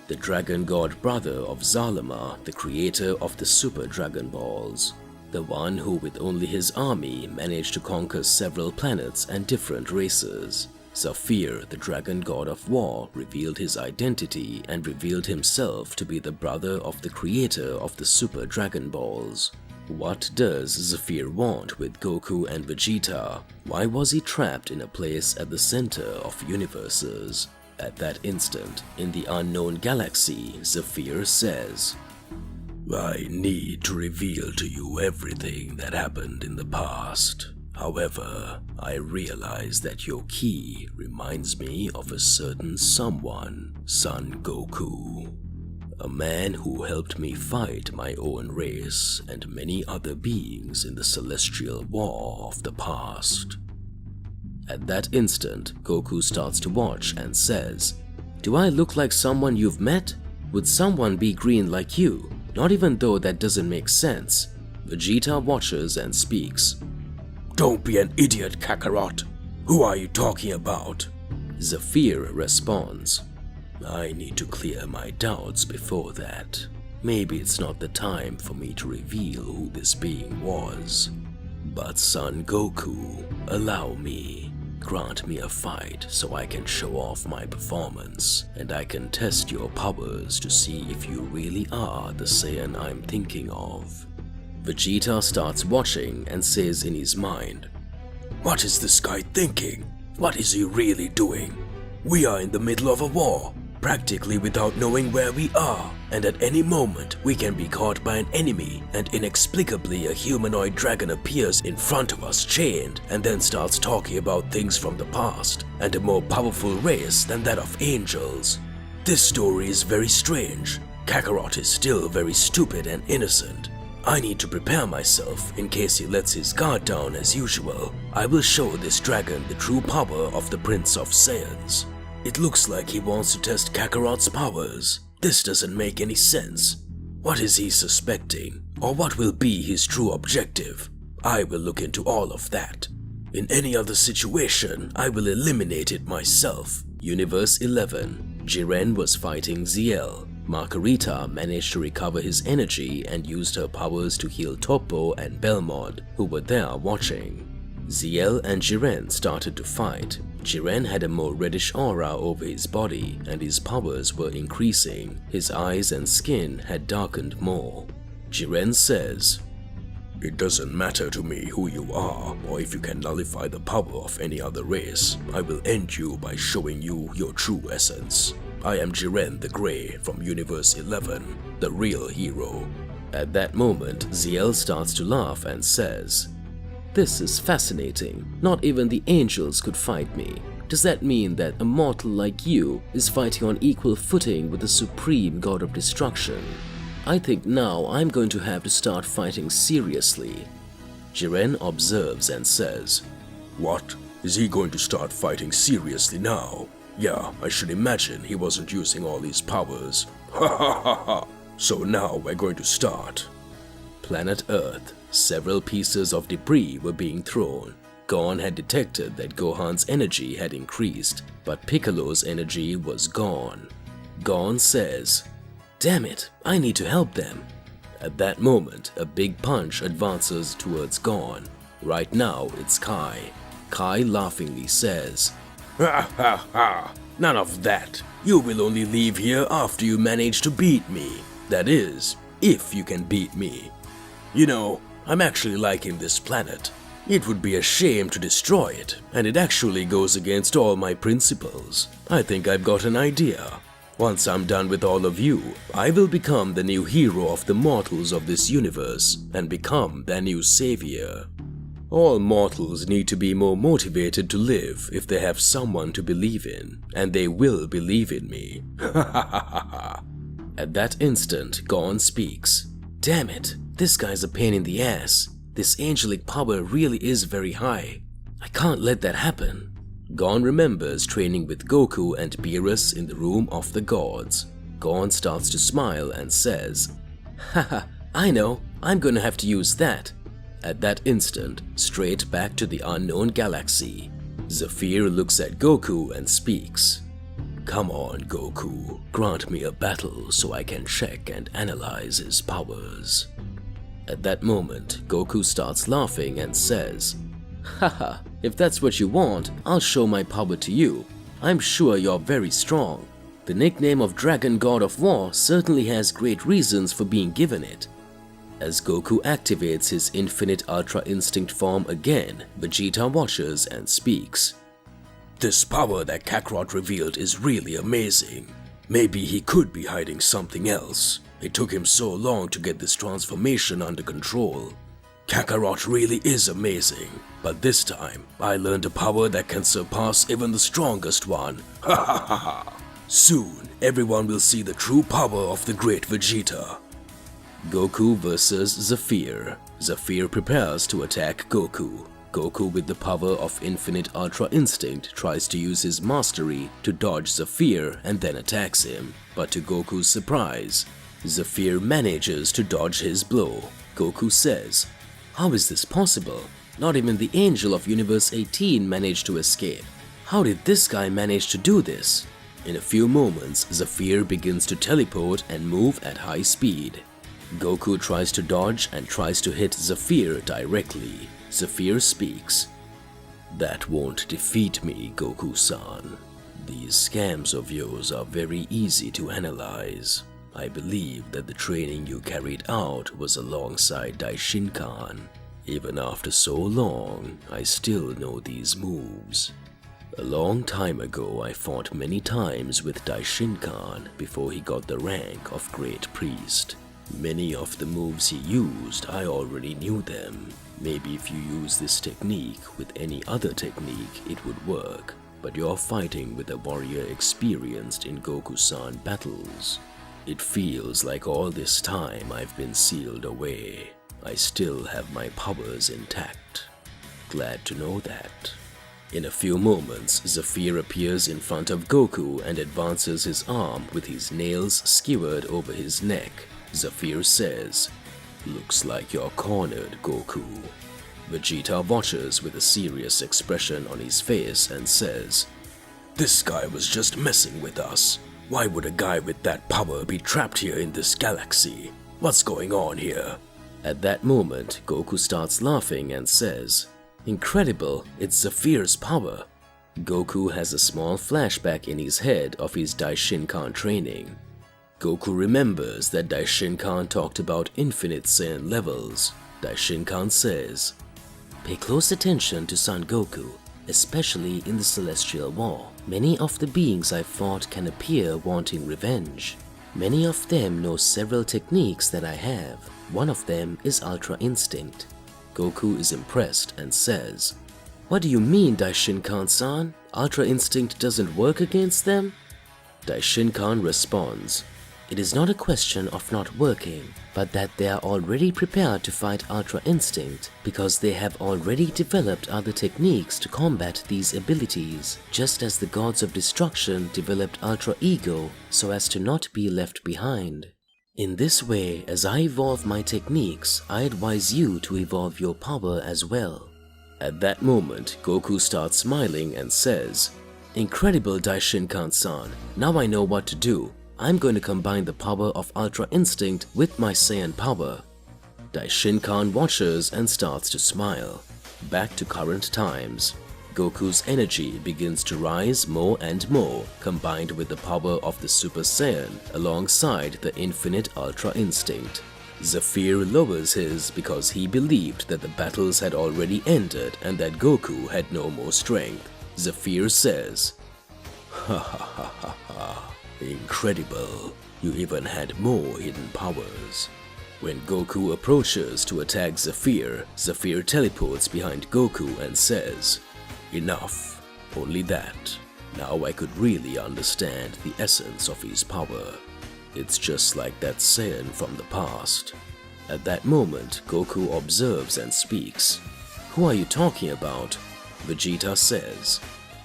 The Dragon God brother of Zalama, the creator of the Super Dragon Balls. The one who with only his army managed to conquer several planets and different races. Zafir, the Dragon God of War, revealed his identity and revealed himself to be the brother of the creator of the Super Dragon Balls. What does Zafir want with Goku and Vegeta? Why was he trapped in a place at the center of universes? At that instant, in the unknown galaxy, Zafir says, "I need to reveal to you everything that happened in the past. However, I realize that your key reminds me of a certain someone, Son Goku. A man who helped me fight my own race and many other beings in the celestial war of the past." At that instant, Goku starts to watch and says, "Do I look like someone you've met? Would someone be green like you? Not even though that doesn't make sense." Vegeta watches and speaks. "Don't be an idiot, Kakarot. Who are you talking about?" Zafir responds, "I need to clear my doubts before that. Maybe it's not the time for me to reveal who this being was. But Son Goku, allow me. Grant me a fight so I can show off my performance, and I can test your powers to see if you really are the Saiyan I'm thinking of." Vegeta starts watching and says in his mind, What is this guy thinking? What is he really doing? We are in the middle of a war, practically without knowing where we are, and at any moment we can be caught by an enemy, and inexplicably a humanoid dragon appears in front of us chained and then starts talking about things from the past and a more powerful race than that of angels. This story is very strange. Kakarot is still very stupid and innocent. I need to prepare myself in case he lets his guard down as usual. I will show this dragon the true power of the Prince of Saiyans. It looks like he wants to test Kakarot's powers. This doesn't make any sense. What is he suspecting? Or what will be his true objective? I will look into all of that. In any other situation, I will eliminate it myself. Universe 11. Jiren was fighting Ziel. Margarita managed to recover his energy and used her powers to heal Toppo and Belmont, who were there watching. Ziel and Jiren started to fight. Jiren had a more reddish aura over his body and his powers were increasing. His eyes and skin had darkened more. Jiren says, "It doesn't matter to me who you are or if you can nullify the power of any other race. I will end you by showing you your true essence. I am Jiren the Grey from Universe 11, the real hero." At that moment, Ziel starts to laugh and says, "This is fascinating. Not even the angels could fight me. Does that mean that a mortal like you is fighting on equal footing with the supreme god of destruction? I think now I'm going to have to start fighting seriously." Jiren observes and says, "What? Is he going to start fighting seriously now? Yeah, I should imagine he wasn't using all his powers. Ha ha ha ha. So now we're going to start." Planet Earth. Several pieces of debris were being thrown. Gon had detected that Gohan's energy had increased, but Piccolo's energy was gone. Gon says, "Damn it, I need to help them." At that moment, a big punch advances towards Gon. Right now, it's Kai. Kai laughingly says, "Ha ha ha, none of that. You will only leave here after you manage to beat me. That is, if you can beat me. You know, I'm actually liking this planet. It would be a shame to destroy it, and it actually goes against all my principles. I think I've got an idea. Once I'm done with all of you, I will become the new hero of the mortals of this universe and become their new savior. All mortals need to be more motivated to live if they have someone to believe in, and they will believe in me." At that instant, Gon speaks. "Damn it, this guy's a pain in the ass. This angelic power really is very high. I can't let that happen." Gon remembers training with Goku and Beerus in the room of the gods. Gon starts to smile and says, "Haha, I know, I'm gonna have to use that." At that instant, straight back to the unknown galaxy, Zafir looks at Goku and speaks. "Come on, Goku, grant me a battle so I can check and analyze his powers." At that moment, Goku starts laughing and says, "Haha, if that's what you want, I'll show my power to you. I'm sure you're very strong. The nickname of Dragon God of War certainly has great reasons for being given it." As Goku activates his infinite Ultra Instinct form again, Vegeta watches and speaks. "This power that Kakarot revealed is really amazing. Maybe he could be hiding something else. It took him so long to get this transformation under control. Kakarot really is amazing, but this time I learned a power that can surpass even the strongest one. Ha ha ha ha. Soon, everyone will see the true power of the great Vegeta." Goku vs. Zafir. Zafir prepares to attack Goku. Goku, with the power of infinite Ultra Instinct, tries to use his mastery to dodge Zafir and then attacks him. But to Goku's surprise, Zafir manages to dodge his blow. Goku says, "How is this possible? Not even the Angel of Universe 18 managed to escape. How did this guy manage to do this?" In a few moments, Zafir begins to teleport and move at high speed. Goku tries to dodge and tries to hit Zafir directly. Zafir speaks. "That won't defeat me, Goku-san. These scams of yours are very easy to analyze. I believe that the training you carried out was alongside Daishinkan. Even after so long, I still know these moves. A long time ago, I fought many times with Daishinkan before he got the rank of Great Priest. Many of the moves he used, I already knew them. Maybe if you use this technique with any other technique, it would work. But you're fighting with a warrior experienced in Goku-san battles. It feels like all this time I've been sealed away. I still have my powers intact. Glad to know that. In a few moments, Zafir appears in front of Goku and advances his arm with his nails skewered over his neck. Zafir says, "Looks like you're cornered, Goku." Vegeta watches with a serious expression on his face and says, "This guy was just messing with us. Why would a guy with that power be trapped here in this galaxy? What's going on here?" At that moment, Goku starts laughing and says, "Incredible, it's Zafir's power." Goku has a small flashback in his head of his Daishinkan training. Goku remembers that Daishinkan talked about infinite Saiyan levels. Daishinkan says, "Pay close attention to Son Goku, especially in the Celestial War. Many of the beings I fought can appear wanting revenge. Many of them know several techniques that I have. One of them is Ultra Instinct." Goku is impressed and says, "What do you mean, Daishinkan-san? Ultra Instinct doesn't work against them?" Daishinkan responds, "It is not a question of not working, but that they are already prepared to fight Ultra Instinct because they have already developed other techniques to combat these abilities, just as the gods of destruction developed Ultra Ego so as to not be left behind. In this way, as I evolve my techniques, I advise you to evolve your power as well." At that moment, Goku starts smiling and says, "Incredible, Daishinkan-san. Now I know what to do. I'm going to combine the power of Ultra Instinct with my Saiyan power." Daishinkan watches and starts to smile. Back to current times. Goku's energy begins to rise more and more, combined with the power of the Super Saiyan alongside the infinite Ultra Instinct. Zafir lowers his because he believed that the battles had already ended and that Goku had no more strength. Zafir says, "Ha ha ha ha ha. Incredible. You even had more hidden powers." When Goku approaches to attack Zafir, Zafir teleports behind Goku and says, "Enough. Only that. Now I could really understand the essence of his power. It's just like that Saiyan from the past." At that moment, Goku observes and speaks. "Who are you talking about?" Vegeta says,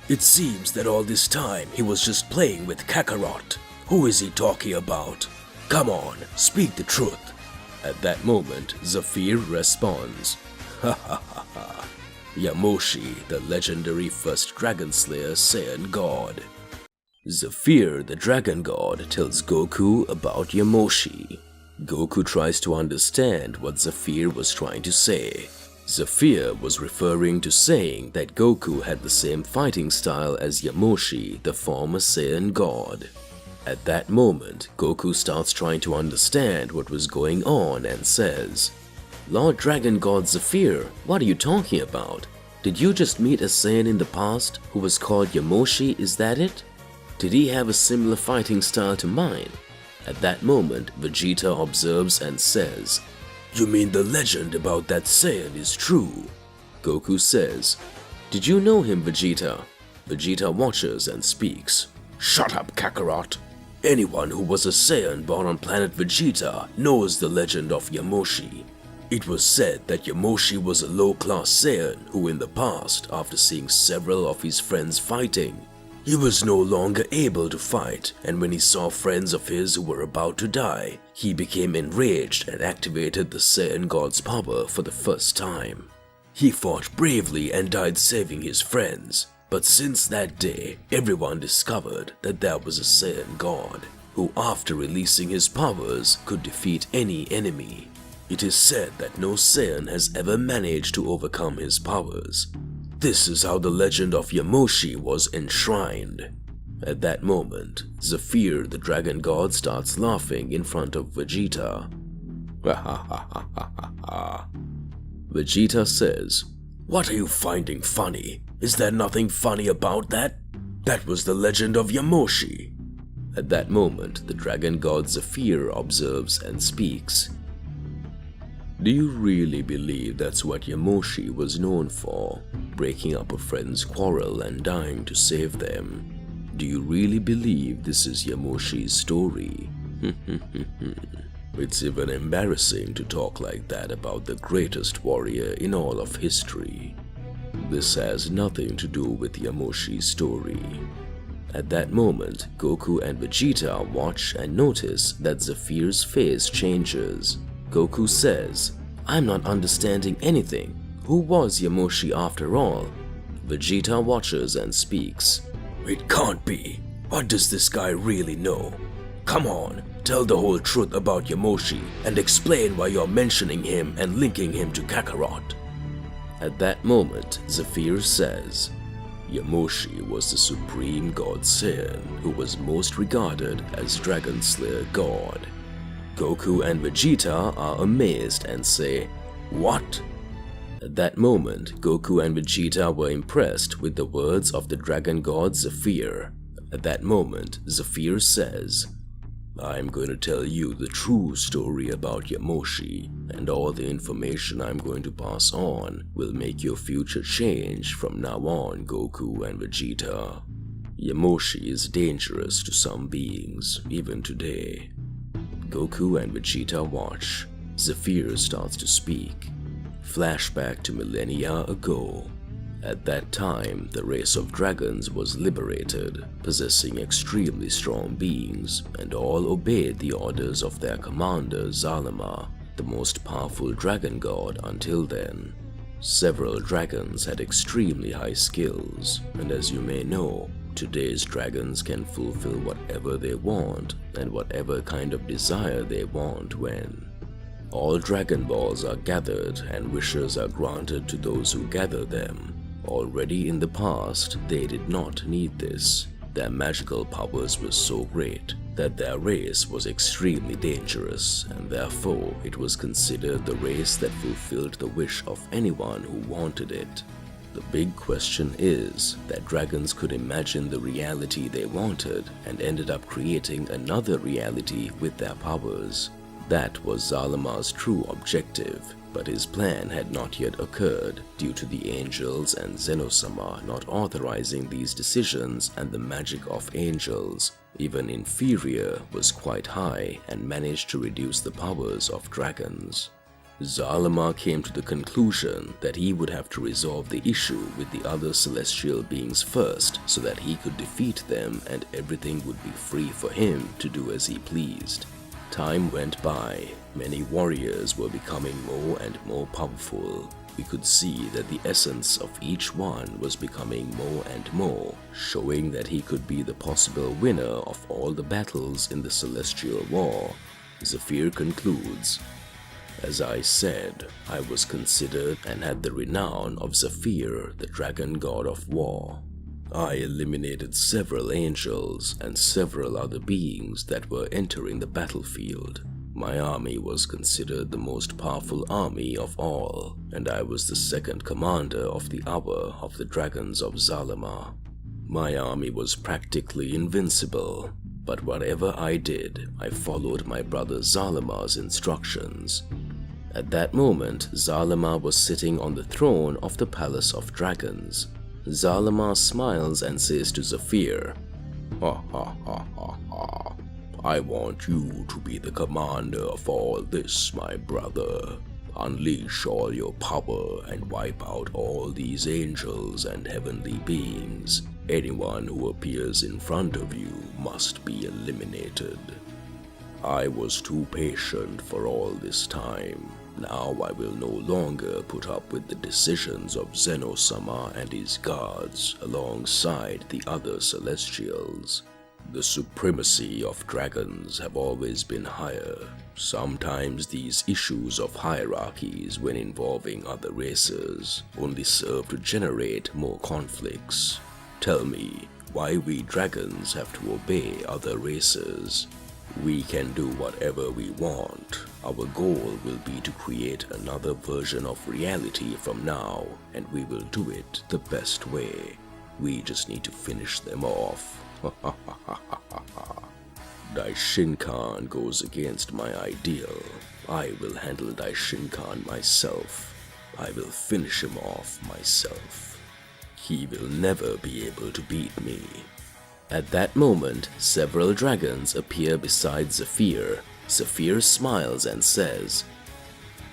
"It seems that all this time he was just playing with Kakarot. Who is he talking about? Come on, speak the truth." At that moment, Zafir responds, "Ha ha ha ha. Yamoshi, the legendary first Dragon Slayer Saiyan God." Zafir, the Dragon God, tells Goku about Yamoshi. Goku tries to understand what Zafir was trying to say. Zafir was referring to saying that Goku had the same fighting style as Yamoshi, the former Saiyan God. At that moment, Goku starts trying to understand what was going on and says, "Lord Dragon God Zafir, what are you talking about? Did you just meet a Saiyan in the past who was called Yamoshi, is that it? Did he have a similar fighting style to mine?" At that moment, Vegeta observes and says, "You mean the legend about that Saiyan is true?" Goku says, "Did you know him, Vegeta?" Vegeta watches and speaks. "Shut up, Kakarot. Anyone who was a Saiyan born on planet Vegeta knows the legend of Yamoshi. It was said that Yamoshi was a low-class Saiyan who in the past, after seeing several of his friends fighting, he was no longer able to fight, and when he saw friends of his who were about to die, he became enraged and activated the Saiyan God's power for the first time. He fought bravely and died saving his friends. But since that day, everyone discovered that there was a Saiyan God, who after releasing his powers could defeat any enemy. It is said that no Saiyan has ever managed to overcome his powers. This is how the legend of Yamoshi was enshrined." At that moment, Zafir, the Dragon God, starts laughing in front of Vegeta. Vegeta says, "What are you finding funny? Is there nothing funny about that? That was the legend of Yamoshi." At that moment, the dragon god Zephyr observes and speaks. "Do you really believe that's what Yamoshi was known for? Breaking up a friend's quarrel and dying to save them? Do you really believe this is Yamoshi's story?" It's even embarrassing to talk like that about the greatest warrior in all of history. This has nothing to do with Yamoshi's story. At that moment, Goku and Vegeta watch and notice that Zephyr's face changes. Goku says, "I'm not understanding anything. Who was Yamoshi after all?" Vegeta watches and speaks. "It can't be. What does this guy really know? Come on, tell the whole truth about Yamoshi and explain why you're mentioning him and linking him to Kakarot." At that moment, Zephyr says, "Yamoshi was the supreme god Saiyan who was most regarded as Dragon Slayer god." Goku and Vegeta are amazed and say, "What?" At that moment, Goku and Vegeta were impressed with the words of the dragon god Zephyr. At that moment, Zephyr says, "I'm going to tell you the true story about Yamoshi, and all the information I'm going to pass on will make your future change from now on, Goku and Vegeta. Yamoshi is dangerous to some beings, even today." Goku and Vegeta watch. Zephyr starts to speak. Flashback to millennia ago. At that time, the race of dragons was liberated, possessing extremely strong beings, and all obeyed the orders of their commander Zalama, the most powerful dragon god until then. Several dragons had extremely high skills, and as you may know, today's dragons can fulfill whatever they want and whatever kind of desire they want when. All Dragon Balls are gathered and wishes are granted to those who gather them. Already in the past, they did not need this. Their magical powers were so great that their race was extremely dangerous, and therefore it was considered the race that fulfilled the wish of anyone who wanted it. The big question is that dragons could imagine the reality they wanted and ended up creating another reality with their powers. That was Zalama's true objective, but his plan had not yet occurred due to the angels and Zenosama not authorizing these decisions, and the magic of angels, even inferior, was quite high and managed to reduce the powers of dragons. Zalama came to the conclusion that he would have to resolve the issue with the other celestial beings first so that he could defeat them and everything would be free for him to do as he pleased. Time went by. Many warriors were becoming more and more powerful. We could see that the essence of each one was becoming more and more, showing that he could be the possible winner of all the battles in the Celestial War. Zephyr concludes, "As I said, I was considered and had the renown of Zephyr, the dragon god of war. I eliminated several angels and several other beings that were entering the battlefield. My army was considered the most powerful army of all, and I was the second commander of the hour of the dragons of Zalama. My army was practically invincible, but whatever I did, I followed my brother Zalama's instructions." At that moment, Zalama was sitting on the throne of the Palace of Dragons. Zalama smiles and says to Zephyr, "Ha ha ha ha ha. I want you to be the commander of all this, my brother. Unleash all your power and wipe out all these angels and heavenly beings. Anyone who appears in front of you must be eliminated. I was too patient for all this time. Now I will no longer put up with the decisions of Zenosama and his gods alongside the other celestials. The supremacy of dragons have always been higher. Sometimes these issues of hierarchies when involving other races only serve to generate more conflicts. Tell me why we dragons have to obey other races." We can do whatever we want. Our goal will be to create another version of reality from now, and we will do it the best way. We just need to finish them off. Daishinkan goes against my ideal. I will handle Daishinkan myself. I will finish him off myself. He will never be able to beat me. At that moment, several dragons appear beside Zephyr. Zephyr smiles and says,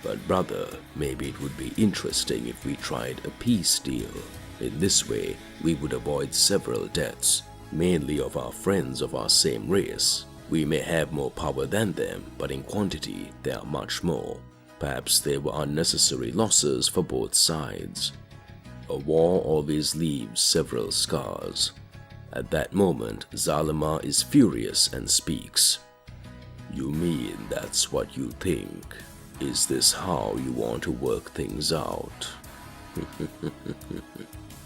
"But brother, maybe it would be interesting if we tried a peace deal. In this way, we would avoid several deaths, mainly of our friends of our same race. We may have more power than them, but in quantity, they are much more. Perhaps they were unnecessary losses for both sides. A war always leaves several scars." At that moment, Zalama is furious and speaks. "You mean that's what you think? Is this how you want to work things out?"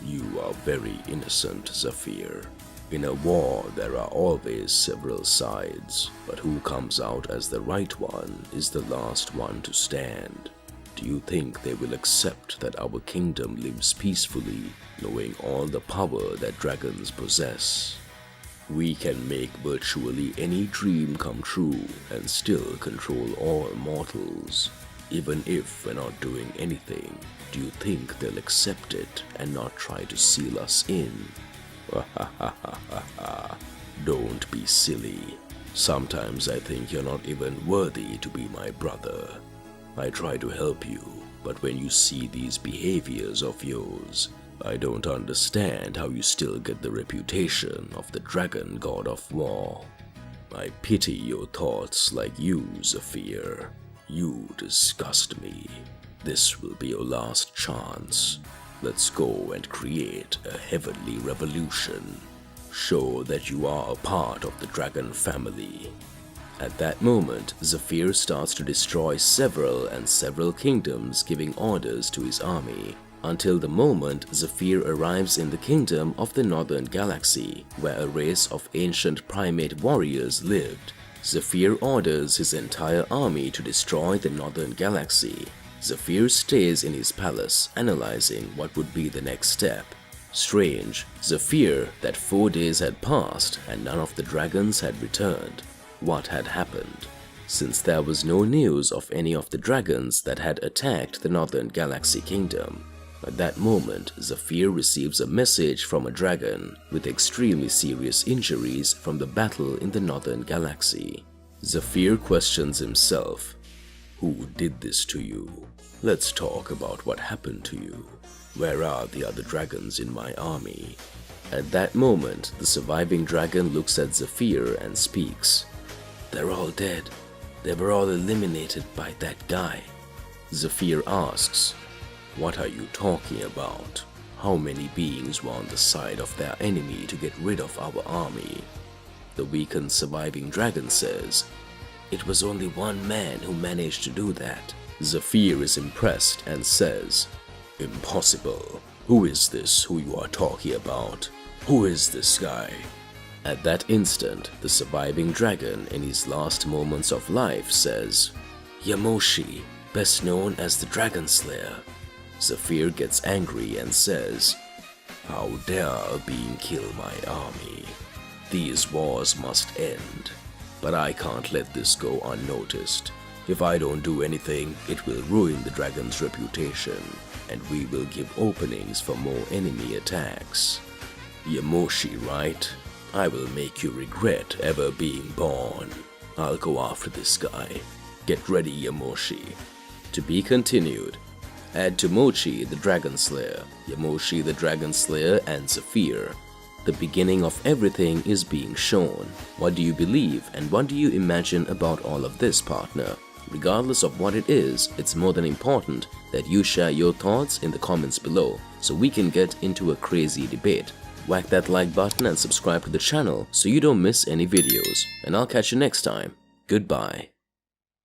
You are very innocent, Zephyr. In a war, there are always several sides, but who comes out as the right one is the last one to stand. Do you think they will accept that our kingdom lives peacefully, knowing all the power that dragons possess? We can make virtually any dream come true and still control all mortals. Even if we're not doing anything, do you think they'll accept it and not try to seal us in? Don't be silly. Sometimes I think you're not even worthy to be my brother. I try to help you, but when you see these behaviors of yours, I don't understand how you still get the reputation of the dragon god of war. I pity your thoughts like you, Zephyr. You disgust me. This will be your last chance. Let's go and create a heavenly revolution. Show that you are a part of the dragon family. At that moment, Zephyr starts to destroy several kingdoms, giving orders to his army, until the moment Zephyr arrives in the kingdom of the Northern Galaxy, where a race of ancient primate warriors lived. Zephyr orders his entire army to destroy the Northern Galaxy. Zephyr stays in his palace, analyzing what would be the next step. Strange, Zephyr that 4 days had passed and none of the dragons had returned. What had happened? Since there was no news of any of the dragons that had attacked the Northern Galaxy Kingdom. At that moment, Zephyr receives a message from a dragon with extremely serious injuries from the battle in the Northern Galaxy. Zephyr questions himself. Who did this to you? Let's talk about what happened to you. Where are the other dragons in my army? At that moment, the surviving dragon looks at Zephyr and speaks. They're all dead. They were all eliminated by that guy. Zephyr asks, what are you talking about? How many beings were on the side of their enemy to get rid of our army? The weakened surviving dragon says, it was only one man who managed to do that. Zephyr is impressed and says, impossible. Who is this who you are talking about? Who is this guy? At that instant, the surviving dragon in his last moments of life says, Yamoshi, best known as the Dragon Slayer. Zephyr gets angry and says, how dare a being kill my army? These wars must end. But I can't let this go unnoticed. If I don't do anything, it will ruin the dragon's reputation, and we will give openings for more enemy attacks. Yamoshi, right? I will make you regret ever being born. I'll go after this guy. Get ready, Yamoshi. To be continued. Add Tomochi, the Dragon Slayer, Yamoshi, the Dragon Slayer, and Zephyr. The beginning of everything is being shown. What do you believe and what do you imagine about all of this, partner? Regardless of what it is, it's more than important that you share your thoughts in the comments below so we can get into a crazy debate. Whack that like button and subscribe to the channel so you don't miss any videos. And I'll catch you next time. Goodbye.